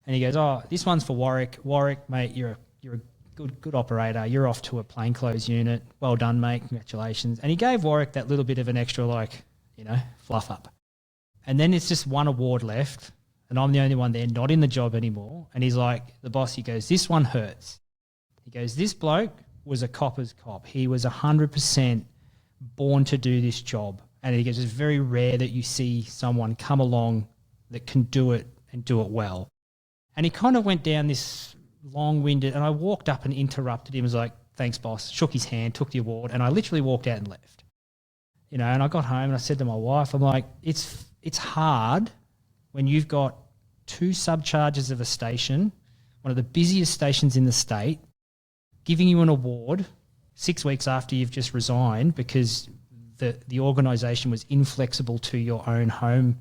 And he goes, oh, this one's for Warwick. Warwick, mate, you're a good operator. You're off to a plainclothes unit. Well done, mate. Congratulations. And he gave Warwick that little bit of an extra, fluff up. And then it's just one award left, and I'm the only one there not in the job anymore. And he's like, the boss, he goes, this one hurts. He goes, this bloke was a copper's cop. He was 100% born to do this job. And he goes, it's very rare that you see someone come along that can do it and do it well. And he kind of went down this long-winded, and I walked up and interrupted him. I was like, thanks, boss. Shook his hand, took the award, and I literally walked out and left. And I got home and I said to my wife, I'm like, it's hard when you've got two subcharges of a station, one of the busiest stations in the state, giving you an award 6 weeks after you've just resigned because the organisation was inflexible to your own home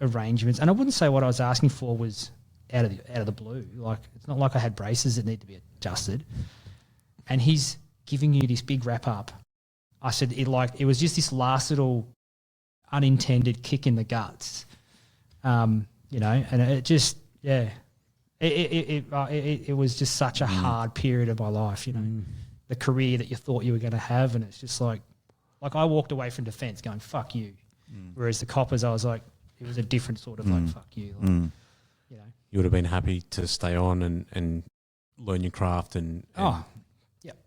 arrangements. And I wouldn't say what I was asking for was out of the blue. Like, it's not like I had braces that need to be adjusted. And he's giving you this big wrap up. I said it was just this last little unintended kick in the guts, and it just it was just such a hard period of my life. The career that you thought you were going to have, and it's just like I walked away from defence going fuck you, whereas the coppers I was like it was a different sort of like fuck you. You would have been happy to stay on and learn your craft and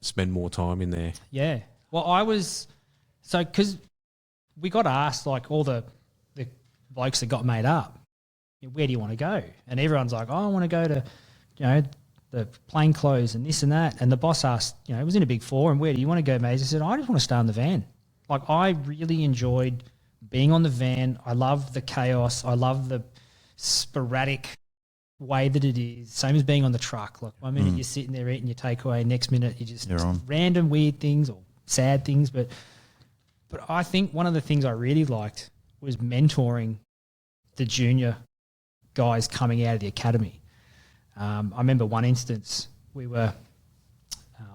spend more time in there. Yeah. Well, I was – because we got asked, like, all the blokes that got made up, where do you want to go? And everyone's like, oh, I want to go to, the plainclothes and this and that. And the boss asked, it was in a Big Four, and where do you want to go, mate? I said, I just want to stay on the van. Like, I really enjoyed being on the van. I love the chaos. I love the sporadic way that it is, same as being on the truck. Like, 1 minute you're sitting there eating your takeaway, next minute you're just random weird things or sad things. But I think one of the things I really liked was mentoring the junior guys coming out of the academy. I remember one instance I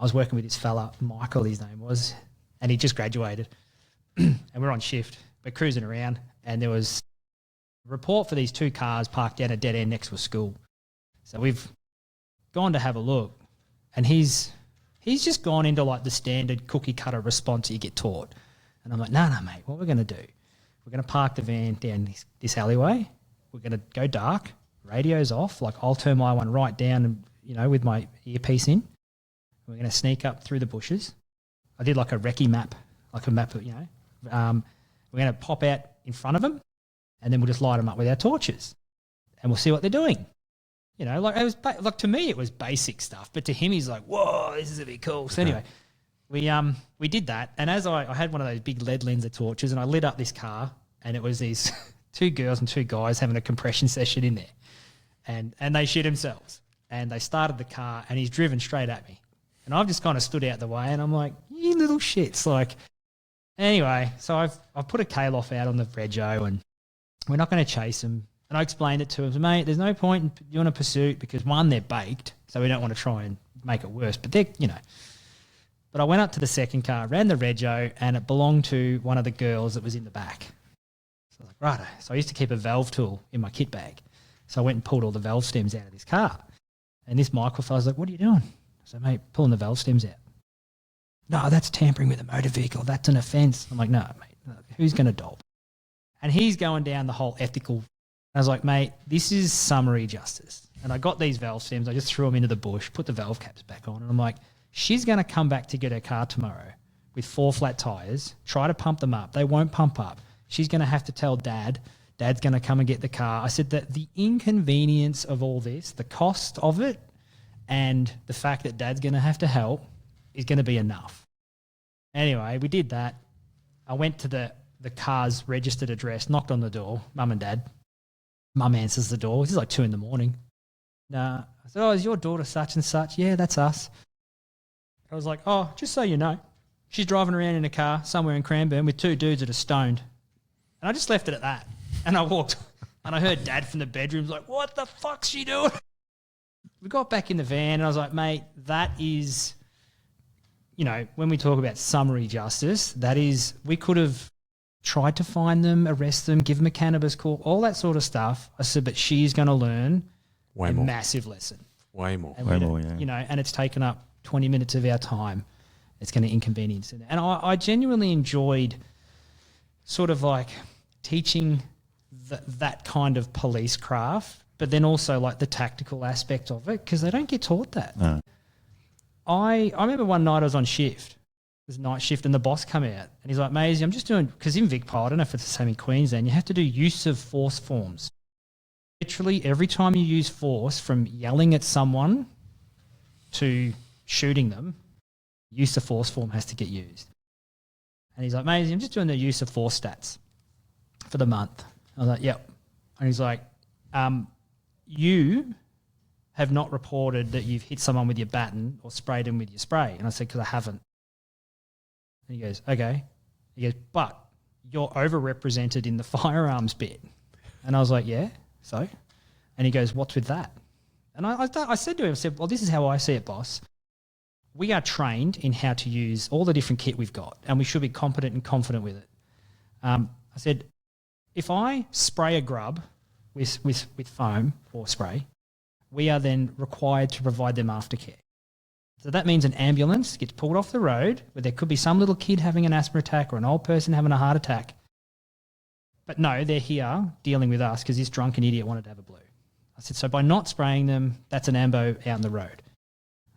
was working with this fella, Michael his name was, and he just graduated and we're on shift, but cruising around, and there was report for these two cars parked down a dead end next to a school. So we've gone to have a look, and he's just gone into like the standard cookie cutter response you get taught. And I'm like, no, mate, what we're going to do, we're going to park the van down this alleyway. We're going to go dark, radio's off. Like, I'll turn my one right down and, with my earpiece in. We're going to sneak up through the bushes. I did like a recce map, like a map of, we're going to pop out in front of them, and then we'll just light them up with our torches, and we'll see what they're doing. Like, it was like, to me it was basic stuff, but to him he's like, whoa, this is a bit cool. So anyway, we did that, and as I had one of those big lead lenser torches, and I lit up this car, and it was these two girls and two guys having a compression session in there, and they shit themselves, and they started the car, and he's driven straight at me, and I've just kind of stood out the way, and I'm like, little shits. Like, anyway, so I've put a K-Loff out on the rego and we're not going to chase them. And I explained it to him, mate, there's no point in doing a pursuit because, one, they're baked, so we don't want to try and make it worse. But they're, you know. But I went up to the second car, ran the rego, and it belonged to one of the girls that was in the back. So I was like, righto. So I used to keep a valve tool in my kit bag. So I went and pulled all the valve stems out of this car. And this Michael fella's like, what are you doing? I said, mate, pulling the valve stems out. No, that's tampering with a motor vehicle. That's an offence. I'm like, no, mate, no, who's going to dob? And he's going down the whole ethical. I was like, mate, this is summary justice. And I got these valve stems. I just threw them into the bush, put the valve caps back on. And I'm like, she's going to come back to get her car tomorrow with 4 flat tyres, try to pump them up. They won't pump up. She's going to have to tell Dad. Dad's going to come and get the car. I said that the inconvenience of all this, the cost of it, and the fact that Dad's going to have to help is going to be enough. Anyway, we did that. I went to the car's registered address, knocked on the door, Mum and Dad. Mum answers the door. This is like 2 a.m. Nah. I said, oh, is your daughter such and such? Yeah, that's us. I was like, oh, just so you know, she's driving around in a car somewhere in Cranbourne with 2 dudes that are stoned. And I just left it at that. And I walked and I heard Dad from the bedroom like, what the fuck's she doing? We got back in the van and I was like, mate, that is, you know, when we talk about summary justice, that is, we could have tried to find them, arrest them, give them a cannabis call, all that sort of stuff. I said, but she's going to learn a massive lesson. Way more. Way more, yeah. You know, and it's taken up 20 minutes of our time. It's going to inconvenience it. And I genuinely enjoyed sort of like teaching that kind of police craft, but then also like the tactical aspect of it because they don't get taught that. No. I remember one night I was on shift. It was night shift and the boss come out and he's like, Maisie, I'm just doing, because in VicPol, I don't know if it's the same in Queensland, you have to do use of force forms. Literally every time you use force, from yelling at someone to shooting them, use of force form has to get used. And he's like, Maisie, I'm just doing the use of force stats for the month. I was like, yep. And he's like, you have not reported that you've hit someone with your baton or sprayed them with your spray. And I said, because I haven't. And he goes, okay. He goes, but you're overrepresented in the firearms bit. And I was like, yeah, so? And he goes, what's with that? And I said to him, I said, well, this is how I see it, boss. We are trained in how to use all the different kit we've got, and we should be competent and confident with it. I said, if I spray a grub with foam or spray, we are then required to provide them aftercare. So that means an ambulance gets pulled off the road where there could be some little kid having an asthma attack or an old person having a heart attack. But no, they're here dealing with us because this drunken idiot wanted to have a blue. I said, so by not spraying them, that's an ambo out in the road.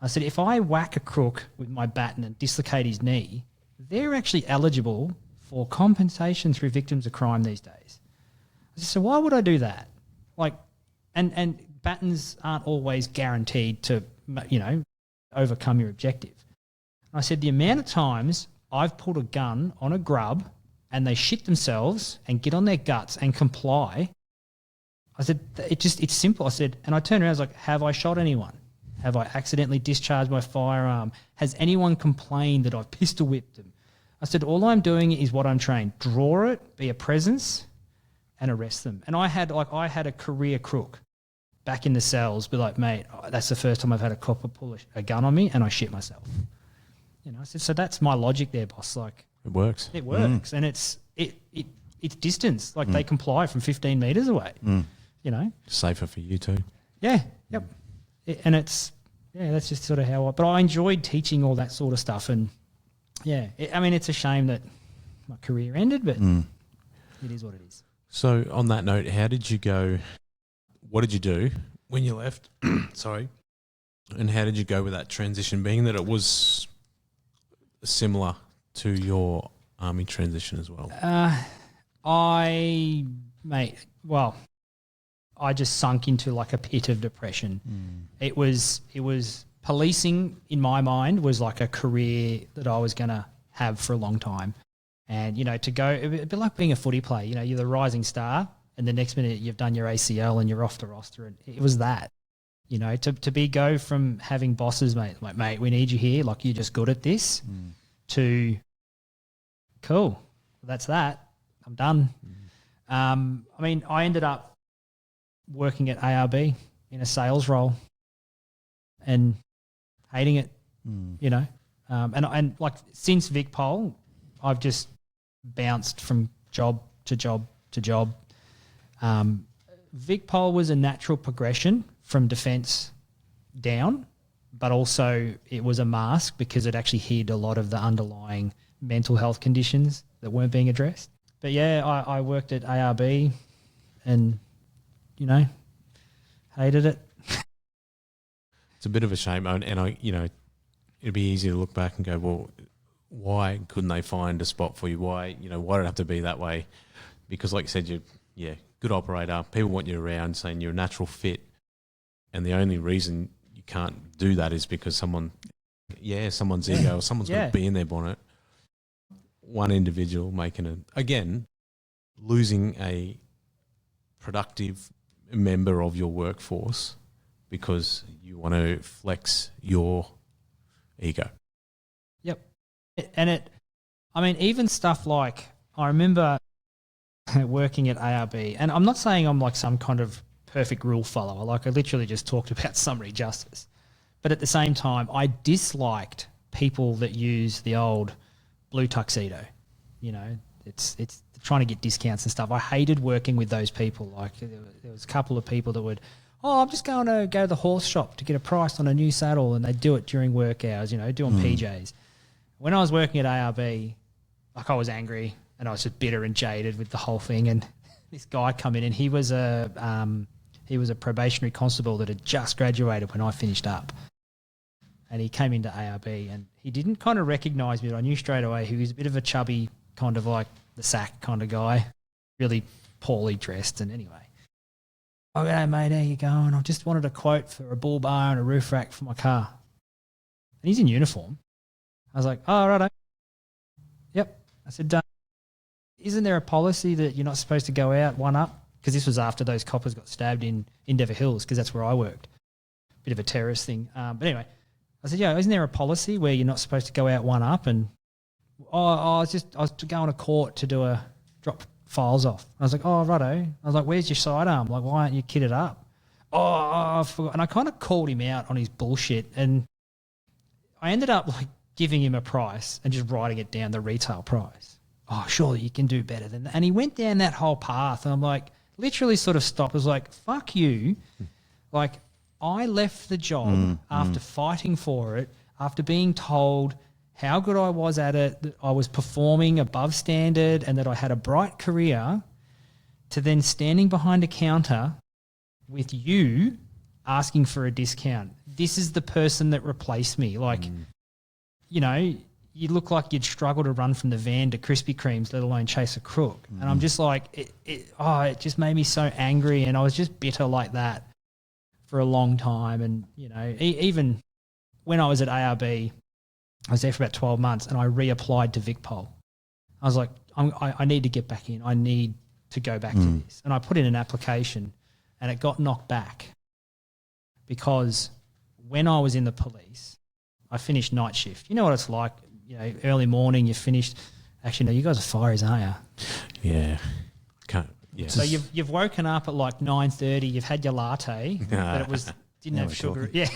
I said, if I whack a crook with my baton and dislocate his knee, they're actually eligible for compensation through victims of crime these days. I said, so why would I do that? Like, and batons aren't always guaranteed to, you know, overcome your objective. I said, the amount of times I've pulled a gun on a grub and they shit themselves and get on their guts and comply, I said, it's simple. I said, and I turned around, I was like, have I shot anyone? Have I accidentally discharged my firearm? Has anyone complained that I've pistol whipped them? I said, all I'm doing is what I'm trained. Draw it, be a presence, and arrest them. And I had a career crook back in the cells be like, mate, that's the first time I've had a copper pull a gun on me and I shit myself. You know, I said, so that's my logic there, boss. Like, it works. It works. And it's distance. Like they comply from 15 metres away. You know? Safer for you too. Yeah. Yep. And that's just sort of how but I enjoyed teaching all that sort of stuff. And yeah, I mean, it's a shame that my career ended, but it is what it is. So on that note, how did you go, what did you do when you left? Sorry. And how did you go with that transition, being that it was similar to your army transition as well? I just sunk into like a pit of depression. It was policing in my mind was like a career that I was going to have for a long time. And, you know, to go, it'd be like being a footy player. You know, you're the rising star and the next minute you've done your ACL and you're off the roster. And it was that, you know, to go from having bosses, mate, like, mate, we need you here. Like, you're just good at this. to cool, that's that. I'm done. I mean, I ended up working at ARB in a sales role and hating it, you know. And like since VicPol, I've just bounced from job to job to job. VicPol was a natural progression from defence down, but also it was a mask because it actually hid a lot of the underlying mental health conditions that weren't being addressed. But yeah, I worked at ARB and, you know, hated it. It's a bit of a shame, and I, you know, it'd be easy to look back and go, well, why couldn't they find a spot for you? Why did it have to be that way? Because, like you said, good operator. People want you around, saying you're a natural fit, and the only reason you can't do that is because someone's ego or someone's got to be in their bonnet. One individual losing a productive member of your workforce because you want to flex your ego. Yep. Even stuff like, I remember working at ARB, and I'm not saying I'm like some kind of perfect rule follower. Like, I literally just talked about summary justice. But at the same time, I disliked people that use the old blue tuxedo. You know, it's trying to get discounts and stuff. I hated working with those people. Like, there was a couple of people that would, I'm just going to go to the horse shop to get a price on a new saddle, and they'd do it during work hours, you know, doing PJs. When I was working at ARB, like, I was angry and I was just bitter and jaded with the whole thing. And this guy come in, and he was a probationary constable that had just graduated when I finished up. And he came into ARB, and he didn't kind of recognise me, but I knew straight away he was a bit of a chubby, kind of like the sack kind of guy, really poorly dressed. And anyway, okay, mate, how you going? I just wanted a quote for a bull bar and a roof rack for my car. And he's in uniform. I was like, oh, righto. Yep. I said, isn't there a policy that you're not supposed to go out one up? Because this was after those coppers got stabbed in Endeavour Hills, because that's where I worked. Bit of a terrorist thing. But anyway, I said, yeah, isn't there a policy where you're not supposed to go out one up? And I was going to court to drop files off. I was like, oh, righto. I was like, where's your sidearm? Like, why aren't you kitted up? I forgot. And I kind of called him out on his bullshit, and I ended up like giving him a price and just writing it down, the retail price. Oh, surely you can do better than that. And he went down that whole path, and I'm like, literally sort of stopped. I was like, fuck you. Like, I left the job after fighting for it, after being told how good I was at it, that I was performing above standard and that I had a bright career, to then standing behind a counter with you asking for a discount. This is the person that replaced me. Like, you know, you look like you'd struggle to run from the van to Krispy Kremes, let alone chase a crook. And I'm just like, it just made me so angry, and I was just bitter like that for a long time. And, you know, even when I was at ARB, I was there for about 12 months, and I reapplied to VicPol. I was like, I need to get back in. I need to go back to this. And I put in an application, and it got knocked back because when I was in the police, I finished night shift. You know what it's like, you know, early morning, you finished. Actually, no, you guys are fireys, aren't you? Yeah. Yeah. So you've woken up at like 9:30. You've had your latte, but it didn't have sugar. Talking.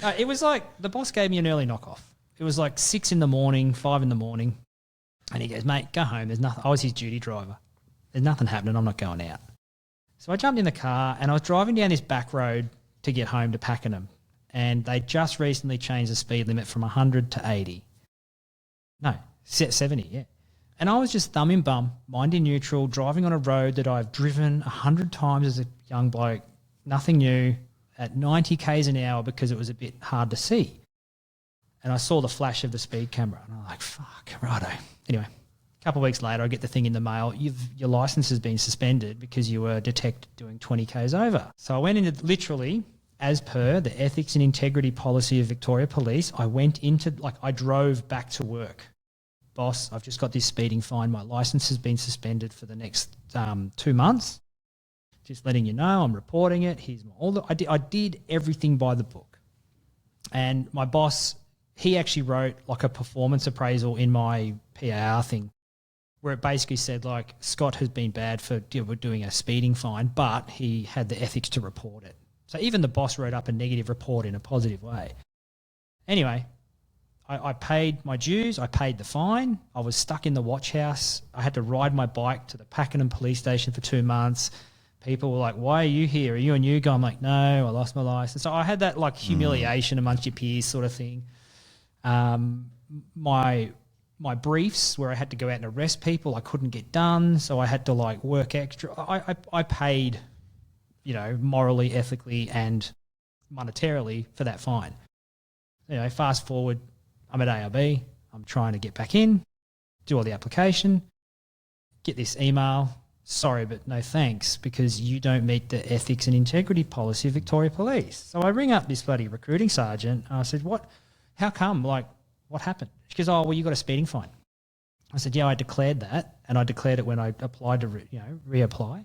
Yeah. It was like the boss gave me an early knockoff. It was like 6 a.m, 5 a.m, and he goes, mate, go home. There's nothing. I was his duty driver. There's nothing happening. I'm not going out. So I jumped in the car, and I was driving down this back road to get home to Pakenham, and they just recently changed the speed limit from 100 to 80. No, 70, yeah. And I was just thumb in bum, mind in neutral, driving on a road that I've driven 100 times as a young bloke, nothing new, at 90 k's an hour because it was a bit hard to see. And I saw the flash of the speed camera, and I'm like, fuck, righto. Anyway, a couple of weeks later, I get the thing in the mail, your license has been suspended because you were detected doing 20 k's over. So I went into, literally, as per the ethics and integrity policy of Victoria Police, I drove back to work. Boss, I've just got this speeding fine. My license has been suspended for the next 2 months. Just letting you know, I'm reporting it. I did everything by the book. And my boss he actually wrote like a performance appraisal in my PAR thing where it basically said like Scott has been bad for doing a speeding fine, but he had the ethics to report it. So even the boss wrote up a negative report in a positive way. Anyway, I paid my dues. I paid the fine. I was stuck in the watch house. I had to ride my bike to the Pakenham police station for 2 months. People were like, why are you here? Are you a new guy? I'm like, no, I lost my license. So I had that like humiliation amongst your peers sort of thing. My briefs where I had to go out and arrest people, I couldn't get done. So I had to like work extra. I paid, morally, ethically and monetarily for that fine. Fast forward, I'm at ARB. I'm trying to get back in, do all the application, get this email. Sorry, but no thanks, because you don't meet the ethics and integrity policy of Victoria Police. So I ring up this bloody recruiting sergeant. And I said, what? How come? Like, what happened? She goes, oh, well, you got a speeding fine. I said, yeah, I declared that. And I declared it when I applied to reapply.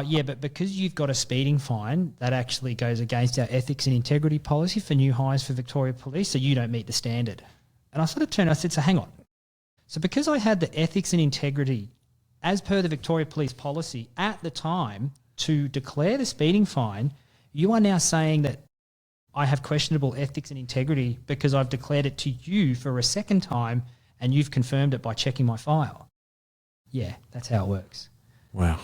Yeah, but because you've got a speeding fine, that actually goes against our ethics and integrity policy for new hires for Victoria Police, so you don't meet the standard. And I sort of turned, I said, so hang on. So because I had the ethics and integrity as per the Victoria Police policy at the time to declare the speeding fine, you are now saying that I have questionable ethics and integrity because I've declared it to you for a second time and you've confirmed it by checking my file. Yeah, that's how it works. Wow.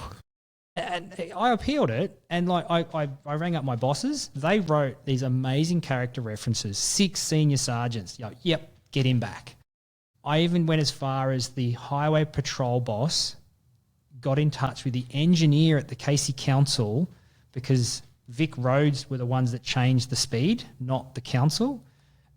And I appealed it, and like I rang up my bosses. They wrote these amazing character references, 6 senior sergeants. Yep, get him back. I even went as far as the highway patrol boss got in touch with the engineer at the Casey Council because Vic Roads were the ones that changed the speed, not the council.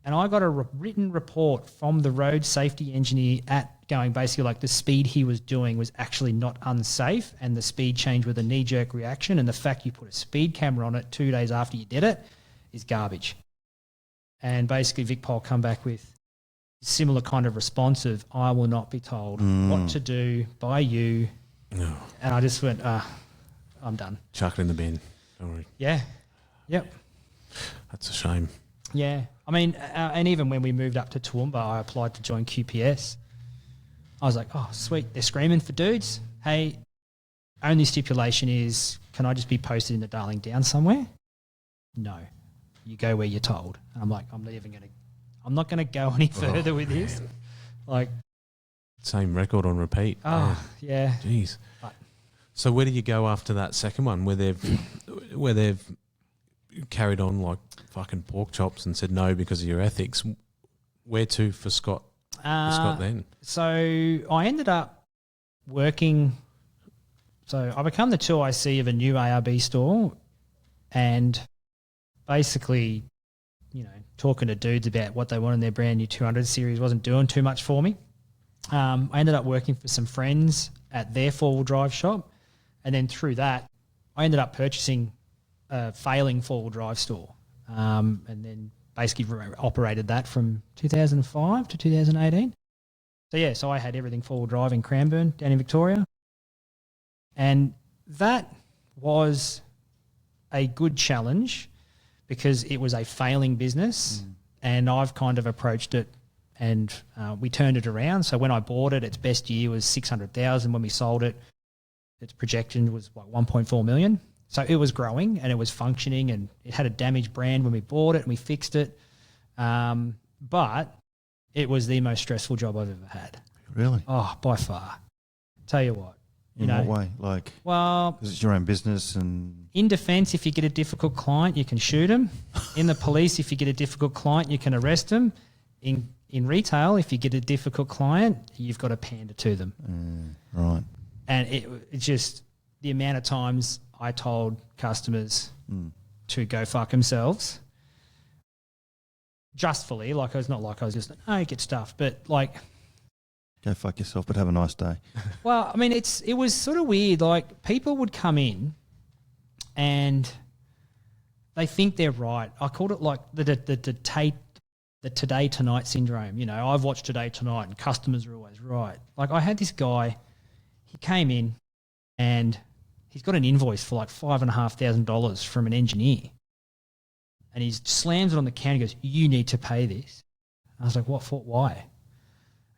And I got a written report from the road safety engineer going basically like the speed he was doing was actually not unsafe and the speed change with a knee-jerk reaction, and the fact you put a speed camera on it 2 days after you did it is garbage. And basically Vic Pol come back with similar kind of response of, I will not be told what to do by you. No. And I just went, I'm done. Chuck it in the bin. Don't worry. Yeah. Yep. That's a shame. Yeah. I mean, and even when we moved up to Toowoomba, I applied to join QPS. I was like, oh, sweet. They're screaming for dudes. Hey, only stipulation is, can I just be posted in the Darling Down somewhere? No. You go where you're told. And I'm like, I'm not going to go any further with this. Like, same record on repeat. Oh, yeah. Jeez. But, so where do you go after that second one where they've carried on like fucking pork chops and said no because of your ethics? Where to for Scott? Then? So I ended up working. So I become the 2IC of a new ARB store, and basically, talking to dudes about what they want in their brand new 200 series wasn't doing too much for me. I ended up working for some friends at their 4-wheel drive shop, and then through that, I ended up purchasing a failing 4-wheel drive store, and then basically operated that from 2005 to 2018. So I had everything 4-wheel drive in Cranbourne down in Victoria, and that was a good challenge because it was a failing business, and I've kind of approached it. And we turned it around. So when I bought it, its best year was 600,000. When we sold it, its projection was like 1.4 million. So it was growing and it was functioning, and it had a damaged brand when we bought it and we fixed it. But it was the most stressful job I've ever had. Really? Oh, by far. Tell you what. In what way? Like, well, because it's your own business and... In defence, if you get a difficult client, you can shoot them. In the police, if you get a difficult client, you can arrest them. In retail, if you get a difficult client, you've got to pander to them. Right. And it's just the amount of times I told customers to go fuck themselves. Justfully, like it's not like I was just, get stuffed, but like... Go fuck yourself, but have a nice day. Well, I mean, it was sort of weird. Like, people would come in and they think they're right. I called it like the today tonight syndrome. I've watched Today Tonight and customers are always right. Like, I had this guy, he came in and he's got an invoice for like $5,500 from an engineer, and he slams it on the counter and goes, you need to pay this. I was like, what for? Why? And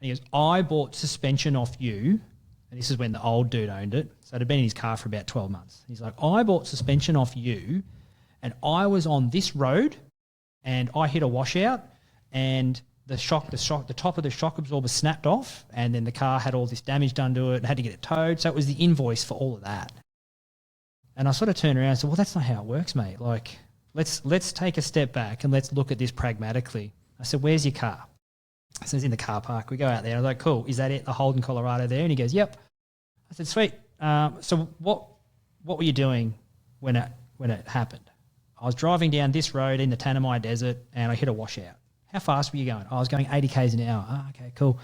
he goes, I bought suspension off you. And this is when the old dude owned it. So it had been in his car for about 12 months. He's like, I bought suspension off you and I was on this road and I hit a washout and the top of the shock absorber snapped off and then the car had all this damage done to it and had to get it towed. So it was the invoice for all of that. And I sort of turned around and said, well, that's not how it works, mate. Like, let's take a step back and let's look at this pragmatically. I said, where's your car? So it's in the car park. We go out there. I was like, cool, is that it, the Holden Colorado there? And he goes, yep. I said, sweet. So what were you doing when it happened? I was driving down this road in the Tanami Desert and I hit a washout. How fast were you going? I was going 80 k's an hour. Oh, okay, cool.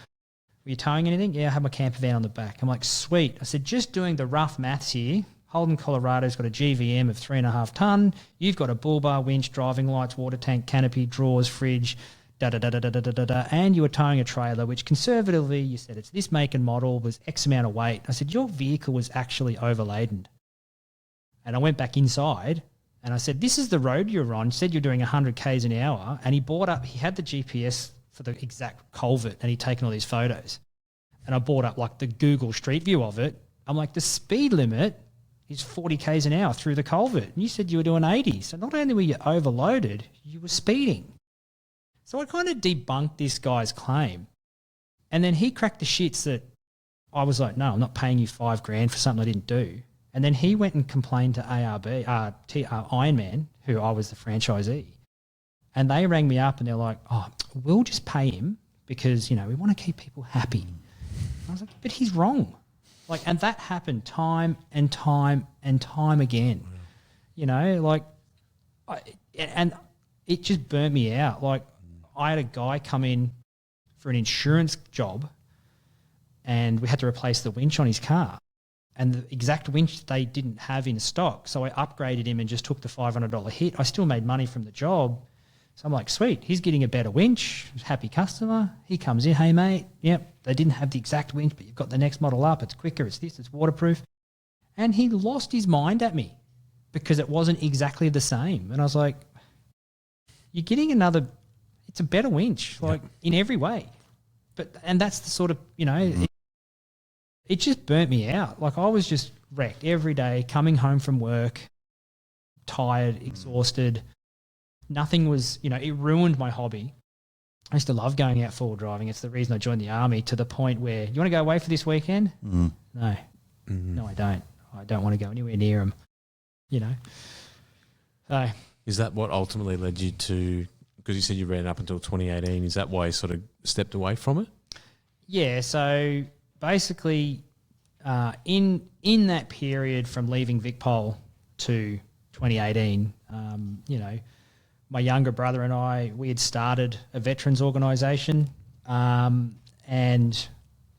Were you towing anything? Yeah, I had my camper van on the back. I'm like, sweet. I said, just doing the rough maths here. Holden Colorado's got a GVM of 3.5 tonne. You've got a bull bar, winch, driving lights, water tank, canopy, drawers, fridge, and you were towing a trailer, which conservatively you said it's this make and model, was X amount of weight. I said, your vehicle was actually overladen. And I went back inside and I said, this is the road you're on. You said you're doing 100 k's an hour. And he had the GPS for the exact culvert and he'd taken all these photos. And I brought up like the Google Street View of it. I'm like, the speed limit is 40 k's an hour through the culvert. And you said you were doing 80. So not only were you overloaded, you were speeding. So I kind of debunked this guy's claim. And then he cracked the shits that I was like, no, I'm not paying you $5,000 for something I didn't do. And then he went and complained to Ironman, who I was the franchisee. And they rang me up and they're like, oh, we'll just pay him because, we want to keep people happy. I was like, but he's wrong. Like, and that happened time and time and time again. Wow. And it just burnt me out. Like, I had a guy come in for an insurance job and we had to replace the winch on his car. And the exact winch they didn't have in stock. So I upgraded him and just took the $500 hit. I still made money from the job. So I'm like, sweet, he's getting a better winch, happy customer. He comes in, hey, mate, yep, they didn't have the exact winch, but you've got the next model up. It's quicker, it's this, it's waterproof. And he lost his mind at me because it wasn't exactly the same. And I was like, you're getting it's a better winch, like in every way. And that's the sort of, it just burnt me out. Like I was just wrecked every day, coming home from work, tired, exhausted. Nothing was, it ruined my hobby. I used to love going out forward driving. It's the reason I joined the army, to the point where, you want to go away for this weekend? No. No, I don't. I don't want to go anywhere near them, So, is that what ultimately led you to, because you said you ran up until 2018, is that why you sort of stepped away from it? Yeah, so basically in that period from leaving VicPol to 2018, my younger brother and I, we had started a veterans organisation and,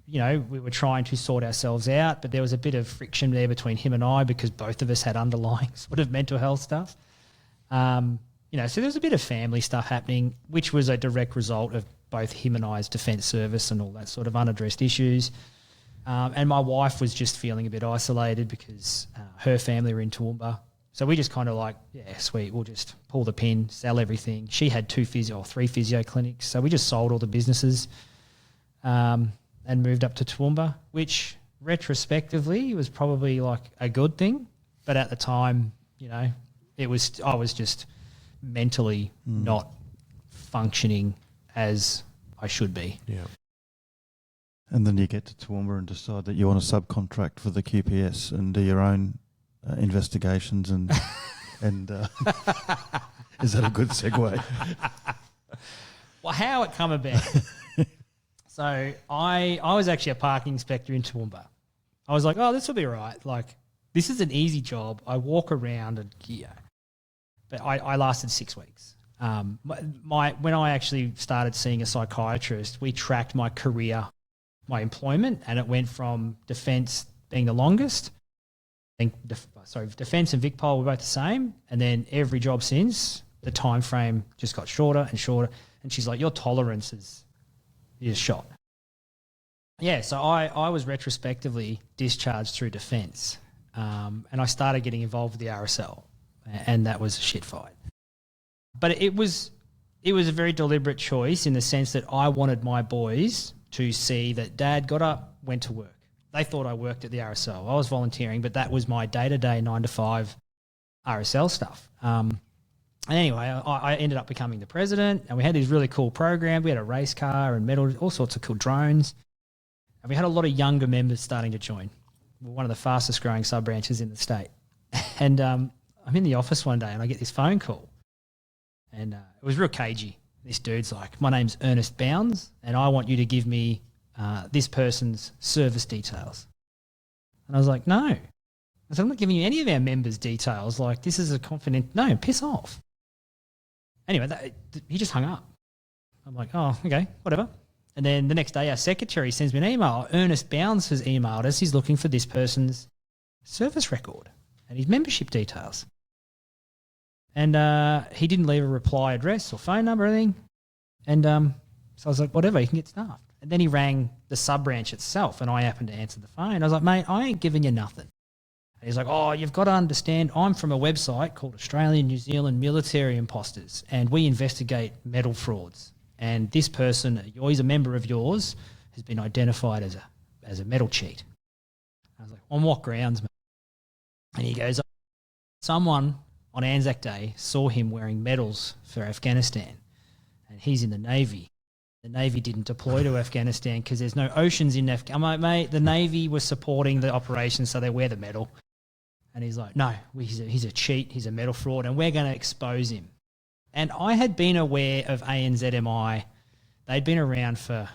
we were trying to sort ourselves out, but there was a bit of friction there between him and I because both of us had underlying sort of mental health stuff. So there was a bit of family stuff happening, which was a direct result of both him and I's defence service and all that sort of unaddressed issues. And my wife was just feeling a bit isolated because her family were in Toowoomba. So we just kind of like, yeah, sweet, we'll just pull the pin, sell everything. She had 3 physio clinics. So we just sold all the businesses and moved up to Toowoomba, which retrospectively was probably like a good thing. But at the time, I was just mentally not functioning as I should be. Yeah. And then you get to Toowoomba and decide that you want to subcontract for the QPS and do your own investigations and is that a good segue? Well, how it come about? So I was actually a parking inspector in Toowoomba. I was like, oh, this will be all right. Like, this is an easy job. I walk around and but I lasted 6 weeks. When I actually started seeing a psychiatrist, we tracked my career, my employment, and it went from defence being the longest. Defence and VicPol were both the same, and then every job since, the time frame just got shorter and shorter. And she's like, your tolerance is shot. Yeah, so I was retrospectively discharged through defence, and I started getting involved with the RSL, and that was a shit fight. But it was it was a very deliberate choice in the sense that I wanted my boys to see that Dad got up, went to work. They thought I worked at the RSL. I was volunteering, but that was my day-to-day 9 to 5 RSL stuff. And anyway, I ended up becoming the president, and we had these really cool programs. We had a race car and medals, all sorts of cool drones. And we had a lot of younger members starting to join. We're one of the fastest growing sub-branches in the state. And I'm in the office one day and I get this phone call. And it was real cagey. This dude's like, my name's Ernest Bounds and I want you to give me this person's service details. And I was like, no. I said, I'm not giving you any of our members' details. Like, this is a confident... No, piss off. Anyway, he just hung up. I'm like, oh, okay, whatever. And then the next day, our secretary sends me an email. Ernest Bounds has emailed us. He's looking for this person's service record and his membership details. And he didn't leave a reply address or phone number or anything. And so I was like, whatever, he can get staffed. And then he rang the sub-branch itself and I happened to answer the phone. I was like, mate, I ain't giving you nothing. And he's like, oh, you've got to understand, I'm from a website called Australian New Zealand Military Imposters and we investigate medal frauds. And this person, he's a member of yours, has been identified as a medal cheat. I was like, on what grounds, mate? And he goes, someone on Anzac Day saw him wearing medals for Afghanistan and he's in the Navy. The Navy didn't deploy to Afghanistan because there's no oceans in Afghanistan. I'm like, mate, the Navy was supporting the operation, so they wear the medal. And he's like, no, he's a cheat, he's a medal fraud, and we're going to expose him. And I had been aware of ANZMI. They'd been around for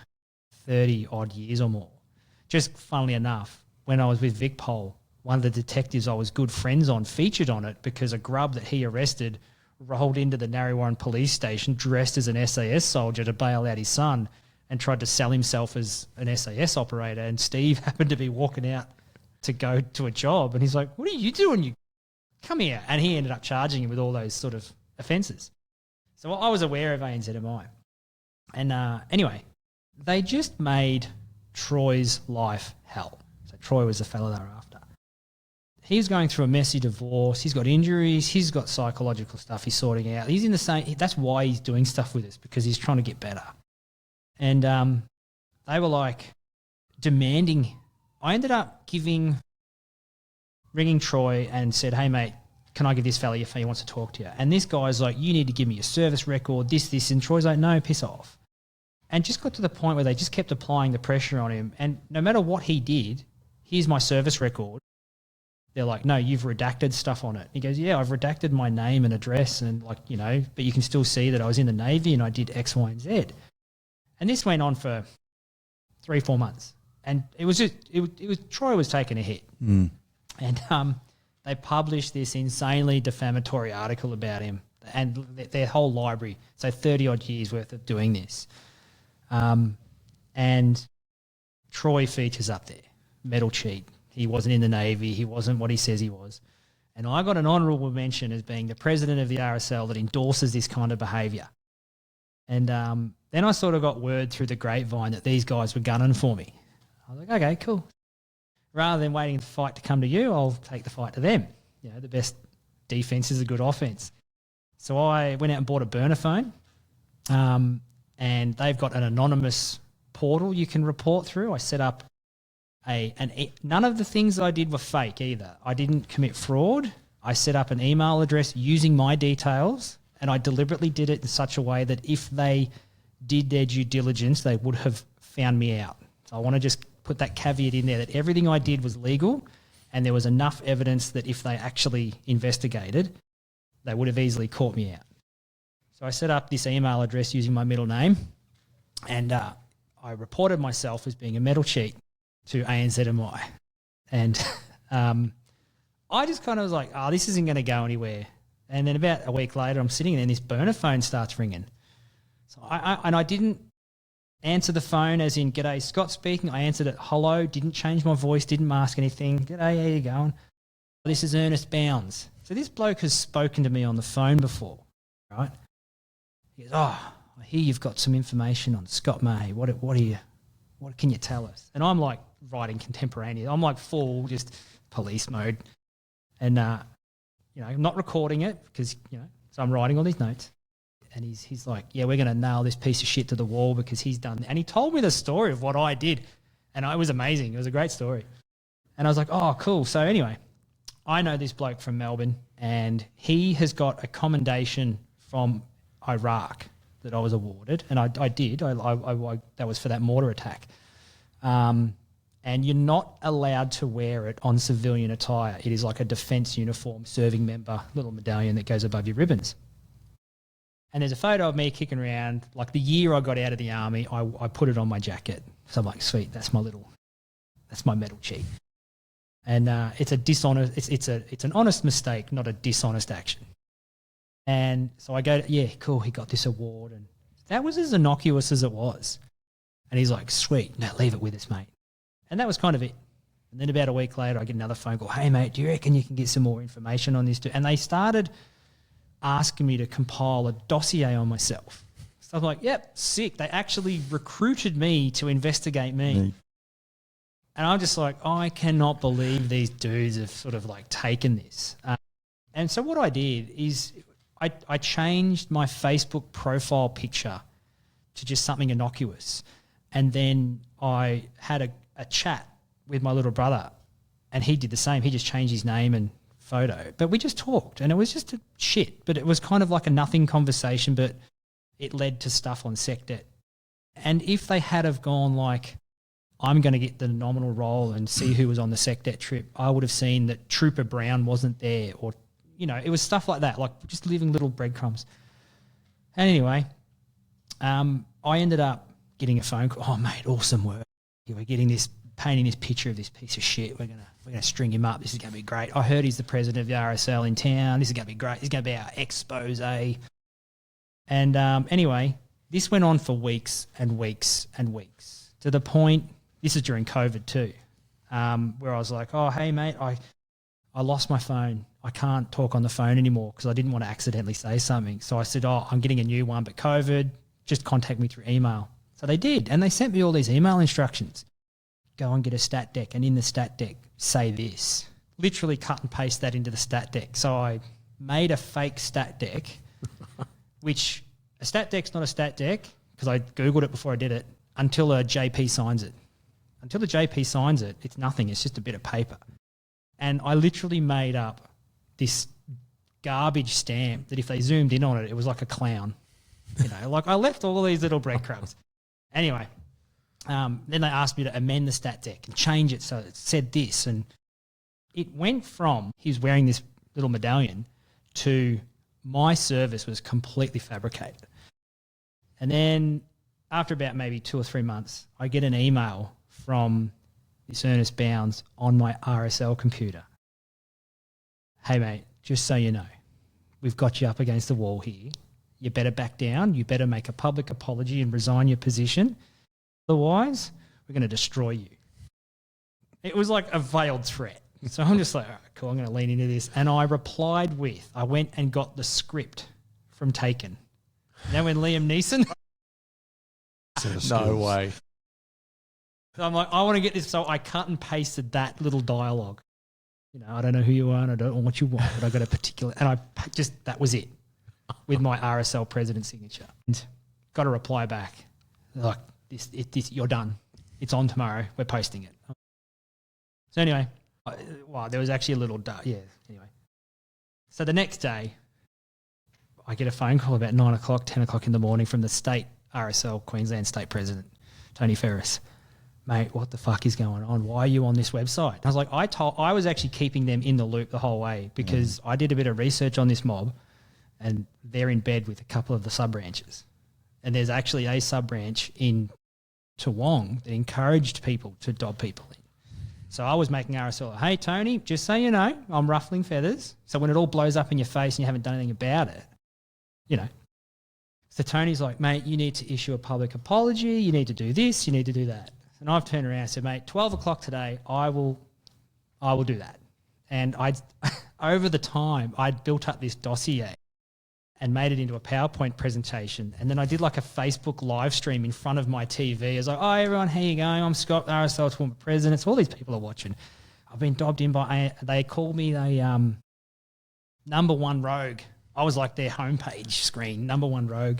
30-odd years or more. Just funnily enough, when I was with VicPol, one of the detectives I was good friends on featured on it because a grub that he arrested rolled into the Narrewarren police station dressed as an SAS soldier to bail out his son and tried to sell himself as an SAS operator. And Steve happened to be walking out to go to a job. And he's like, what are you doing? You come here. And he ended up charging him with all those sort of offences. So I was aware of ANZMI. And anyway, they just made Troy's life hell. So Troy was the fellow they were after. He's going through a messy divorce. He's got injuries. He's got psychological stuff he's sorting out. He's in the same... That's why he's doing stuff with us, because he's trying to get better. And they were like demanding... I ended up ringing Troy and said, hey, mate, can I give this fella your fee? He wants to talk to you. And this guy's like, you need to give me your service record, this. And Troy's like, no, piss off. And just got to the point where they just kept applying the pressure on him. And no matter what he did, here's my service record. They're like, no, you've redacted stuff on it. He goes, yeah, I've redacted my name and address and like, you know, but you can still see that I was in the Navy and I did X, Y, and Z. And this went on for 3-4 months. And it was Troy was taking a hit. Mm. And they published this insanely defamatory article about him and their whole library. So 30-odd years worth of doing this. And Troy features up there, medal cheat. He wasn't in the Navy. He wasn't what he says he was. And I got an honourable mention as being the president of the RSL that endorses this kind of behaviour. And then I sort of got word through the grapevine that these guys were gunning for me. I was like, okay, cool. Rather than waiting for the fight to come to you, I'll take the fight to them. You know, the best defence is a good offence. So I went out and bought a burner phone, and they've got an anonymous portal you can report through. I set up none of the things I did were fake either. I didn't commit fraud. I set up an email address using my details, and I deliberately did it in such a way that if they did their due diligence, they would have found me out. So I want to just put that caveat in there that everything I did was legal and there was enough evidence that if they actually investigated, they would have easily caught me out. So I set up this email address using my middle name and I reported myself as being a medal cheat to ANZMI. And I just kind of was like, oh, this isn't going to go anywhere. And then about a week later, I'm sitting there and this burner phone starts ringing. So I didn't answer the phone as in, g'day, Scott speaking. I answered it, hello, didn't change my voice, didn't mask anything. G'day, how you going? This is Ernest Bounds. So this bloke has spoken to me on the phone before, right? He goes, oh, I hear you've got some information on Scott May. What can you tell us? And I'm like writing contemporaneous. I'm like full just police mode. And, I'm not recording it because, so I'm writing all these notes. And he's like, yeah, we're going to nail this piece of shit to the wall because he's done. And he told me the story of what I did. And it was amazing. It was a great story. And I was like, oh, cool. So anyway, I know this bloke from Melbourne, and he has got a commendation from Iraq that I was awarded. And I did. That was for that mortar attack. And you're not allowed to wear it on civilian attire. It is like a defence uniform, serving member, little medallion that goes above your ribbons. And there's a photo of me kicking around. Like the year I got out of the army, I put it on my jacket. So I'm like, sweet, that's my medal cheat. And it's a dishonest, it's an honest mistake, not a dishonest action. And so I go, yeah, cool, he got this award. And that was as innocuous as it was. And he's like, sweet, now leave it with us, mate. And that was kind of it. And then about a week later, I get another phone call. Hey, mate, do you reckon you can get some more information on this too? And they started asking me to compile a dossier on myself. So I'm like, yep, sick. They actually recruited me to investigate me. And I'm just like, I cannot believe these dudes have sort of like taken this. And so what I did is I changed my Facebook profile picture to just something innocuous. And then I had a chat with my little brother, and he did the same. He just changed his name and photo. But we just talked, and it was just a shit. But it was kind of like a nothing conversation, but it led to stuff on SecDet. And if they had have gone like, I'm going to get the nominal role and see who was on the SecDet trip, I would have seen that Trooper Brown wasn't there, or, you know, it was stuff like that, like just leaving little breadcrumbs. And anyway, I ended up getting a phone call. Oh, mate, awesome work. We're getting this, painting this picture of this piece of shit. We're gonna string him up. This is going to be great. I heard he's the president of the RSL in town. This is going to be great. This is going to be our expose. And anyway, this went on for weeks and weeks and weeks, to the point, this is during COVID too, where I was like, oh, hey, mate, I lost my phone. I can't talk on the phone anymore because I didn't want to accidentally say something. So I said, oh, I'm getting a new one, but COVID, just contact me through email. So they did, and they sent me all these email instructions. Go and get a stat deck, and in the stat deck, say this. Literally cut and paste that into the stat deck. So I made a fake stat deck, which a stat deck's not a stat deck, because I Googled it before I did it, until a JP signs it. Until the JP signs it, it's nothing. It's just a bit of paper. And I literally made up this garbage stamp that if they zoomed in on it, it was like a clown. You know, like I left all these little breadcrumbs. Anyway, then they asked me to amend the stat deck and change it so it said this. And it went from he's wearing this little medallion to my service was completely fabricated. And then after about maybe 2 or 3 months, I get an email from this Ernest Bounds on my RSL computer. Hey, mate, just so you know, we've got you up against the wall here. You better back down. You better make a public apology and resign your position. Otherwise, we're going to destroy you. It was like a veiled threat. So I'm just like, all right, cool, I'm going to lean into this. And I replied with, I went and got the script from Taken. Now when Liam Neeson... No way. So I'm like, I want to get this. So I cut and pasted that little dialogue. You know, I don't know who you are and I don't know what you want, but I got a particular... And I just, that was it, with my RSL president signature. And got a reply back. Like, this, you're done. It's on tomorrow. We're posting it. So anyway, wow, there was actually a little... Yeah, anyway. So the next day, I get a phone call about 9 o'clock, 10 o'clock in the morning from the state RSL Queensland state president, Tony Ferris. Mate, what the fuck is going on? Why are you on this website? I was like, I was actually keeping them in the loop the whole way because I did a bit of research on this mob and they're in bed with a couple of the sub-branches. And there's actually a sub-branch in Toowong that encouraged people to dob people in. So I was making RSL, hey, Tony, just so you know, I'm ruffling feathers. So when it all blows up in your face and you haven't done anything about it, you know. So Tony's like, mate, you need to issue a public apology. You need to do this. You need to do that. And I've turned around and said, mate, 12 o'clock today, I will do that. And over the time, I'd built up this dossier and made it into a PowerPoint presentation. And then I did like a Facebook live stream in front of my TV. I was like, oh, everyone, how you going? I'm Scott, RSL former president. So all these people are watching. I've been dobbed in by, they call me the number one rogue I was like their homepage screen, number one rogue.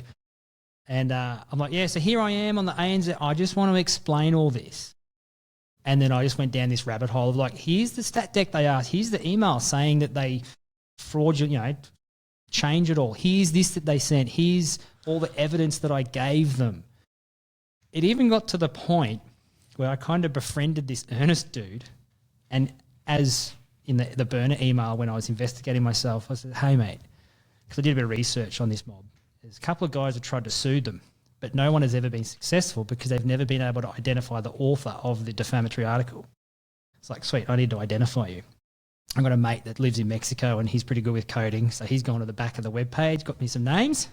And I'm like, yeah, so here I am on the ANZ. I just want to explain all this. And then I just went down this rabbit hole of like, here's the stat deck they asked. Here's the email saying that they fraudulent, change it all. Here's this that they sent. Here's all the evidence that I gave them. It even got to the point where I kind of befriended this Ernest dude. And as in the burner email when I was investigating myself, I said, hey, mate, because I did a bit of research on this mob. There's a couple of guys that tried to sue them, but no one has ever been successful because they've never been able to identify the author of the defamatory article. It's like, sweet, I need to identify you. I've got a mate that lives in Mexico and he's pretty good with coding, so he's gone to the back of the webpage, got me some names.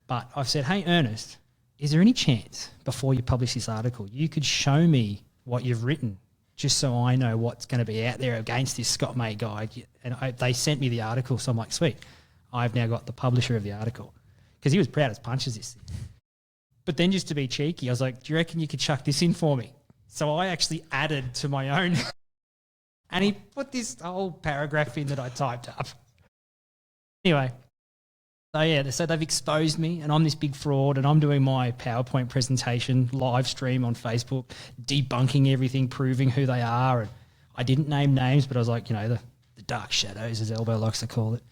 But I've said, hey, Ernest, is there any chance before you publish this article you could show me what you've written just so I know what's going to be out there against this Scott May guy? And they sent me the article, so I'm like, sweet, I've now got the publisher of the article. Because he was proud as punches this thing. But then just to be cheeky, I was like, do you reckon you could chuck this in for me? So I actually added to my own. And he put this whole paragraph in that I typed up. Anyway, so they've exposed me and I'm this big fraud and I'm doing my PowerPoint presentation, live stream on Facebook, debunking everything, proving who they are. And I didn't name names, but I was like, the dark shadows, as Elbow likes to call it.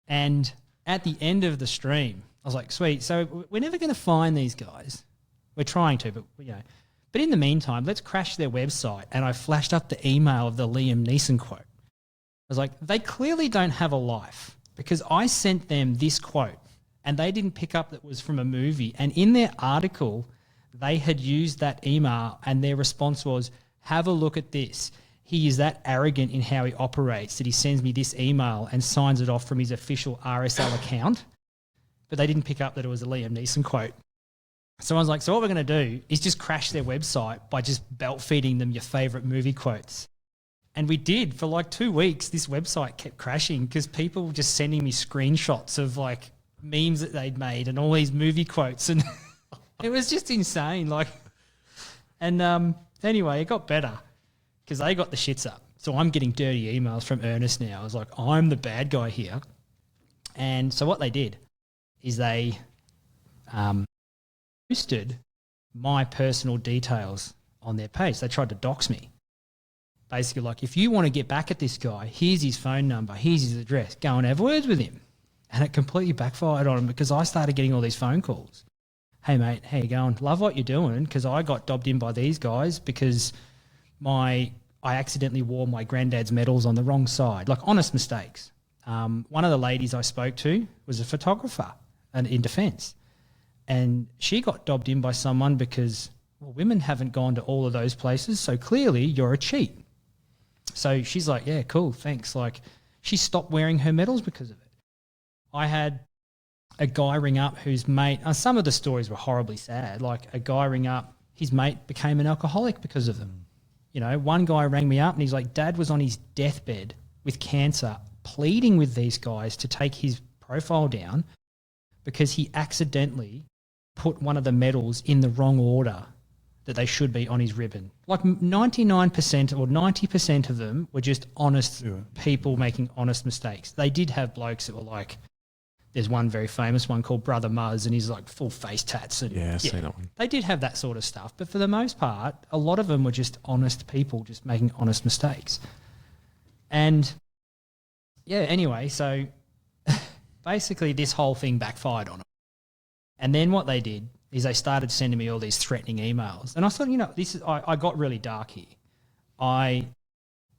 And at the end of the stream, I was like, sweet, so we're never going to find these guys. We're trying to, but But in the meantime, let's crash their website. And I flashed up the email of the Liam Neeson quote. I was like, they clearly don't have a life because I sent them this quote and they didn't pick up that it was from a movie. And in their article, they had used that email and their response was, have a look at this. He is that arrogant in how he operates that he sends me this email and signs it off from his official RSL account. But they didn't pick up that it was a Liam Neeson quote. So I was like, so what we're going to do is just crash their website by just belt feeding them your favourite movie quotes. And we did. For like 2 weeks, this website kept crashing because people were just sending me screenshots of like memes that they'd made and all these movie quotes. And it was just insane. Anyway, it got better because they got the shits up. So I'm getting dirty emails from Ernest now. I was like, I'm the bad guy here. And so what they did is they posted my personal details on their page. They tried to dox me. Basically, like, if you want to get back at this guy, here's his phone number, here's his address, go and have words with him. And it completely backfired on him because I started getting all these phone calls. Hey, mate, how you going? Love what you're doing because I got dobbed in by these guys because I accidentally wore my granddad's medals on the wrong side, like honest mistakes. One of the ladies I spoke to was a photographer and in defence. And she got dobbed in by someone because, well, women haven't gone to all of those places, so clearly you're a cheat. So she's like, yeah, cool, thanks. Like, she stopped wearing her medals because of it. I had a guy ring up whose mate, some of the stories were horribly sad, like a guy ring up, his mate became an alcoholic because of them. One guy rang me up and he's like, Dad was on his deathbed with cancer, pleading with these guys to take his profile down because he accidentally put one of the medals in the wrong order that they should be on his ribbon. Like 99% or 90% of them were just honest people making honest mistakes. They did have blokes that were like, there's one very famous one called Brother Muzz and he's like full face tats. And I've seen that one. They did have that sort of stuff. But for the most part, a lot of them were just honest people just making honest mistakes. And anyway, so basically this whole thing backfired on them. And then what they did is they started sending me all these threatening emails. And I thought, I got really dark here. I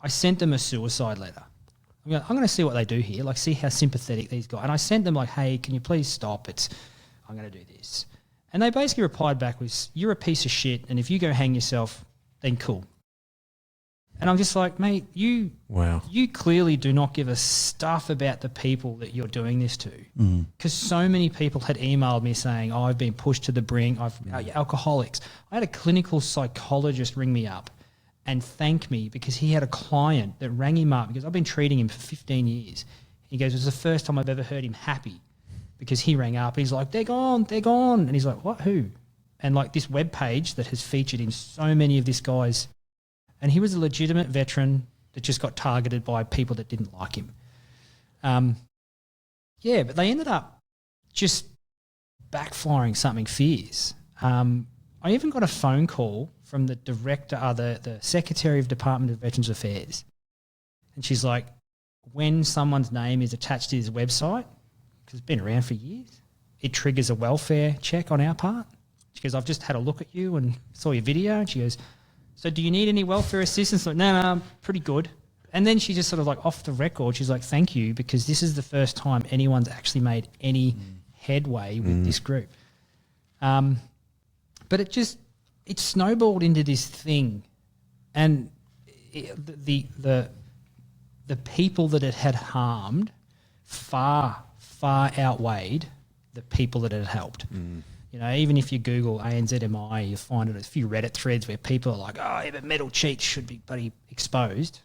sent them a suicide letter. I'm going to see what they do here, like see how sympathetic these guys. And I sent them like, hey, can you please stop? I'm going to do this. And they basically replied back with, you're a piece of shit, and if you go hang yourself, then cool. And I'm just like, mate, you clearly do not give a stuff about the people that you're doing this to. Because so many people had emailed me saying, I've been pushed to the brink, alcoholics. I had a clinical psychologist ring me up and thank me because he had a client that rang him up because I've been treating him for 15 years. He goes, it was the first time I've ever heard him happy because he rang up. He's like, they're gone. And he's like, what, who? And like this webpage that has featured in so many of this guy's. And he was a legitimate veteran that just got targeted by people that didn't like him. Yeah, but they ended up just backfiring something fierce. I even got a phone call from the director, the Secretary of Department of Veterans Affairs. And she's like, when someone's name is attached to his website, because it's been around for years, it triggers a welfare check on our part. She goes, I've just had a look at you and saw your video. And she goes, so do you need any welfare assistance? Like, no, I'm pretty good. And then she just sort of like off the record, she's like, thank you, because this is the first time anyone's actually made any headway with this group. But it snowballed into this thing, and the people that it had harmed far outweighed the people that it had helped. You know, even if you Google ANZMI, you find a few Reddit threads where people are like, oh, yeah, but metal cheats should be bloody exposed.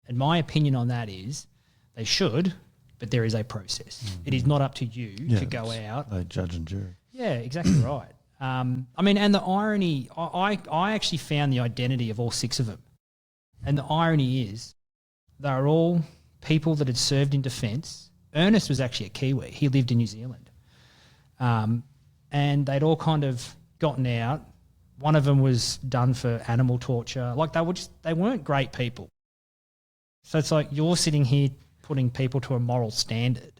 And my opinion on that is they should, but there is a process. It is not up to you to go out. A judge and jury. Yeah, exactly right. I mean, and the irony, I actually found the identity of all 6 of them. And the irony is they're all people that had served in defence. Ernest was actually a Kiwi. He lived in New Zealand. And they'd all kind of gotten out. One of them was done for animal torture. Like they weren't great people. So it's like you're sitting here putting people to a moral standard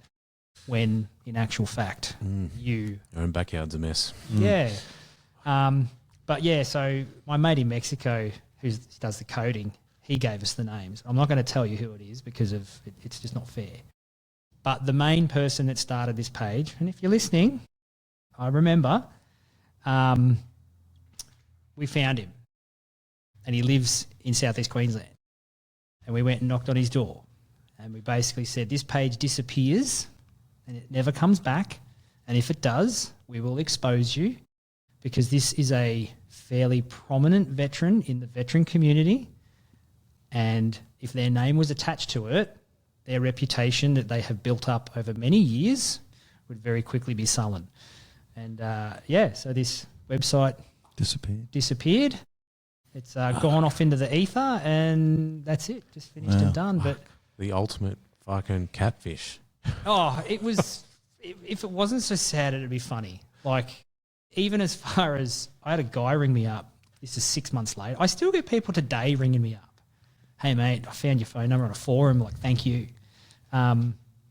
when in actual fact your own backyard's a mess. Yeah. But yeah, so my mate in Mexico who does the coding, he gave us the names. I'm not going to tell you who it is because it's just not fair. But the main person that started this page, and if you're listening, I remember, we found him and he lives in southeast Queensland. And we went and knocked on his door and we basically said, this page disappears and it never comes back. And if it does, we will expose you because this is a fairly prominent veteran in the veteran community. And if their name was attached to it, their reputation that they have built up over many years would very quickly be sullen. And so this website disappeared. It's gone off into the ether and that's it. Just finished and done. But the ultimate fucking catfish. Oh, it was if it wasn't so sad, it'd be funny. Like, even as far as I had a guy ring me up. This is 6 months later. I still get people today ringing me up. Hey, mate, I found your phone number on a forum. Like, thank you.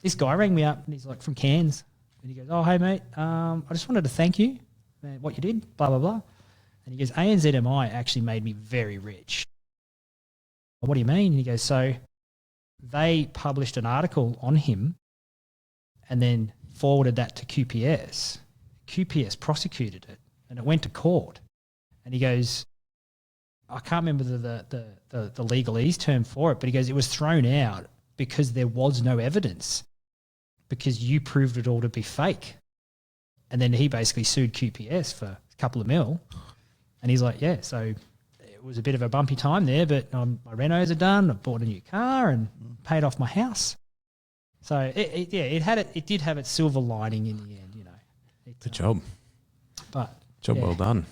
This guy rang me up and he's like from Cairns. And he goes, oh, hey, mate, I just wanted to thank you for what you did, blah, blah, blah. And he goes, ANZMI actually made me very rich. What do you mean? And he goes, so they published an article on him and then forwarded that to QPS. QPS prosecuted it and it went to court. And he goes, I can't remember the legalese term for it, but he goes, it was thrown out because there was no evidence because you proved it all to be fake. And then he basically sued QPS for a couple of mil. And he's like, yeah, so it was a bit of a bumpy time there, but my renos are done. I bought a new car and paid off my house. So it did have its silver lining in the end, you know. Good job. But job well done.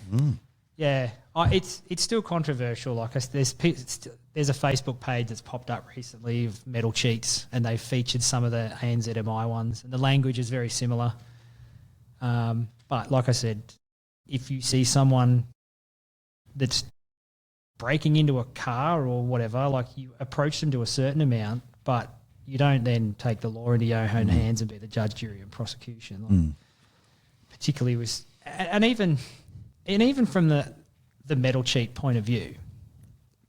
Yeah, it's still controversial. Like there's a Facebook page that's popped up recently of metal cheats, and they've featured some of the ANZMI ones, and the language is very similar. But like I said, if you see someone that's breaking into a car or whatever, like you approach them to a certain amount, but you don't then take the law into your own hands and be the judge, jury, and prosecution. Like, particularly with, and even from the metal cheat point of view,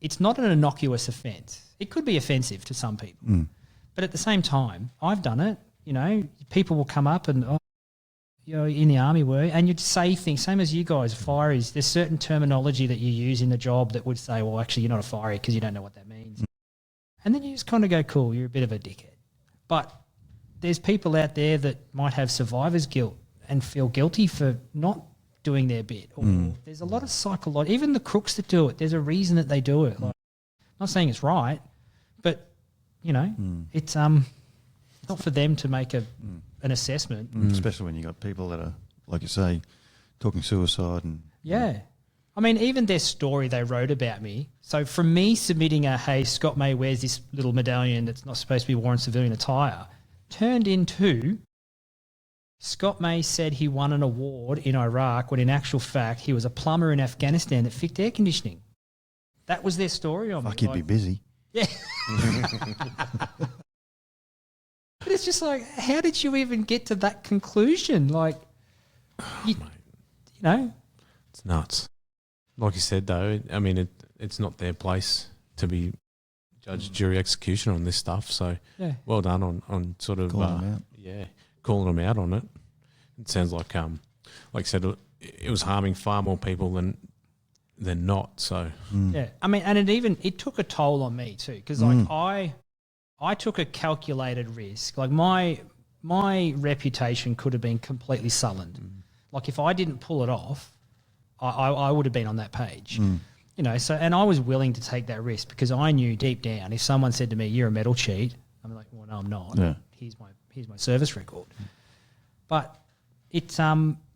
it's not an innocuous offence. It could be offensive to some people, but at the same time, I've done it. You know, people will come up and you know, in the army were, and you'd say things, same as you guys, fireys, there's certain terminology that you use in the job that would say, well, actually, you're not a fiery because you don't know what that means. And then you just kind of go, cool, you're a bit of a dickhead. But there's people out there that might have survivor's guilt and feel guilty for not doing their bit. Or there's a lot of psychological, even the crooks that do it, there's a reason that they do it. Like, I'm not saying it's right, but, you know, it's not for them to make an assessment. Especially when you got people that are, like you say, talking suicide and I mean, even their story they wrote about me. So from me submitting hey, Scott May wears this little medallion that's not supposed to be worn in civilian attire, turned into Scott May said he won an award in Iraq when in actual fact he was a plumber in Afghanistan that fixed air conditioning. That was their story on Fuck, it. you'd be busy. Yeah. But it's just like, how did you even get to that conclusion? Like, you know? It's nuts. Like you said, though, I mean, it's not their place to be judge, jury, executioner on this stuff. So, Yeah. well done on sort of Calling them out. Yeah, calling them out on it. It sounds like I said, it was harming far more people than not. So Yeah, I mean, and it took a toll on me too, because like I took a calculated risk. Like my reputation could have been completely sullied. Like if I didn't pull it off, I would have been on that page. You know, so and I was willing to take that risk because I knew deep down if someone said to me, "You're a metal cheat," I'm like, "Well, no, I'm not. Yeah. Here's my service record." But it's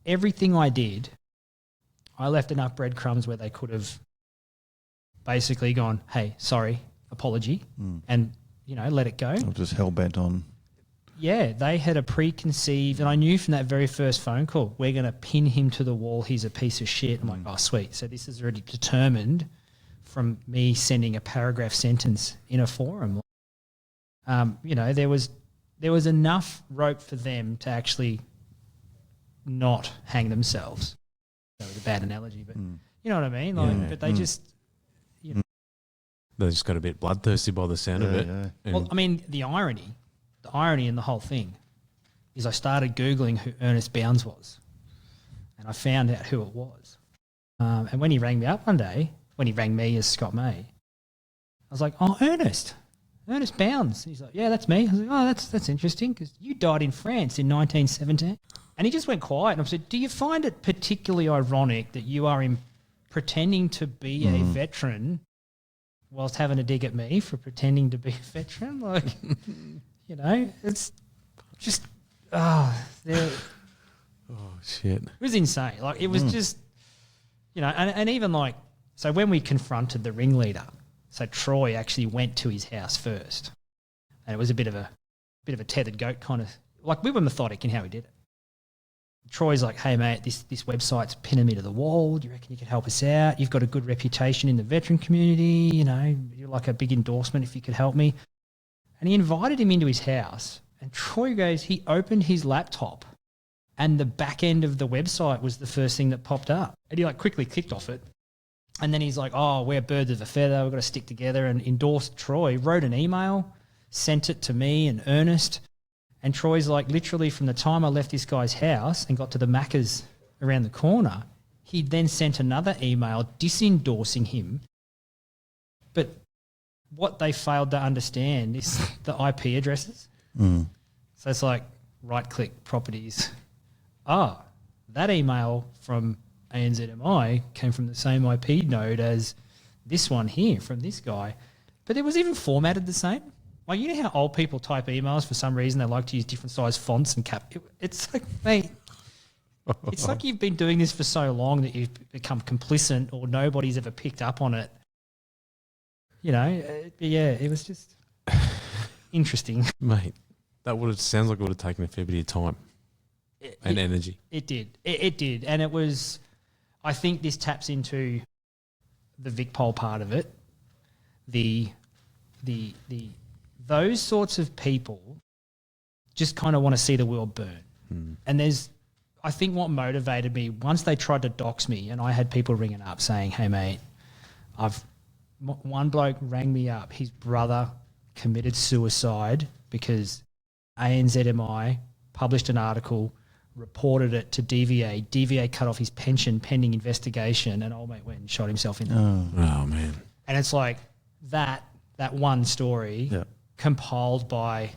everything I did, I left enough breadcrumbs where they could have basically gone, "Hey, sorry, apology," and let it go. I'm just hell bent on. Yeah, they had a preconceived, and I knew from that very first phone call, we're going to pin him to the wall. He's a piece of shit. I'm like, oh, sweet. So this is already determined from me sending a paragraph sentence in a forum. There was enough rope for them to actually not hang themselves. That was a bad analogy, but you know what I mean? Like, but they just, they just got a bit bloodthirsty by the sound of it. Yeah. And well, I mean, the irony in the whole thing is I started Googling who Ernest Bounds was, and I found out who it was. And when he rang me up one day, when he rang me as Scott May, I was like, "Oh, Ernest Bounds." He's like, "Yeah, that's me." I was like, "Oh, that's interesting because you died in France in 1917." And he just went quiet, and I said, "Do you find it particularly ironic that you are pretending to be a veteran whilst having a dig at me for pretending to be a veteran?" Like, it's just, it shit. was insane. Like, it was just, and even like, so when we confronted the ringleader, so Troy actually went to his house first, and it was a bit of a tethered goat kind of, like, we were methodic in how we did it. Troy's like, "Hey, mate, this website's pinning me to the wall. Do you reckon you could help us out? You've got a good reputation in the veteran community. You're like a big endorsement if you could help me." And he invited him into his house. And Troy goes, he opened his laptop and the back end of the website was the first thing that popped up. And he like quickly clicked off it. And then he's like, "Oh, we're birds of a feather. We've got to stick together," and endorsed Troy, wrote an email, sent it to me and Ernest. And Troy's like, literally from the time I left this guy's house and got to the Macca's around the corner, he then sent another email disendorsing him. But what they failed to understand is the IP addresses. So it's like, right-click properties. That email from ANZMI came from the same IP node as this one here from this guy. But it was even formatted the same. Like, you know how old people type emails for some reason? They like to use different size fonts and cap. It's like, mate, it's like you've been doing this for so long that you've become complicit or nobody's ever picked up on it. It was just interesting. Mate, sounds like it would have taken a fair bit of time and energy. It did. It did. And it was, I think this taps into the VicPol part of it. Those sorts of people just kind of want to see the world burn. And I think what motivated me, once they tried to dox me and I had people ringing up saying, "Hey, mate, one bloke rang me up, his brother committed suicide because ANZMI published an article, reported it to DVA. DVA cut off his pension pending investigation, and old mate went and shot himself in the Oh, man. And it's like that one story compiled by,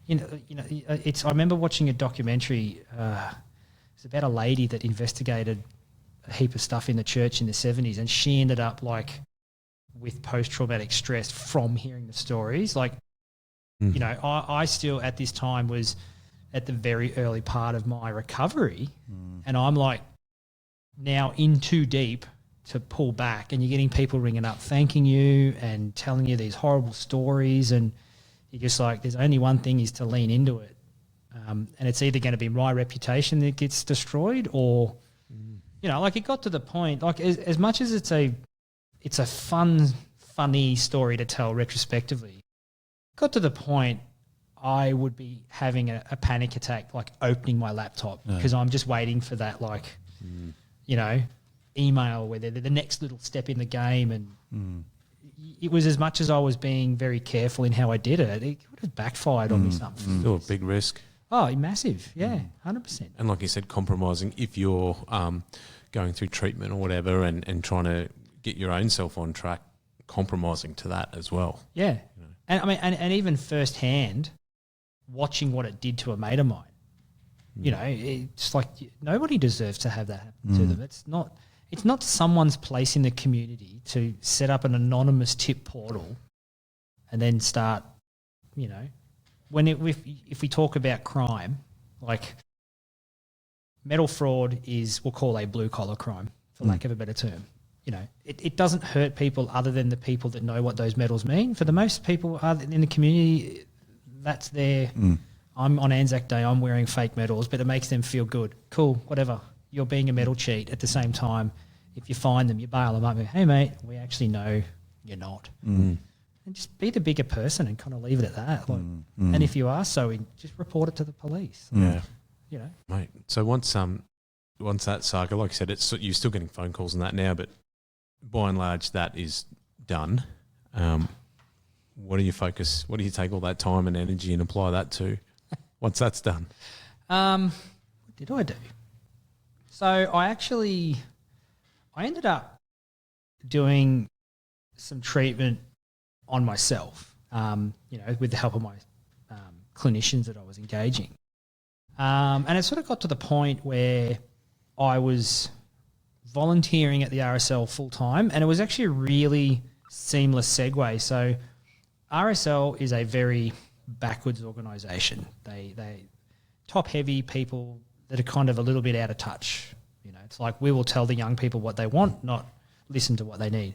it's. I remember watching a documentary. It's about a lady that investigated a heap of stuff in the church in the 70s, and she ended up like with post-traumatic stress from hearing the stories. Like, I still at this time was at the very early part of my recovery, and I'm like now in too deep to pull back, and you're getting people ringing up thanking you and telling you these horrible stories, and you're just like, there's only one thing is to lean into it And it's either going to be my reputation that gets destroyed or, like it got to the point, like as much as it's a funny story to tell retrospectively, it got to the point I would be having a panic attack, like opening my laptop because I'm just waiting for that, email where they're the next little step in the game. And it was as much as I was being very careful in how I did it, it would have backfired on me something. Still a big risk. Oh, massive. Yeah, 100%. And like you said, compromising if you're going through treatment or whatever and trying to get your own self on track, compromising to that as well. Yeah. And I mean, and even firsthand, watching what it did to a mate of mine, it's like nobody deserves to have that happen to them. It's not someone's place in the community to set up an anonymous tip portal and then start, if we talk about crime, like metal fraud is, we'll call a blue collar crime for lack of a better term. It doesn't hurt people other than the people that know what those medals mean. For the most people in the community, that's their, I'm on Anzac Day, I'm wearing fake medals, but it makes them feel good. Cool, whatever. You're being a medal cheat. At the same time, if you find them, you bail them up. Hey, mate, we actually know you're not. And just be the bigger person and kind of leave it at that. And if you are just report it to the police. Yeah. Mate, so once that saga, like I said, you're still getting phone calls and that now, but by and large, that is done. What do you focus? What do you take all that time and energy and apply that to once that's done? What did I do? So I ended up doing some treatment on myself, with the help of my clinicians that I was engaging. And it sort of got to the point where I was volunteering at the RSL full time, and it was actually a really seamless segue. So RSL is a very backwards organisation. They top heavy people that are kind of a little bit out of touch. It's like we will tell the young people what they want, not listen to what they need.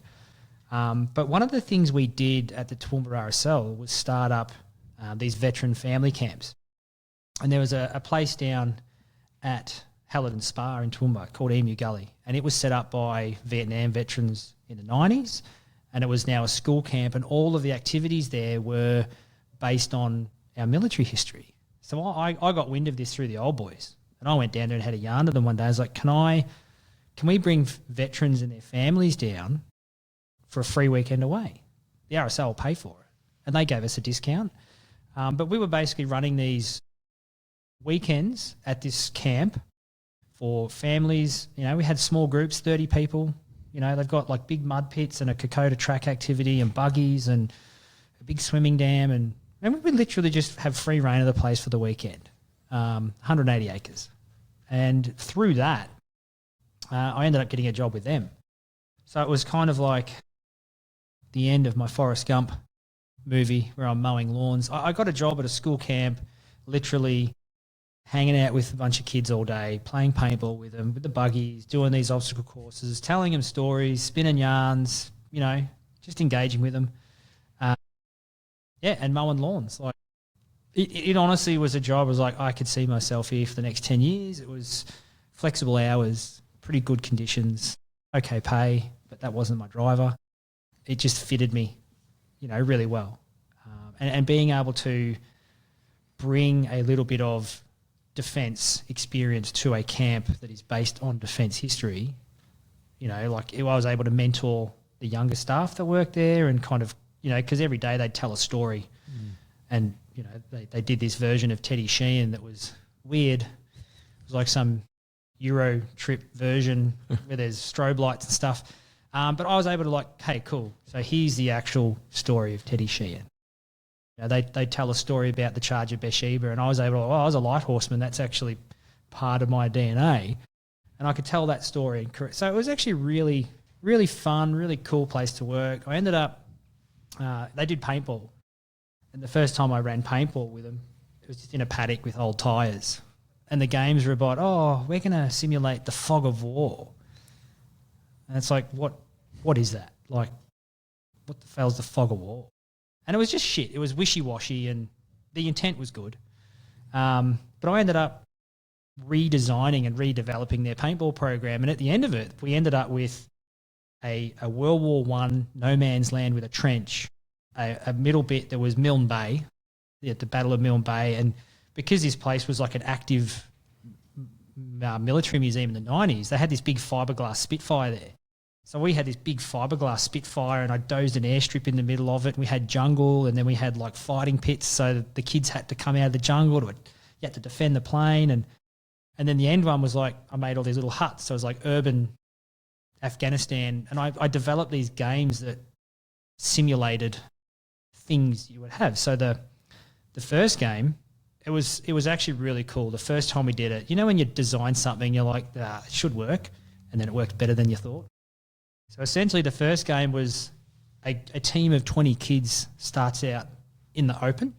But one of the things we did at the Toowoomba RSL was start up these veteran family camps. And there was a place down at Hallerton Spa in Toowoomba called Emu Gully, and it was set up by Vietnam veterans in the 90s, and it was now a school camp, and all of the activities there were based on our military history. So I got wind of this through the old boys, and I went down there and had a yarn to them one day. I was like, can we bring veterans and their families down for a free weekend away? The RSL will pay for it. And they gave us a discount. But we were basically running these weekends at this camp for families. We had small groups, 30 people. They've got like big mud pits and a Kokoda track activity and buggies and a big swimming dam. And we would literally just have free reign of the place for the weekend, 180 acres. And through that, I ended up getting a job with them. So it was kind of like the end of my Forrest Gump movie where I'm mowing lawns. I got a job at a school camp, literally hanging out with a bunch of kids all day, playing paintball with them, with the buggies, doing these obstacle courses, telling them stories, spinning yarns, just engaging with them. And mowing lawns. Like it honestly was a job. I was like, I could see myself here for the next 10 years. It was flexible hours, pretty good conditions, okay pay, but that wasn't my driver. It just fitted me, really well. And being able to bring a little bit of defence experience to a camp that is based on defence history, like I was able to mentor the younger staff that work there and kind of, because every day they'd tell a story. And, they did this version of Teddy Sheehan that was weird. It was like some Euro trip version where there's strobe lights and stuff. But I was able to hey, cool. So here's the actual story of Teddy Sheehan. They tell a story about the charge of Bathsheba, and I was able to, I was a light horseman. That's actually part of my DNA. And I could tell that story. So it was actually really, really fun, really cool place to work. I ended up, they did paintball. And the first time I ran paintball with them, it was just in a paddock with old tyres. And the games were about, we're going to simulate the fog of war. And it's like, what is that? Like, what the hell's the fog of war? And it was just shit. It was wishy-washy and the intent was good. But I ended up redesigning and redeveloping their paintball program. And at the end of it, we ended up with a World War I no man's land with a trench, a middle bit that was Milne Bay, the Battle of Milne Bay. And because this place was like an active military museum in the 90s, they had this big fiberglass Spitfire there. So we had this big fiberglass Spitfire, and I dozed an airstrip in the middle of it. We had jungle, and then we had like fighting pits, so the kids had to come out of the jungle. You had to defend the plane. And then the end one was like, I made all these little huts. So it was like urban Afghanistan. And I developed these games that simulated things you would have. So the first game, it was actually really cool. The first time we did it, you know, when you design something, you're like, it should work. And then it worked better than you thought. So essentially the first game was a team of 20 kids starts out in the open,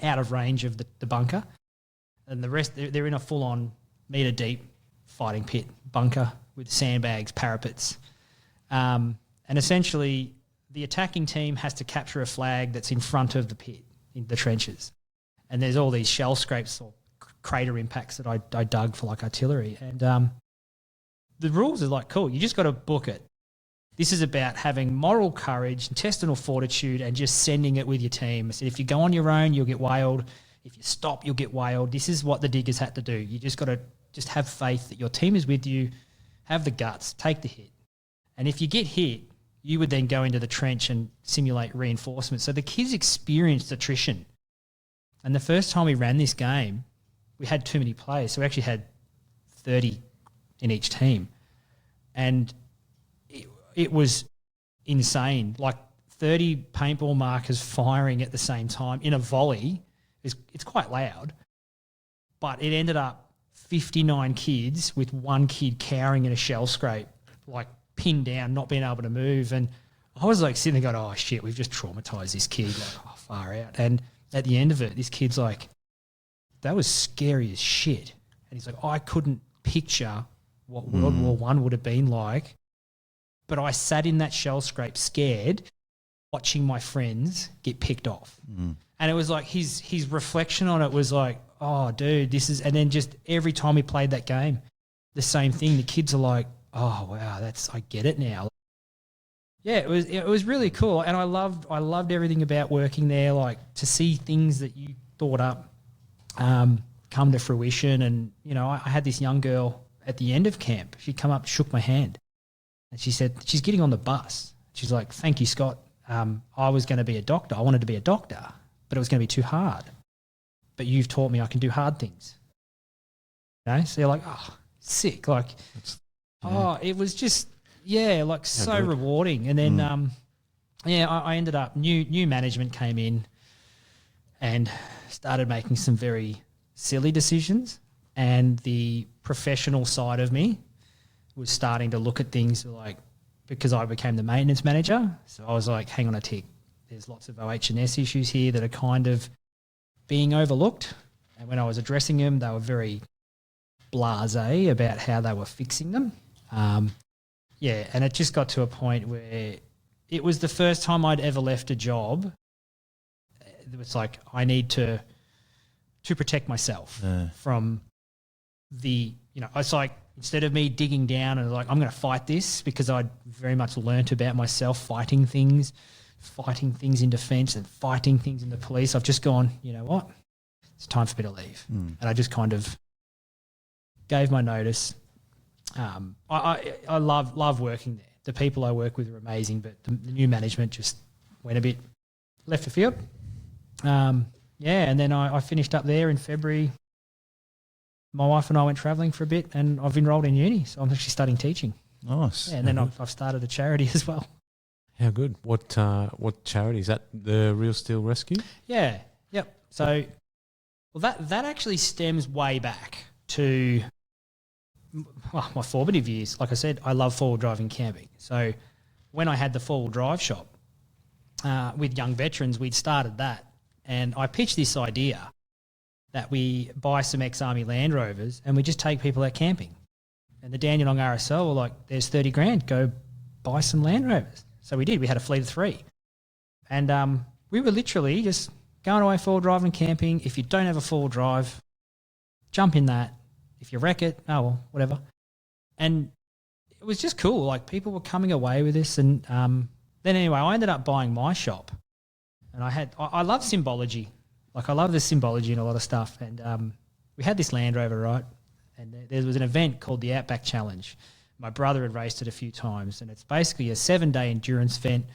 out of range of the bunker. And the rest, they're in a full-on metre-deep fighting pit bunker with sandbags, parapets. And essentially the attacking team has to capture a flag that's in front of the pit, in the trenches. And there's all these shell scrapes or crater impacts that I dug for like artillery. And the rules are like, cool, you just got to book it. This is about having moral courage, intestinal fortitude, and just sending it with your team. I said, if you go on your own, you'll get whaled. If you stop, you'll get whaled. This is what the diggers had to do. You just got to just have faith that your team is with you, have the guts, take the hit. And if you get hit, you would then go into the trench and simulate reinforcement. So the kids experienced attrition. And the first time we ran this game, we had too many players. So we actually had 30 in each team. And it was insane. Like 30 paintball markers firing at the same time in a volley. It's quite loud. But it ended up 59 kids with one kid cowering in a shell scrape, like pinned down, not being able to move. And I was like sitting there going, oh shit, we've just traumatized this kid. Like, oh, far out. And at the end of it, this kid's like, that was scary as shit. And he's like, I couldn't picture what World War I would have been like. But I sat in that shell scrape scared, watching my friends get picked off. And it was like his reflection on it was like, oh, dude, this is – and then just every time we played that game, the same thing. The kids are like, oh, wow, I get it now. Yeah, it was really cool. And I loved everything about working there, like to see things that you thought up come to fruition. And, you know, I had this young girl at the end of camp. She come up, shook my hand. And she said, she's getting on the bus. She's like, thank you, Scott. I was going to be a doctor. I wanted to be a doctor, but it was going to be too hard. But you've taught me I can do hard things. You know? So you're like, oh, sick. Like, it was just, like so good. Rewarding. And then, I ended up, new management came in and started making some very silly decisions. And the professional side of me was starting to look at things like, because I became the maintenance manager. So I was like, hang on a tick. There's lots of OH&S issues here that are kind of being overlooked. And when I was addressing them, they were very blasé about how they were fixing them. And it just got to a point where it was the first time I'd ever left a job. It was like, I need to protect myself from the, it's like, instead of me digging down and like, I'm going to fight this, because I'd very much learnt about myself fighting things in defence and fighting things in the police. I've just gone, you know what? It's time for me to leave. And I just kind of gave my notice. I love working there. The people I work with are amazing, but the new management just went a bit left the field. And then I finished up there in February. My wife and I went travelling for a bit, and I've enrolled in uni, so I'm actually studying teaching. Nice. Yeah, and then I've started a charity as well. How good. What charity? Is that the Real Steel Rescue? Yeah. Yep. So, that actually stems way back to my formative years. Like I said, I love four-wheel driving camping. So when I had the four-wheel drive shop with young veterans, we'd started that, and I pitched this idea that we buy some ex-Army Land Rovers and we just take people out camping. And the Dandenong RSL were like, there's 30 grand, go buy some Land Rovers. So we did. We had a fleet of 3. And we were literally just going away four-wheel driving and camping. If you don't have a four-wheel drive, jump in that. If you wreck it, oh well, whatever. And it was just cool. Like, people were coming away with this. And then anyway, I ended up buying my shop. And I love symbology. Like, I love the symbology in a lot of stuff. And we had this Land Rover, right? And there was an event called the Outback Challenge. My brother had raced it a few times. And it's basically a 7-day endurance event.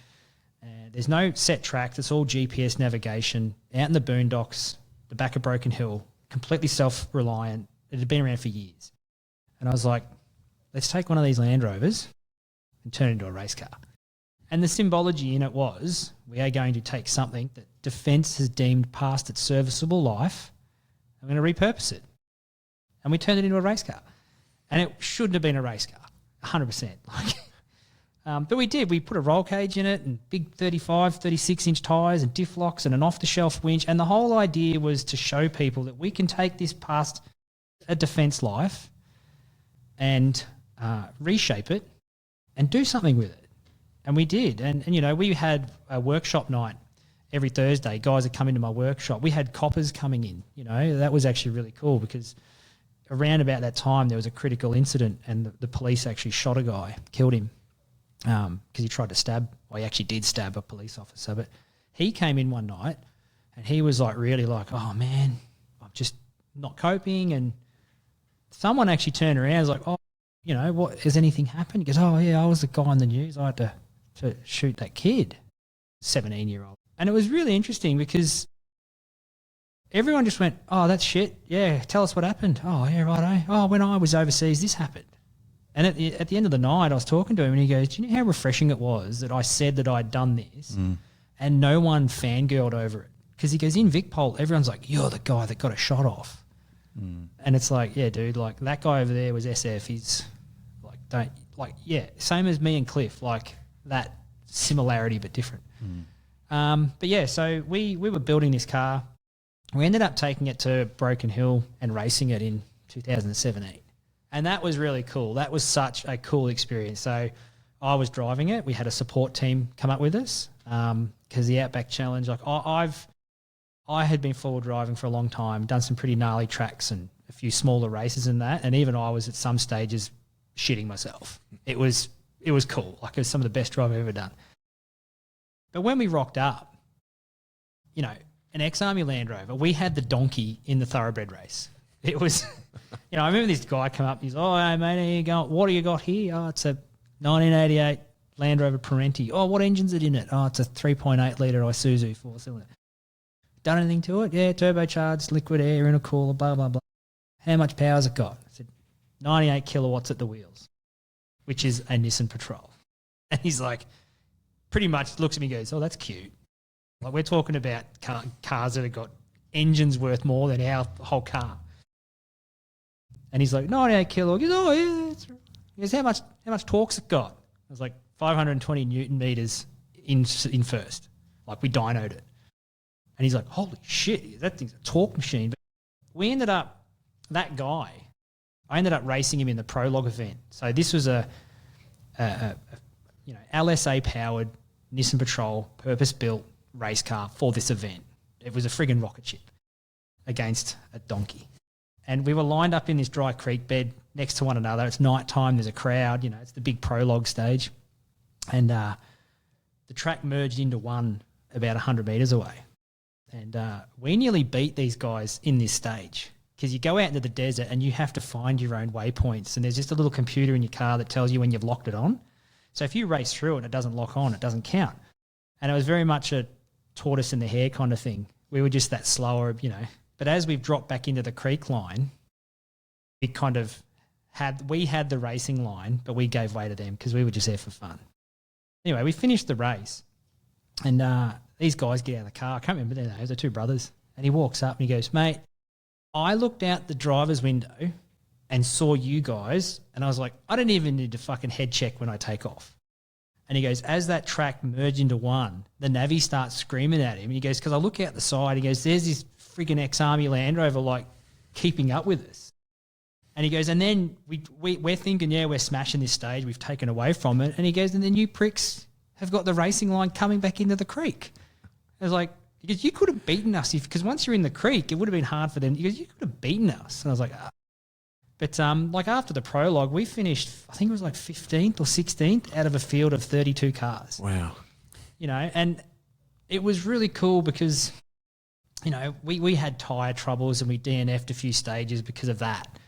And there's no set track. It's all GPS navigation, out in the boondocks, the back of Broken Hill, completely self-reliant. It had been around for years. And I was like, let's take one of these Land Rovers and turn it into a race car. And the symbology in it was, we are going to take something that Defence has deemed past its serviceable life. I'm going to repurpose it. And we turned it into a race car. And it shouldn't have been a race car, 100%. But we did. We put a roll cage in it and big 35, 36-inch tyres and diff locks and an off-the-shelf winch. And the whole idea was to show people that we can take this past a Defence life and reshape it and do something with it. And we did. And we had a workshop night every Thursday. Guys would come into my workshop. We had coppers coming in. That was actually really cool, because around about that time there was a critical incident and the police actually shot a guy, killed him, because he tried to stab, he actually did stab a police officer. But he came in one night and he was like, really like, oh man, I'm just not coping. And someone actually turned around and was like, oh, what, has anything happened? He goes, oh yeah, I was the guy on the news. I had to shoot that kid, 17-year-old. And it was really interesting because everyone just went, oh, that's shit. Yeah, tell us what happened. Oh, yeah, righto. Oh, when I was overseas, this happened. And at the end of the night, I was talking to him and he goes, do you know how refreshing it was that I said that I'd done this and no one fangirled over it? Because he goes, in Vicpol, everyone's like, you're the guy that got a shot off. And it's like, yeah, dude, like that guy over there was SF. He's like, same as me and Cliff, like that similarity but different. But yeah, so we were building this car. We ended up taking it to Broken Hill and racing it in 2017. And that was really cool. That was such a cool experience. So I was driving it. We had a support team come up with us because the Outback Challenge, like I had been forward driving for a long time, done some pretty gnarly tracks and a few smaller races in that. And even I was at some stages shitting myself. It was cool. Like, it was some of the best drive I've ever done. But when we rocked up, an ex-Army Land Rover, we had the donkey in the thoroughbred race. It was, I remember this guy come up and he's, oh, hey, mate, here you go. What do you got here? Oh, it's a 1988 Land Rover Parenti. Oh, what engine's it in it? Oh, it's a 3.8 litre Isuzu 4-cylinder. Done anything to it? Yeah, turbocharged, liquid air, intercooler, blah, blah, blah. How much power's it got? I said, 98 kilowatts at the wheels, which is a Nissan Patrol. And he's like, pretty much looks at me and goes, oh, that's cute. Like, we're talking about cars that have got engines worth more than our whole car. And he's like, 98 kilo. He goes, oh, yeah. He goes, how much torque's it got? I was like, 520 Newton meters in first. Like, we dynoed it. And he's like, holy shit, that thing's a torque machine. But we ended up, that guy, I ended up racing him in the Prologue event. So this was a LSA powered Nissan Patrol, purpose-built race car for this event. It was a friggin' rocket ship against a donkey. And we were lined up in this dry creek bed next to one another. It's night time, there's a crowd, it's the big Prologue stage. And the track merged into one about 100 metres away. And we nearly beat these guys in this stage, because you go out into the desert and you have to find your own waypoints. And there's just a little computer in your car that tells you when you've locked it on. So if you race through it and it doesn't lock on, it doesn't count. And it was very much a tortoise in the hare kind of thing. We were just that slower, But as we've dropped back into the creek line, we kind of had the racing line, but we gave way to them because we were just there for fun. Anyway, we finished the race and these guys get out of the car. I can't remember their names. They're two brothers. And he walks up and he goes, mate, I looked out the driver's window and saw you guys, and I was like, I don't even need to fucking head check when I take off. And he goes, as that track merged into one, the navvy starts screaming at him. And he goes, because I look out the side, he goes, there's this friggin' ex-Army Land Rover, like, keeping up with us. And he goes, and then we're thinking, yeah, we're smashing this stage. We've taken away from it. And he goes, and then you pricks have got the racing line coming back into the creek. I was like, He goes, you could have beaten us because once you're in the creek, it would have been hard for them. He goes, you could have beaten us. And I was like, ah. But like after the prologue, we finished, I think it was like 15th or 16th out of a field of 32 cars. Wow. You know, and it was really cool because, you know, we had tyre troubles and we DNF'd a few stages because of that.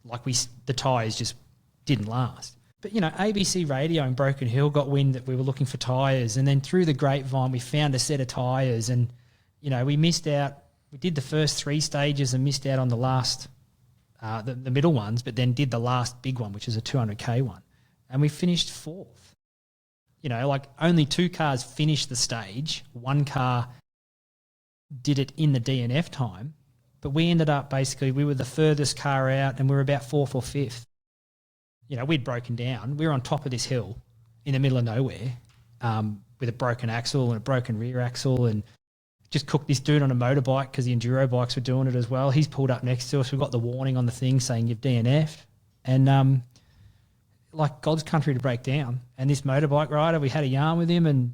Like the tyres just didn't last. But, you know, ABC Radio in Broken Hill got wind that we were looking for tyres, and then through the grapevine we found a set of tyres, and, you know, we missed out. We did the first 3 stages and missed out on the last, the middle ones, but then did the last big one, which is a 200K one. And we finished 4th. You know, like only 2 cars finished the stage. 1 car did it in the DNF time, but we ended up basically, we were the furthest car out and we were about 4th or 5th. You know, we'd broken down. We were on top of this hill in the middle of nowhere with a broken axle and a broken rear axle, and just cooked this dude on a motorbike because the enduro bikes were doing it as well. He's pulled up next to us. We've got the warning on the thing saying you've DNF'd. And like God's country to break down. And this motorbike rider, we had a yarn with him and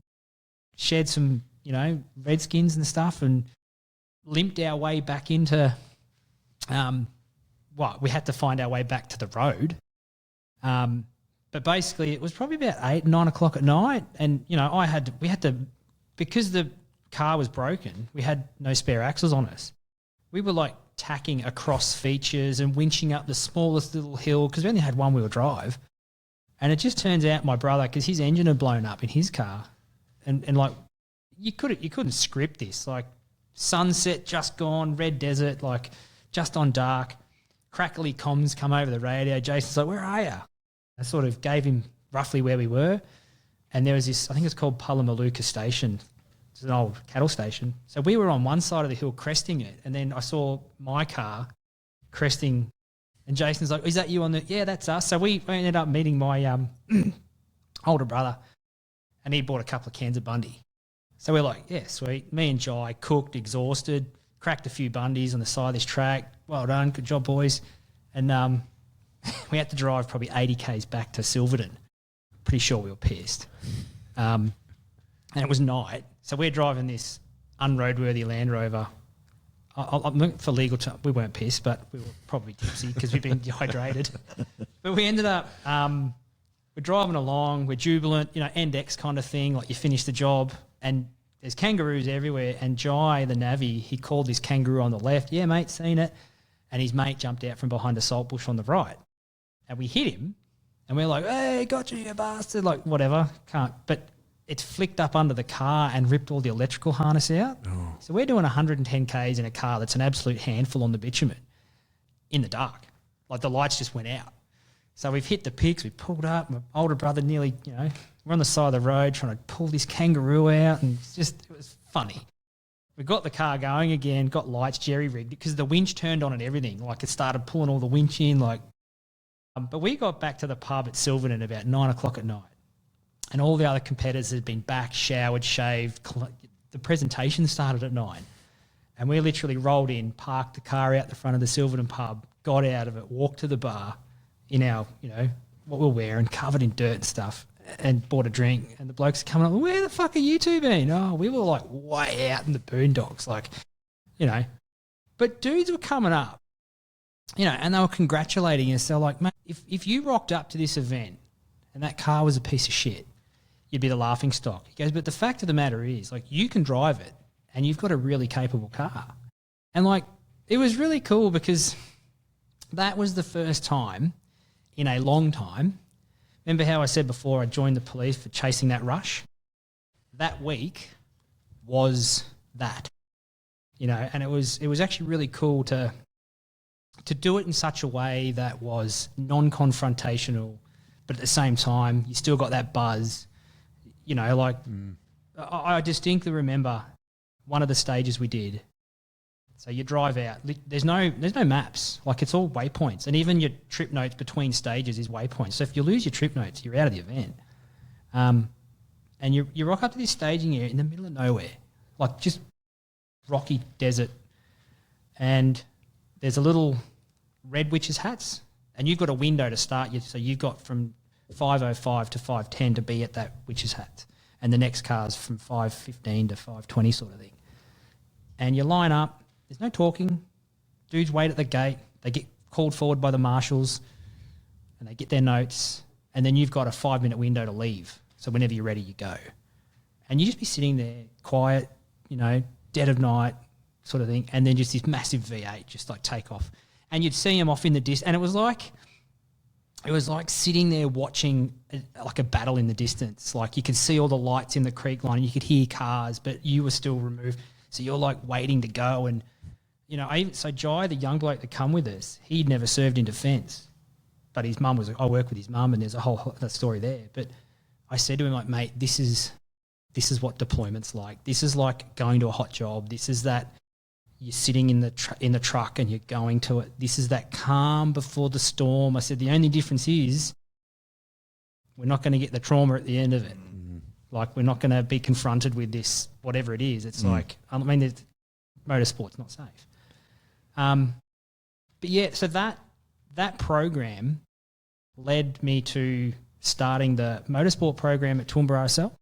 shared some, you know, redskins and stuff, and limped our way back into we had to find our way back to the road. But basically it was probably about 8, 9 o'clock at night. And, you know, we had to, because the car was broken, we had no spare axles on us. We were like tacking across features and winching up the smallest little hill because we only had 1-wheel drive. And it just turns out my brother, because his engine had blown up in his car, and like you couldn't script this. Like sunset just gone, red desert, like just on dark, crackly comms come over the radio. Jason's like, "Where are you?" I sort of gave him roughly where we were, and there was this, I think it's called Pulamaluka Station. It's an old cattle station. So we were on one side of the hill cresting it, and then I saw my car cresting, and Jason's like, "Is that you on the?" "Yeah, that's us." So we ended up meeting my older brother, and he bought a couple of cans of Bundy. So we're like, "Yeah, sweet." Me and Jai cooked, exhausted, cracked a few Bundys on the side of this track. Well done, good job, boys. And we had to drive probably 80 Ks back to Silverton. Pretty sure we were pissed. And it was night. So we're driving this unroadworthy Land Rover. For legal terms, we weren't pissed, but we were probably tipsy because we'd been dehydrated. But we ended up, we're driving along, we're jubilant, you know, end X kind of thing, like you finish the job, and there's kangaroos everywhere. And Jai, the navvy, he called this kangaroo on the left. "Yeah, mate, seen it." And his mate jumped out from behind a salt bush on the right. And we hit him, and we're like, "Hey, got you, you bastard," like whatever, can't. But it's flicked up under the car and ripped all the electrical harness out. Oh. So we're doing 110 Ks in a car that's an absolute handful on the bitumen in the dark. Like the lights just went out. So we've hit the picks, we pulled up, my older brother nearly, you know, we're on the side of the road trying to pull this kangaroo out, and it was funny. We got the car going again, got lights jerry-rigged because the winch turned on and everything. Like it started pulling all the winch in. But we got back to the pub at Silverton about 9 o'clock at night, and all the other competitors had been back, showered, shaved. The presentation started at 9. And we literally rolled in, parked the car out the front of the Silverton pub, got out of it, walked to the bar in our, you know, what we're wearing, covered in dirt and stuff, and bought a drink. And the blokes are coming up, "Where the fuck are you two been?" "Oh, we were like way out in the boondocks," like, you know. But dudes were coming up, you know, and they were congratulating us. They're like, "Mate, if you rocked up to this event and that car was a piece of shit, you'd be the laughing stock." He goes, "But the fact of the matter is, like, you can drive it and you've got a really capable car." And like, it was really cool because that was the first time in a long time. Remember how I said before I joined the police for chasing that rush? That week was that, you know, and it was actually really cool to do it in such a way that was non-confrontational, but at the same time, you still got that buzz, you know, like I distinctly remember one of the stages we did. So you drive out, there's no maps, like it's all waypoints, and even your trip notes between stages is waypoints. So if you lose your trip notes, you're out of the event. And you rock up to this staging area in the middle of nowhere, like just rocky desert, and there's a little red witch's hats, and you've got a window to start you. So you've got from 5:05 to 5:10 to be at that witch's hat, and the next car's from 5:15 to 5:20 sort of thing. and you line up. There's no talking. Dudes wait at the gate. They get called forward by the marshals and they get their notes, and then you've got a 5-minute window to leave. So whenever you're ready, you go. And you just be sitting there quiet, you know, dead of night sort of thing, and then just this massive V8 just like take off. And you'd see them off in the distance, and it was like sitting there watching like a battle in the distance. Like you could see all the lights in the creek line and you could hear cars, but you were still removed. So you're like waiting to go. And, you know, so Jai, the young bloke that come with us, he'd never served in defence. But his mum I work with his mum, and there's a whole story there. But I said to him, like, mate, this is what deployment's like. This is like going to a hot job. This is that you're sitting in the truck and you're going to it. This is that calm before the storm. I said the only difference is we're not going to get the trauma at the end of it. Like we're not going to be confronted with this, whatever it is. It's like, I mean, motorsport's not safe. But yeah, so that program led me to starting the motorsport program at Toowoomba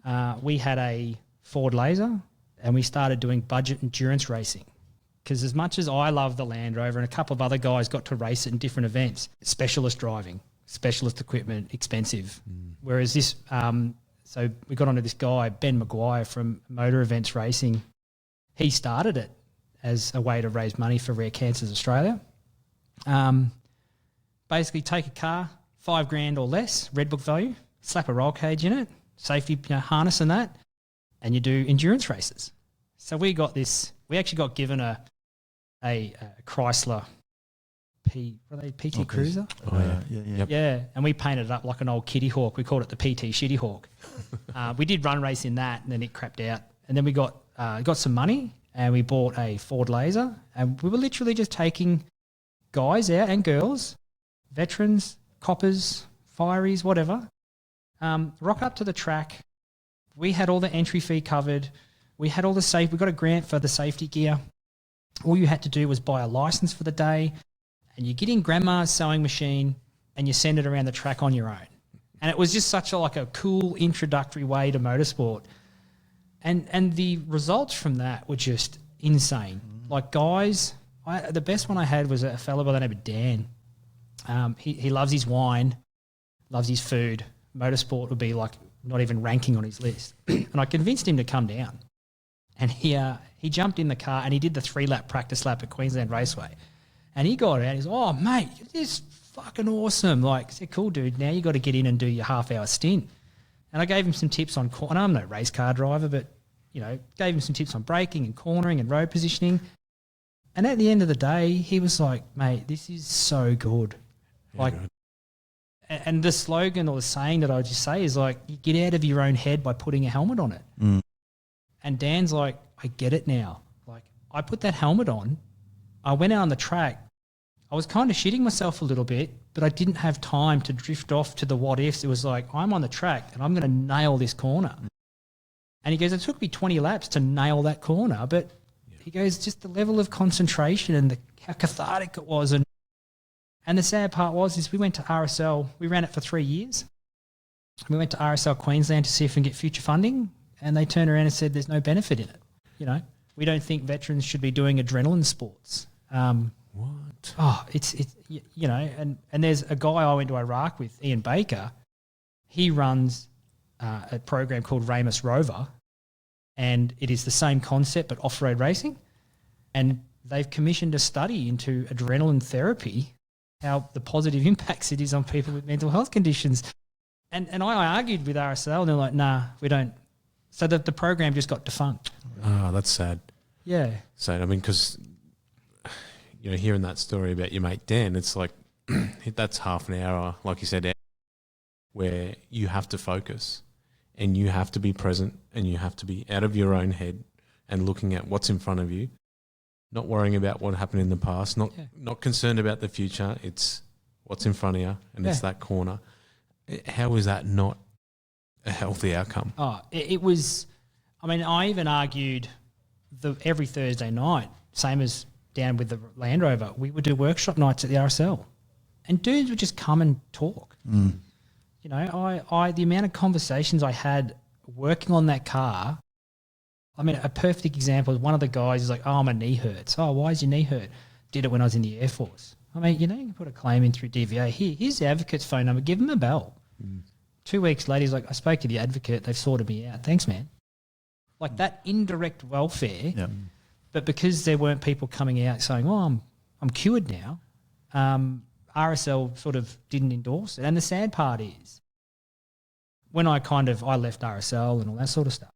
RSL. We had a Ford Laser, and we started doing budget endurance racing. Because as much as I love the Land Rover, and a couple of other guys got to race it in different events, specialist driving, specialist equipment, expensive. Whereas this, so we got onto this guy, Ben Maguire from Motor Events Racing. He started it as a way to raise money for Rare Cancers Australia. Basically take a car, $5,000 or less, red book value, slap a roll cage in it, safety harness and that, and you do endurance races. So we actually got given a Chrysler PT Cruiser. Oh, yeah. Yeah, and we painted it up like an old Kitty Hawk. We called it the PT Shitty Hawk. We did run race in that, and then it crapped out. And then we got some money, and we bought a Ford Laser, and we were literally just taking guys out and girls, veterans, coppers, fireys, whatever, rock up to the track. We had all the entry fee covered. We had all the safe. We got a grant for the safety gear. All you had to do was buy a license for the day, and you get in grandma's sewing machine and you send it around the track on your own. And it was just such a cool introductory way to motorsport. And the results from that were just insane. Like guys, the best one I had was a fellow by the name of Dan. He loves his wine, loves his food. Motorsport would be like not even ranking on his list. And I convinced him to come down. And he jumped in the car and he did the 3-lap practice lap at Queensland Raceway. And he got out. He's, oh, mate, this is fucking awesome. Like, I said, cool, dude. Now you got to get in and do your half-hour stint. And I gave him some tips on – and I'm no race car driver, but, you know, gave him some tips on braking and cornering and road positioning. And at the end of the day, he was like, mate, this is so good. Yeah, like, good. And the slogan or the saying that I would just say is like, you get out of your own head by putting a helmet on it. And Dan's like, I get it now. Like, I put that helmet on. I went out on the track. I was kind of shitting myself a little bit, but I didn't have time to drift off to the what ifs. It was like, I'm on the track and I'm going to nail this corner. And he goes, it took me 20 laps to nail that corner. But he goes, just the level of concentration and how cathartic it was. And the sad part was we went to RSL. We ran it for 3 years. We went to RSL Queensland to see if we can get future funding. And they turned around and said there's no benefit in it. You know, we don't think veterans should be doing adrenaline sports. What? Oh, it's you know, and there's a guy I went to Iraq with, Ian Baker. He runs a program called Ramus Rover, and it is the same concept but off-road racing. And they've commissioned a study into adrenaline therapy, how the positive impacts it is on people with mental health conditions. And I argued with RSL, and they're like, nah, we don't. So the program just got defunct. Oh, that's sad. Yeah. Sad. I mean, because, you know, hearing that story about your mate Dan, it's like that's half an hour, like you said, where you have to focus and you have to be present and you have to be out of your own head and looking at what's in front of you, not worrying about what happened in the past, not concerned about the future. It's what's in front of you, and it's that corner. How is that not a healthy outcome? Oh, it was. I mean, I even argued every Thursday night, same as down with the Land Rover, we would do workshop nights at the RSL, and dudes would just come and talk. You know, I the amount of conversations I had working on that car, I mean, a perfect example is one of the guys is like, oh, my knee hurts. Oh, why is your knee hurt? Did it when I was in the Air Force. I mean, you can put a claim in through DVA. Here's the advocate's phone number. Give him a bell. 2 weeks later, he's like, I spoke to the advocate. They've sorted me out. Thanks, man. Like that indirect welfare. Yeah. But because there weren't people coming out saying, well, I'm cured now, RSL sort of didn't endorse it. And the sad part is when I left RSL and all that sort of stuff,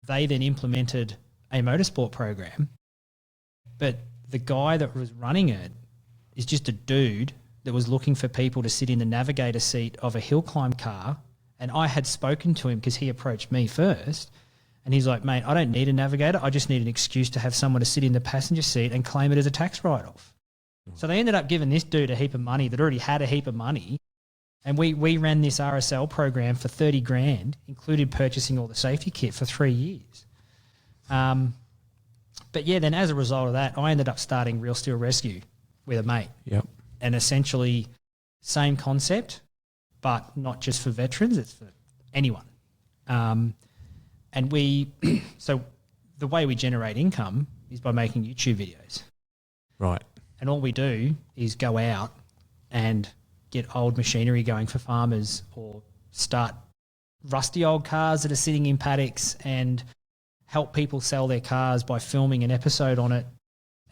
they then implemented a motorsport program, but the guy that was running it is just a dude that was looking for people to sit in the navigator seat of a hill climb car. And I had spoken to him because he approached me first. And he's like, mate, I don't need a navigator. I just need an excuse to have someone to sit in the passenger seat and claim it as a tax write-off. So they ended up giving this dude a heap of money that already had a heap of money. And we ran this RSL program for 30 grand, included purchasing all the safety kit for 3 years. But yeah, then as a result of that, I ended up starting Real Steel Rescue with a mate. Yep. And essentially same concept, but not just for veterans, it's for anyone. And so the way we generate income is by making YouTube videos. Right. And all we do is go out and get old machinery going for farmers or start rusty old cars that are sitting in paddocks and help people sell their cars by filming an episode on it.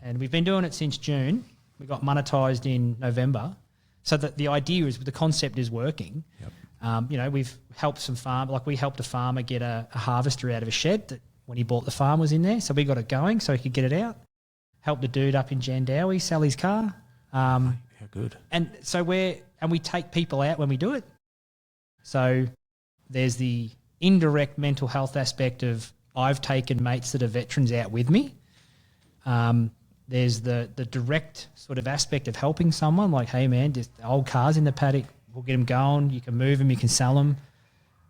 And we've been doing it since June. We got monetised in November. So that the idea is the concept is working. Yep. We've helped some we helped a farmer get a harvester out of a shed that when he bought the farm was in there. So we got it going so he could get it out. Helped the dude up in Jandowie sell his car. How good. And so we take people out when we do it. So there's the indirect mental health aspect of I've taken mates that are veterans out with me. There's the direct sort of aspect of helping someone like, hey, man, just the old cars in the paddock, we'll get them going. You can move them, you can sell them.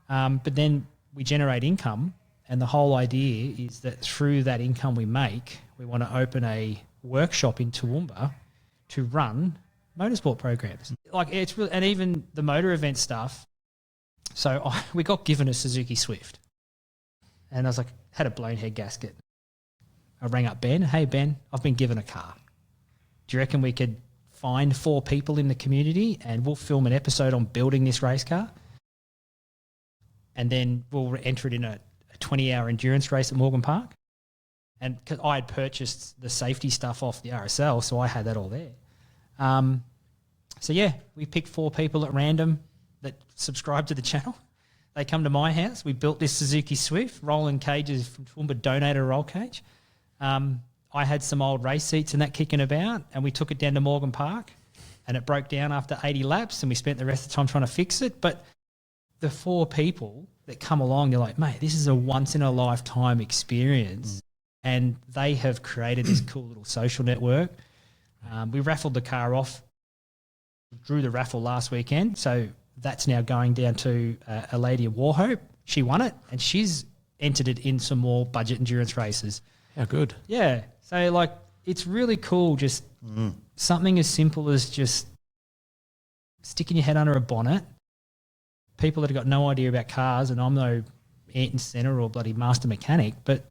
But then we generate income, and the whole idea is that through that income we make, we want to open a workshop in Toowoomba to run motorsport programs. Like it's really, and even the motor event stuff. So we got given a Suzuki Swift, and I was like, had a blown head gasket. I rang up Ben. Hey, Ben, I've been given a car. Do you reckon we could find 4 people in the community and we'll film an episode on building this race car? And then we'll enter it in a 20-hour endurance race at Morgan Park. And because I had purchased the safety stuff off the RSL, so I had that all there. So, yeah, we picked 4 people at random that subscribe to the channel. They come to my house. We built this Suzuki Swift. Roland Cages from Toowoomba donated a roll cage. I had some old race seats and that kicking about, and we took it down to Morgan Park, and it broke down after 80 laps, and we spent the rest of the time trying to fix it. But the 4 people that come along, they're like, mate, this is a once-in-a-lifetime experience, and they have created this cool little social network. We raffled the car off, drew the raffle last weekend, so that's now going down to a lady in Warhope. She won it, and she's entered it in some more budget endurance races. How good. Yeah. So, it's really cool just something as simple as just sticking your head under a bonnet. People that have got no idea about cars, and I'm no Ayrton Senna or bloody master mechanic, but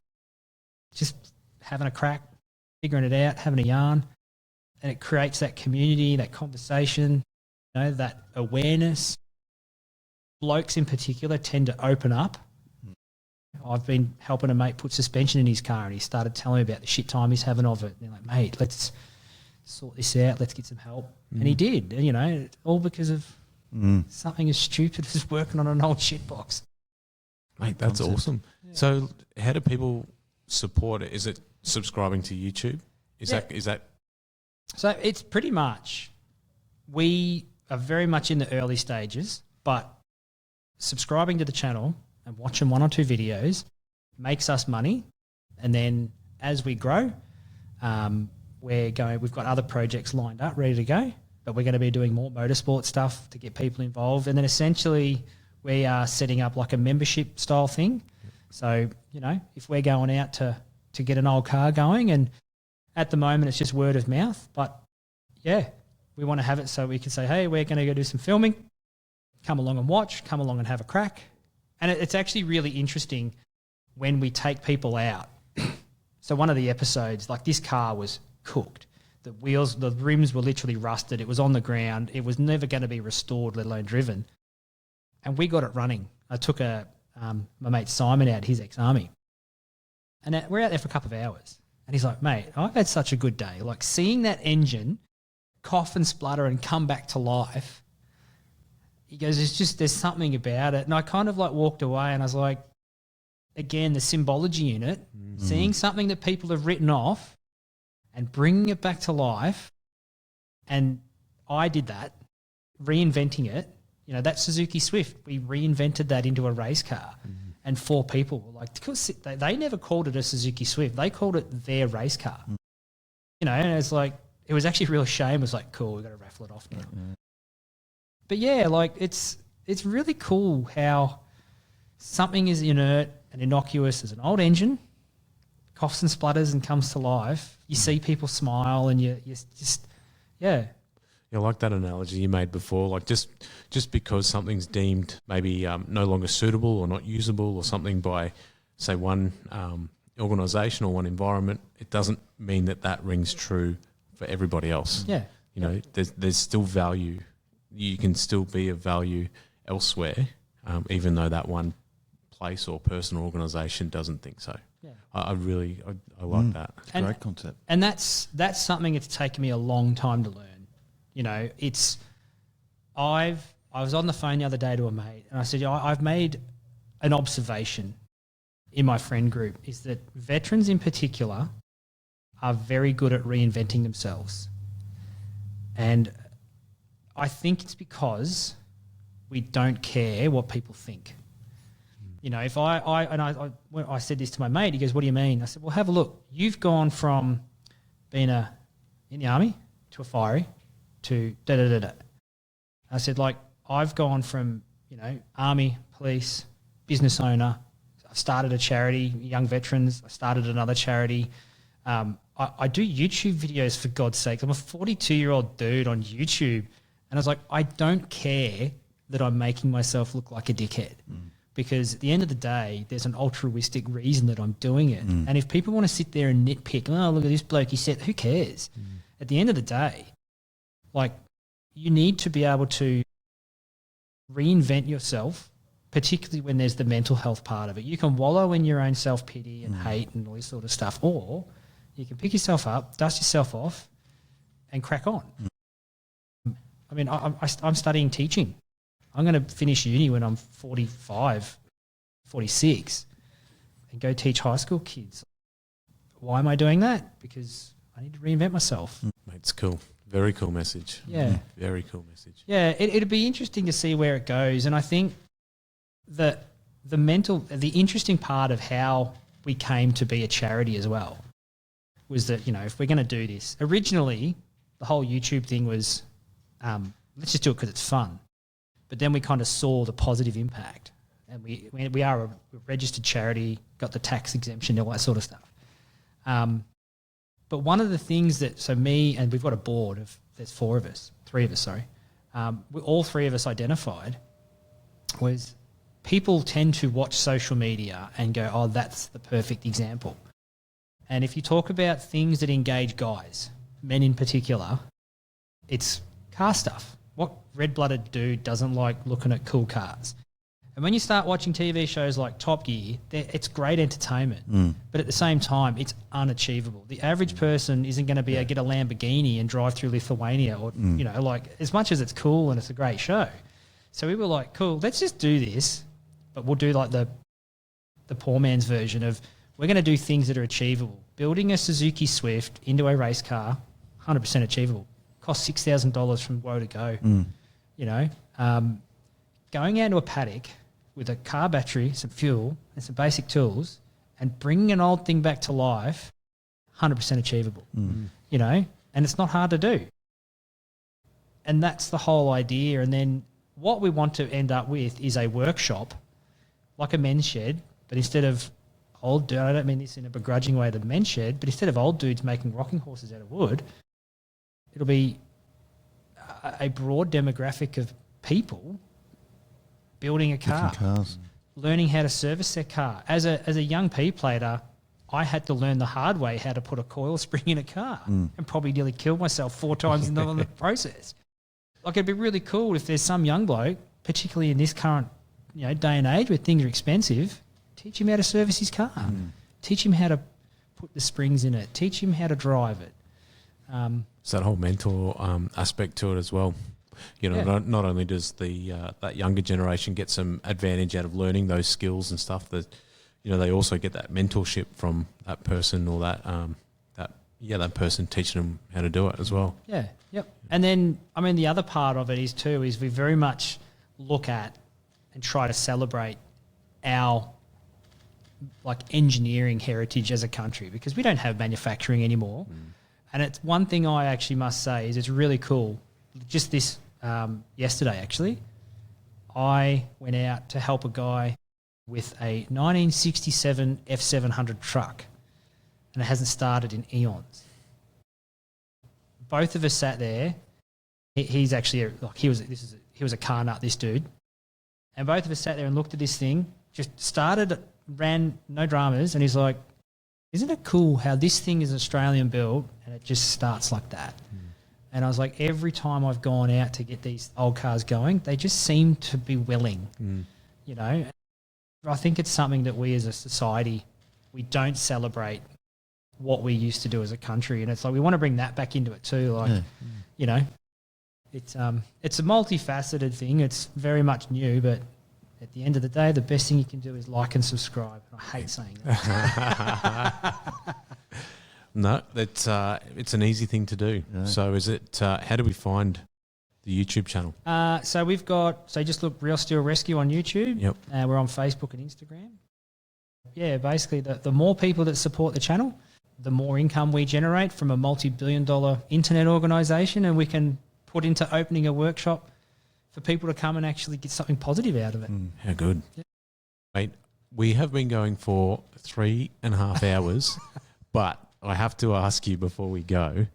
just having a crack, figuring it out, having a yarn, and it creates that community, that conversation, that awareness. Blokes in particular tend to open up. I've been helping a mate put suspension in his car, and he started telling me about the shit time he's having of it. And they're like, mate, let's sort this out. Let's get some help. And he did, all because of something as stupid as working on an old shit box. Mate, that's awesome. Yeah. So how do people support it? Is it subscribing to YouTube? Is that? So it's pretty much, we are very much in the early stages, but subscribing to the channel and watching 1 or 2 videos makes us money. And then as we grow, we've got other projects lined up, ready to go, but we're going to be doing more motorsport stuff to get people involved. And then essentially we are setting up like a membership style thing. So, if we're going out to get an old car going, and at the moment it's just word of mouth, but yeah, we want to have it so we can say, hey, we're going to go do some filming, come along and watch, come along and have a crack. And it's actually really interesting when we take people out. So one of the episodes, like this car was cooked. The wheels, the rims were literally rusted. It was on the ground. It was never going to be restored, let alone driven. And we got it running. I took my mate Simon out, his ex-army. And we're out there for a couple of hours. And he's like, mate, I've had such a good day. Like seeing that engine cough and splutter and come back to life. He goes, there's something about it. And I kind of like walked away and I was like, again, the symbology in it, seeing something that people have written off and bringing it back to life. And I did that, reinventing it. You know, that Suzuki Swift, we reinvented that into a race car. And 4 people were like, because they never called it a Suzuki Swift. They called it their race car. You know, and it's like, it was actually a real shame. It was like, cool, we've got to raffle it off now. But yeah, like it's really cool how something is inert and innocuous as an old engine, coughs and splutters and comes to life. You see people smile and you just, yeah. Yeah, like that analogy you made before, like just because something's deemed maybe no longer suitable or not usable or something by, say, one organisation or one environment, it doesn't mean that rings true for everybody else. Yeah. You know, there's still value. You can still be of value elsewhere, even though that one place or person or organisation doesn't think so. Yeah. I like that. Great concept. And that's something that's taken me a long time to learn. You know, I was on the phone the other day to a mate and I said, I've made an observation in my friend group is that veterans in particular are very good at reinventing themselves. And I think it's because we don't care what people think. You know, if when I said this to my mate, he goes, what do you mean? I said, well, have a look. You've gone from being in the army to a fiery to da-da-da-da. I said, like, I've gone from, you know, army, police, business owner. I've started a charity, young veterans. I started another charity. I do YouTube videos, for God's sake. I'm a 42-year-old dude on YouTube. And I was like, I don't care that I'm making myself look like a dickhead. Because at the end of the day, there's an altruistic reason that I'm doing it. And if people want to sit there and nitpick, oh, look at this bloke, he said, who cares? At the end of the day, like, you need to be able to reinvent yourself, particularly when there's the mental health part of it. You can wallow in your own self-pity and hate and all this sort of stuff, or you can pick yourself up, dust yourself off, and crack on. I mean, I'm studying teaching. I'm going to finish uni when I'm 45, 46, and go teach high school kids. Why am I doing that? Because I need to reinvent myself. Mate, it's cool. Very cool message. Yeah. Very cool message. Yeah, it'd be interesting to see where it goes. And I think that the interesting part of how we came to be a charity as well was that, you know, if we're going to do this, originally the whole YouTube thing was, let's just do it because it's fun. But then we kind of saw the positive impact. And we are a registered charity, got the tax exemption, all that sort of stuff. But one of the things that, so me and we've got a board of, there's three of us, all 3 of us identified was people tend to watch social media and go, oh, that's the perfect example. And if you talk about things that engage guys, men in particular, it's car stuff. What red-blooded dude doesn't like looking at cool cars? And when you start watching TV shows like Top Gear, it's great entertainment. But at the same time, it's unachievable. The average person isn't going to be able to get a Lamborghini and drive through Lithuania or, you know, like, as much as it's cool and it's a great show. So we were like, cool, let's just do this, but we'll do like the poor man's version of, we're going to do things that are achievable. Building a Suzuki Swift into a race car, 100% achievable. Cost $6,000 from woe to go. You know, going out to a paddock with a car battery, some fuel and some basic tools and bringing an old thing back to life, 100% achievable, you know, and it's not hard to do. And that's the whole idea. And then what we want to end up with is a workshop, like a men's shed, but instead of old, I don't mean this in a begrudging way to the men's shed, but instead of old dudes making rocking horses out of wood, it'll be a broad demographic of people building a car. Cars. learning how to service their car. As a young P plater, I had to learn the hard way how to put a coil spring in a car and probably nearly killed myself 4 times in the process. Like, it'd be really cool if there's some young bloke, particularly in this current day and age where things are expensive, teach him how to service his car. Teach him how to put the springs in it. Teach him how to drive it. It's that whole mentor aspect to it as well. Not only does that younger generation get some advantage out of learning those skills and stuff, that they also get that mentorship from that person or that person teaching them how to do it as well. Yeah, yep. And then, the other part of it is we very much look at and try to celebrate our engineering heritage as a country, because we don't have manufacturing anymore. And it's one thing I actually must say is it's really cool. Just this yesterday, actually, I went out to help a guy with a 1967 F700 truck, and it hasn't started in eons. Both of us sat there. He's actually he was a car nut, this dude, and both of us sat there and looked at this thing. Just started, ran, no dramas, and he's like, "Isn't it cool how this thing is Australian built and it just starts like that?" And I was like, every time I've gone out to get these old cars going, they just seem to be willing, I think it's something that we as a society, we don't celebrate what we used to do as a country. And it's like we want to bring that back into it too. It's a multifaceted thing. It's very much new, but at the end of the day, the best thing you can do is like and subscribe. I hate saying that. No, it's an easy thing to do. Yeah. So is it? How do we find the YouTube channel? So just look Real Steel Rescue on YouTube. Yep. We're on Facebook and Instagram. Yeah, basically the more people that support the channel, the more income we generate from a multi-billion-dollar internet organisation, and we can put into opening a workshop for people to come and actually get something positive out of it. How good. Yeah. Mate, we have been going for 3.5 hours, but I have to ask you before we go,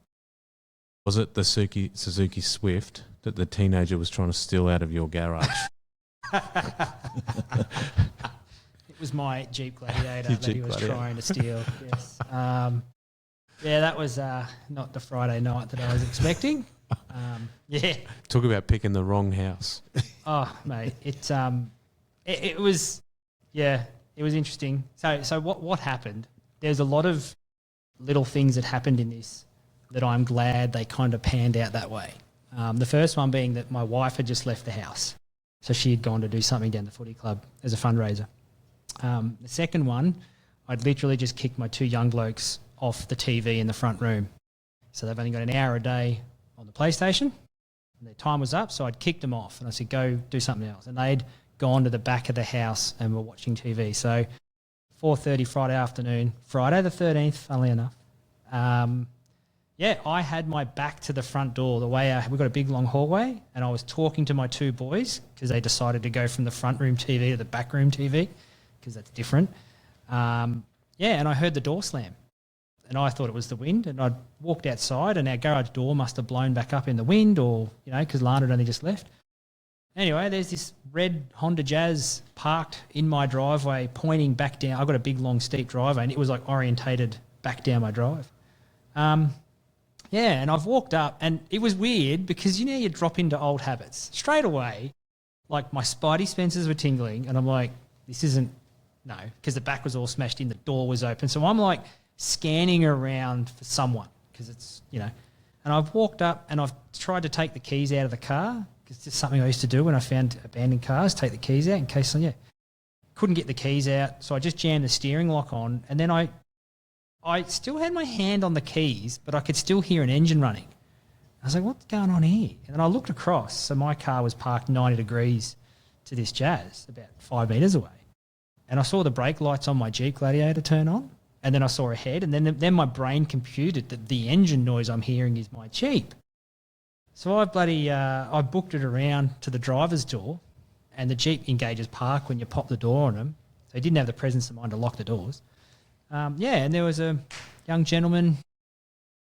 was it the Suzuki Swift that the teenager was trying to steal out of your garage? It was my Jeep Gladiator that he was trying to steal, yes. That was not the Friday night that I was expecting. Talk about picking the wrong house. Oh, mate, it was interesting. So what happened? There's a lot of little things that happened in this that I'm glad they kind of panned out that way. The first one being that my wife had just left the house. So she had gone to do something down the footy club as a fundraiser. The second one, I'd literally just kicked my 2 young blokes off the TV in the front room. So they've only got an hour a day on the PlayStation, and their time was up, so I'd kicked them off and I said, go do something else. And they'd gone to the back of the house and were watching TV. So 4:30 Friday afternoon, Friday the 13th, funnily enough. I had my back to the front door. We've got a big long hallway, and I was talking to my 2 boys because they decided to go from the front room TV to the back room TV because that's different. And I heard the door slam, and I thought it was the wind, and I walked outside, and our garage door must have blown back up in the wind, or because Lana had only just left. Anyway, there's this red Honda Jazz parked in my driveway, pointing back down. I've got a big, long, steep driveway, and it was orientated back down my drive. And I've walked up, and it was weird because you drop into old habits straight away. Like, my spidey senses were tingling, and I'm like, this isn't because the back was all smashed in, the door was open. So I'm like scanning around for someone because it's and I've walked up and I've tried to take the keys out of the car. It's just something I used to do when I found abandoned cars, take the keys out in case, couldn't get the keys out. So I just jammed the steering lock on, and then I still had my hand on the keys, but I could still hear an engine running. I was like, what's going on here? And then I looked across. So my car was parked 90 degrees to this Jazz, about 5 metres away. And I saw the brake lights on my Jeep Gladiator turn on, and then I saw a head, and then my brain computed that the engine noise I'm hearing is my Jeep. So I booked it around to the driver's door, and the Jeep engages park when you pop the door on them. So he didn't have the presence of mind to lock the doors. And there was a young gentleman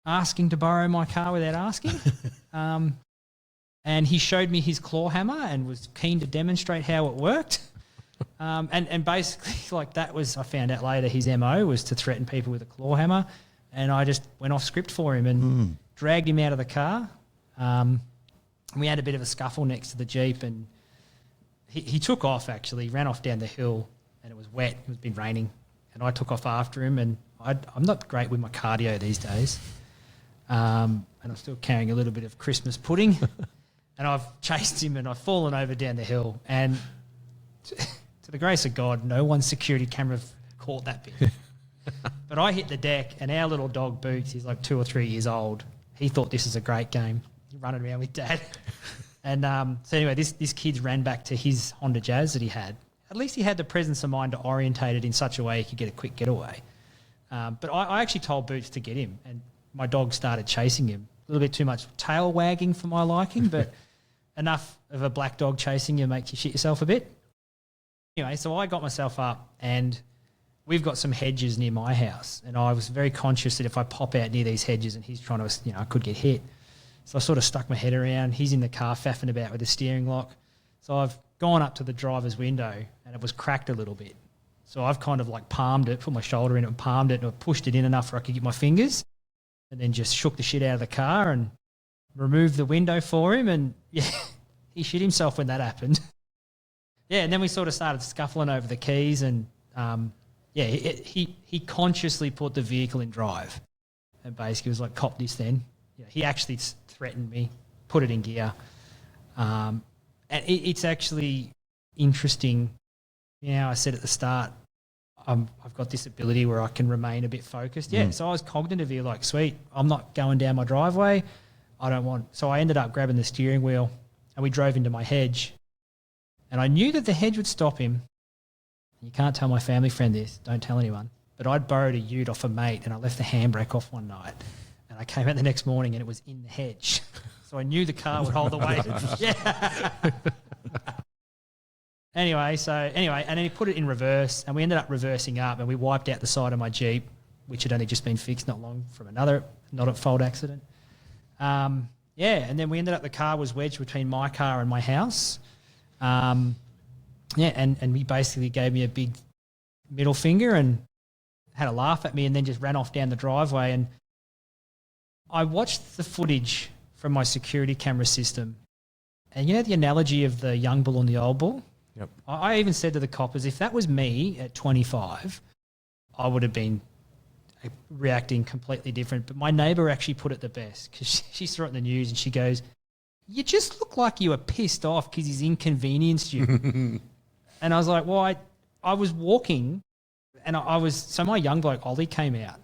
asking to borrow my car without asking. And he showed me his claw hammer and was keen to demonstrate how it worked. And basically, like that was, I found out later, his MO was to threaten people with a claw hammer. And I just went off script for him and dragged him out of the car. And we had a bit of a scuffle next to the Jeep, and he took off actually, ran off down the hill, and it was wet. It was been raining. And I took off after him, and I'm not great with my cardio these days. And I'm still carrying a little bit of Christmas pudding. And I've chased him, and I've fallen over down the hill. And to the grace of God, no one's security camera caught that bit. But I hit the deck, and our little dog Boots, he's like 2 or 3 years old. He thought this was a great game, running around with Dad. And so anyway, this kid ran back to his Honda Jazz that he had. At least he had the presence of mind to orientate it in such a way he could get a quick getaway. But I actually told Boots to get him, and my dog started chasing him. A little bit too much tail wagging for my liking, but enough of a black dog chasing you makes you shit yourself a bit. Anyway, so I got myself up, and we've got some hedges near my house, and I was very conscious that if I pop out near these hedges and he's trying to, I could get hit. So I sort of stuck my head around. He's in the car faffing about with the steering lock. So I've gone up to the driver's window, and it was cracked a little bit. So I've kind of like palmed it, put my shoulder in it and palmed it, and I pushed it in enough where I could get my fingers, and then just shook the shit out of the car and removed the window for him. And yeah, he shit himself when that happened. Yeah, and then we sort of started scuffling over the keys, and he consciously put the vehicle in drive, and basically was like, "Cop this." Then he actually threatened me, put it in gear, and it's actually interesting. I said at the start, I've got this ability where I can remain a bit focused. Yeah, so I was cognitively like, sweet, I'm not going down my driveway. So I ended up grabbing the steering wheel, and we drove into my hedge. And I knew that the hedge would stop him. You can't tell my family friend this, don't tell anyone. But I'd borrowed a ute off a mate, and I left the handbrake off one night. And I came out the next morning, and it was in the hedge. So I knew the car would hold the weight. Yeah. Anyway, and then he put it in reverse, and we ended up reversing up, and we wiped out the side of my Jeep, which had only just been fixed not long from another not-at-fault accident. And then we ended up, the car was wedged between my car and my house. And he basically gave me a big middle finger and had a laugh at me, and then just ran off down the driveway. And I watched the footage from my security camera system, and the analogy of the young bull and the old bull? Yep. I even said to the coppers, if that was me at 25, I would have been reacting completely different. But my neighbour actually put it the best, because she saw it in the news, and she goes, "You just look like you were pissed off because he's inconvenienced you." And I was like, well, I was walking, and so my young bloke, Ollie, came out,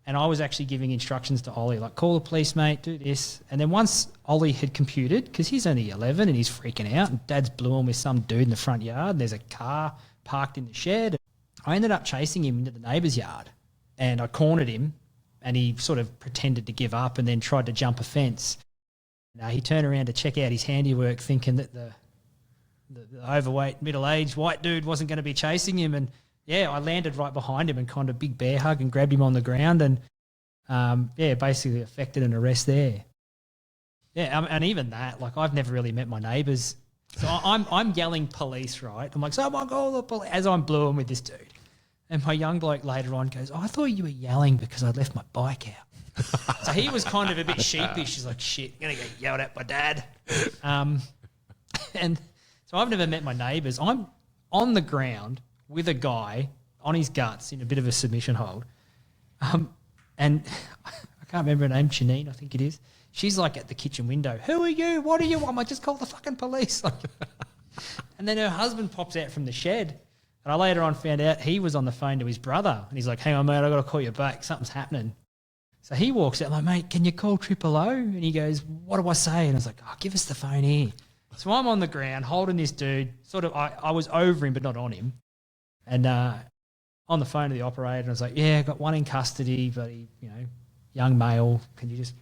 and I was actually giving instructions to Ollie, like, call the police, mate, do this. And then once Ollie had computed, because he's only 11 and he's freaking out, and Dad's blew him with some dude in the front yard, and there's a car parked in the shed. I ended up chasing him into the neighbour's yard, and I cornered him, and he sort of pretended to give up and then tried to jump a fence. Now he turned around to check out his handiwork, thinking that the overweight, middle-aged white dude wasn't going to be chasing him. And I landed right behind him and kind of big bear hug and grabbed him on the ground, and basically effected an arrest there. Yeah, and even that, like, I've never really met my neighbours, so I'm yelling police, right? I'm like, someone call the police, as I'm blowing with this dude. And my young bloke later on goes, I thought you were yelling because I left my bike out. So he was kind of a bit sheepish. He's like, shit, I'm going to get yelled at by Dad. And so I've never met my neighbours. I'm on the ground with a guy on his guts in a bit of a submission hold. And I can't remember her name, Janine, I think it is. She's like at the kitchen window. Who are you? What do you want? I just called the fucking police. And then her husband pops out from the shed. And I later on found out he was on the phone to his brother. And he's like, hang on, mate, I've got to call you back. Something's happening. So he walks out, I'm like, mate, can you call 000? And he goes, what do I say? And I was like, give us the phone here. So I'm on the ground holding this dude. Sort of, I was over him but not on him. And on the phone to the operator, and I was like, I got one in custody, but he, young male, can you just,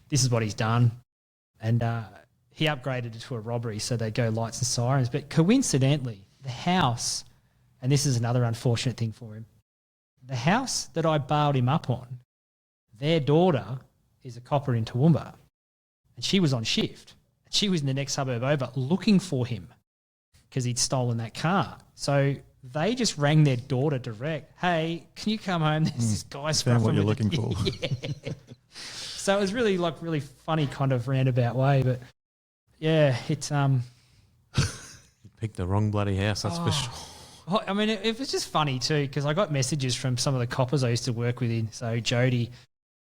this is what he's done. And he upgraded it to a robbery, so they'd go lights and sirens. But coincidentally, the house, and this is another unfortunate thing for him, the house that I bailed him up on, their daughter is a copper in Toowoomba, and she was on shift. She was in the next suburb over looking for him, because he'd stolen that car. So they just rang their daughter direct. Hey, can you come home? There's this guy Found what scruffing you're with looking for. Yeah. So it was really funny kind of roundabout way, but yeah, it's You picked the wrong bloody house, that's for sure. Well, I mean, it was just funny too because I got messages from some of the coppers I used to work with. So Jody,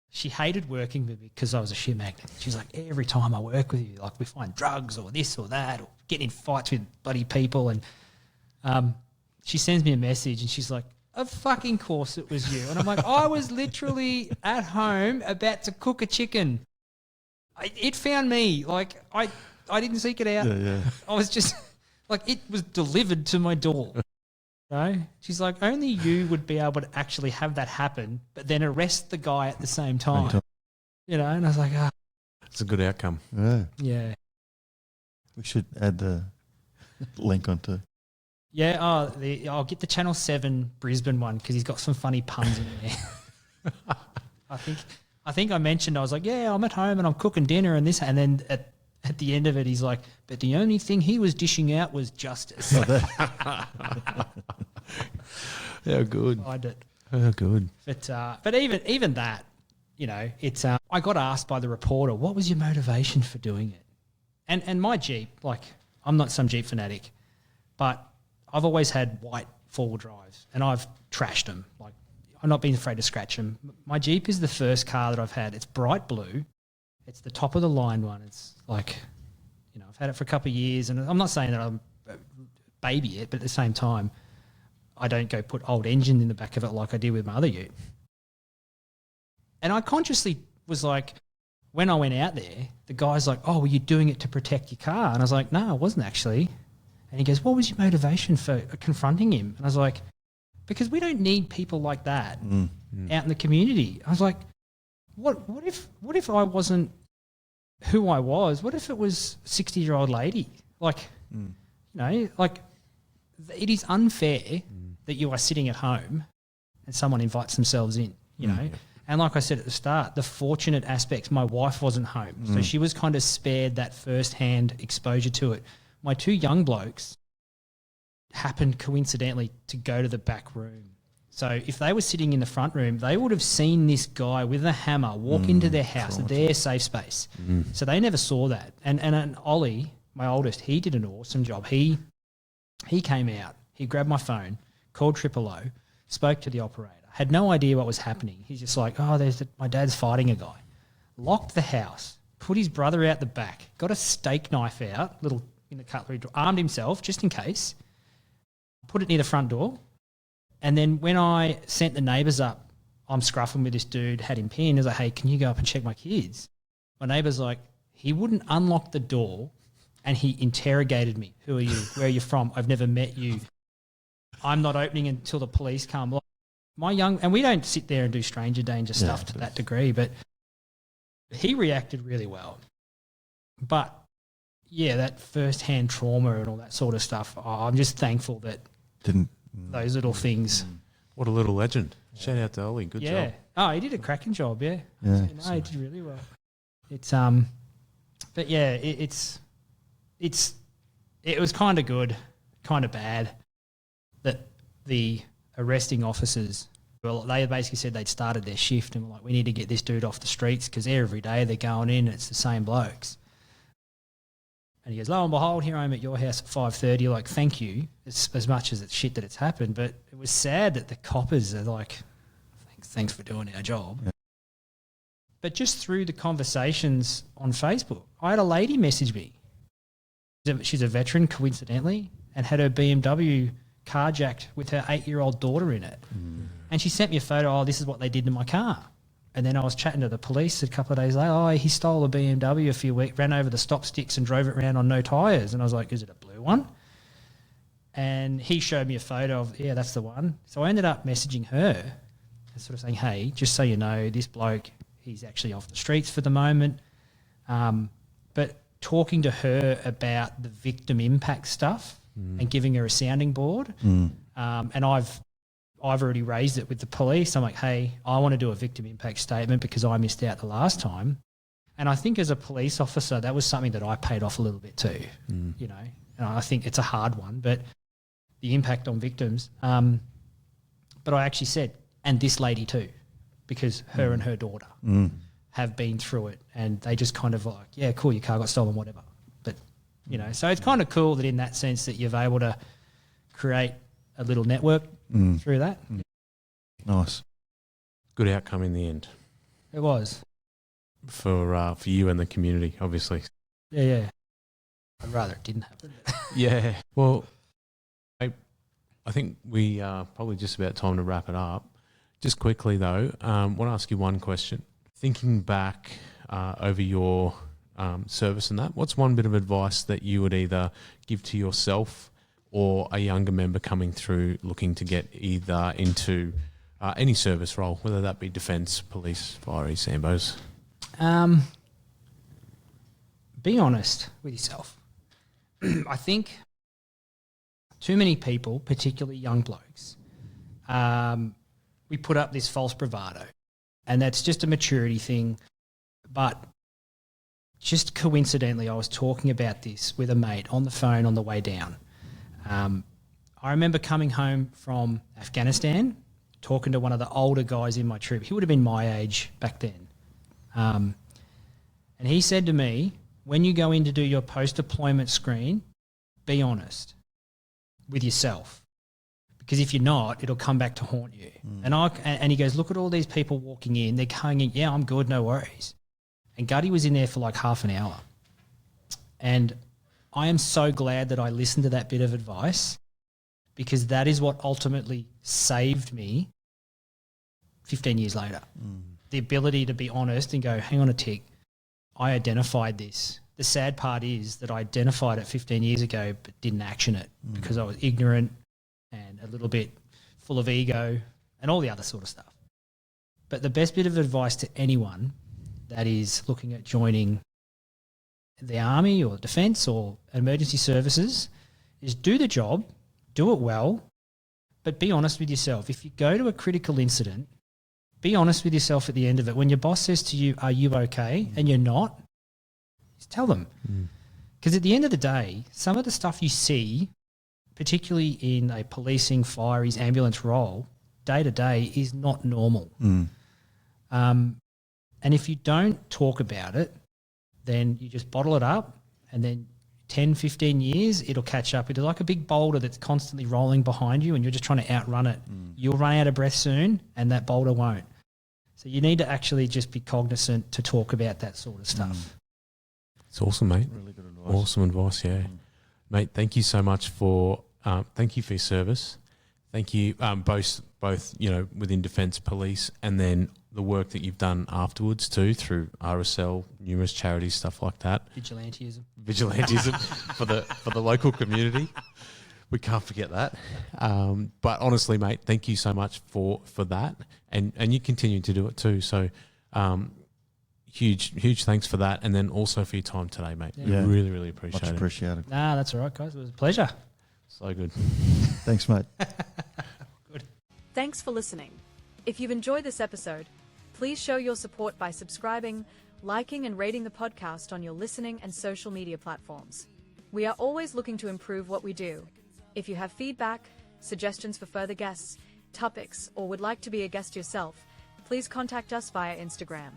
she hated working with me because I was a shit magnet. She's like, every time I work with you, like we find drugs or this or that or getting in fights with bloody people. And she sends me a message and she's like, of fucking course it was you. And I'm like, I was literally at home about to cook a chicken. It found me. Like I didn't seek it out. Yeah. I was just like, it was delivered to my door. No, she's like, only you would be able to actually have that happen, but then arrest the guy at the same time. You know, and I was like, It's a good outcome. yeah. We should add the link onto. Yeah, I'll get the Channel 7 Brisbane one because he's got some funny puns in there. I think I mentioned, I was like, yeah, I'm at home and I'm cooking dinner and this, and then at the end of it, he's like, but the only thing he was dishing out was justice. How good. I did. How good. But even that, you know, it's I got asked by the reporter, what was your motivation for doing it? And my Jeep, like, I'm not some Jeep fanatic, but I've always had white four-wheel drives and I've trashed them. Like, I've not been afraid to scratch them. My Jeep is the first car that I've had. It's bright blue. It's the top of the line one. It's like, you know, I've had it for a couple of years and I'm not saying that I'm a baby yet, but at the same time, I don't go put old engine in the back of it like I did with my other ute. And I consciously was like, when I went out there, the guy's like, oh, were you doing it to protect your car? And I was like, no, I wasn't actually. And he goes, what was your motivation for confronting him? And I was like, because we don't need people like that out in the community. I was like, what if I wasn't who I was? What if it was a 60-year-old lady? Like, you know, like it is unfair that you are sitting at home and someone invites themselves in, you know. And like I said at the start, the fortunate aspects, my wife wasn't home. So she was kind of spared that first-hand exposure to it. My two young blokes happened coincidentally to go to the back room. So if they were sitting in the front room, they would have seen this guy with a hammer walk into their house, their safe space. So they never saw that. And Ollie, my oldest, he did an awesome job. He came out, he grabbed my phone, called 000, spoke to the operator, had no idea what was happening. He's just like, oh, my dad's fighting a guy. Locked the house, put his brother out the back, got a steak knife out, little in the cutlery drawer, armed himself just in case, put it near the front door. And then when I sent the neighbours up, I'm scruffing with this dude, had him pinned. I was like, hey, can you go up and check my kids? My neighbour's like, he wouldn't unlock the door and he interrogated me. Who are you? Where are you from? I've never met you. I'm not opening until the police come. Like, and we don't sit there and do stranger danger stuff to that degree, but he reacted really well. But yeah, that first-hand trauma and all that sort of stuff, I'm just thankful that those little things. What a little legend. Shout out to Ollie. Good job. Oh, he did a cracking job, yeah. Yeah. No, he did really well. It's but yeah, it was kind of good, kind of bad that the arresting officers, well, they basically said they'd started their shift and were like, we need to get this dude off the streets because every day they're going in and it's the same blokes. And he goes, lo and behold, here I am at your house at 5:30. Like, thank you, as much as it's shit that it's happened. But it was sad that the coppers are like, thanks for doing our job. Yeah. But just through the conversations on Facebook, I had a lady message me. She's a veteran, coincidentally, and had her BMW carjacked with her 8-year-old daughter in it. And she sent me a photo, this is what they did to my car. And then I was chatting to the police a couple of days later. He stole a BMW a few weeks, ran over the stop sticks and drove it around on no tyres. And I was like, is it a blue one? And he showed me a photo of, that's the one. So I ended up messaging her and sort of saying, hey, just so you know, this bloke, he's actually off the streets for the moment. But talking to her about the victim impact stuff and giving her a sounding board. And I've already raised it with the police. I'm like, hey, I want to do a victim impact statement because I missed out the last time. And I think as a police officer, that was something that I paid off a little bit too, you know. And I think it's a hard one, but the impact on victims. But I actually said, and this lady too, because her and her daughter have been through it, and they just kind of like, yeah, cool, your car got stolen, whatever. But, you know, so it's kind of cool that in that sense that you're able to create a little network through that. Nice. Good outcome in the end It was. for you and the community, obviously. Yeah. I'd rather it didn't happen. Yeah. Well, I think we are probably just about time to wrap it up. Just quickly, though, I want to ask you one question. Thinking back over your service and that, what's one bit of advice that you would either give to yourself or a younger member coming through looking to get either into any service role, whether that be defence, police, fire, Sambos? Be honest with yourself. I think too many people, particularly young blokes, we put up this false bravado, and that's just a maturity thing. But just coincidentally, I was talking about this with a mate on the phone on the way down. I remember coming home from Afghanistan, talking to one of the older guys in my troop. He would have been my age back then. And he said to me, when you go in to do your post-deployment screen, be honest with yourself. Because if you're not, it'll come back to haunt you. And he goes, look at all these people walking in. They're going in, yeah, I'm good, no worries. And Gutty was in there for like half an hour. And I am so glad that I listened to that bit of advice, because that is what ultimately saved me 15 years later. The ability to be honest and go, hang on a tick, I identified this. The sad part is that I identified it 15 years ago but didn't action it because I was ignorant and a little bit full of ego and all the other sort of stuff. But the best bit of advice to anyone that is looking at joining the army or defence or emergency services is do the job, do it well, but be honest with yourself. If you go to a critical incident, be honest with yourself at the end of it. When your boss says to you, are you okay? And you're not, just tell them. Because at the end of the day, some of the stuff you see, particularly in a policing, fireys, ambulance role, day to day is not normal. And if you don't talk about it, then you just bottle it up, and then 10, 15 years, it'll catch up. It's like a big boulder that's constantly rolling behind you and you're just trying to outrun it. You'll run out of breath soon and that boulder won't. So you need to actually just be cognizant to talk about that sort of stuff. It's awesome, mate. Really good advice. Awesome advice, yeah. Mate, thank you so much for thank you for your service. Thank you both you know, within defence, police, and then the work that you've done afterwards too through RSL, numerous charities, stuff like that. Vigilantism for the local community. We can't forget that. But honestly, mate, thank you so much for that, and you continue to do it too. So huge thanks for that, and then also for your time today, mate. Yeah. Really, really appreciate Much it. appreciated. Nah, that's all right, guys. It was a pleasure. So good. Thanks, mate. Thanks for listening. If you've enjoyed this episode, please show your support by subscribing, liking and rating the podcast on your listening and social media platforms. We are always looking to improve what we do. If you have feedback, suggestions for further guests, topics, or would like to be a guest yourself, please contact us via Instagram.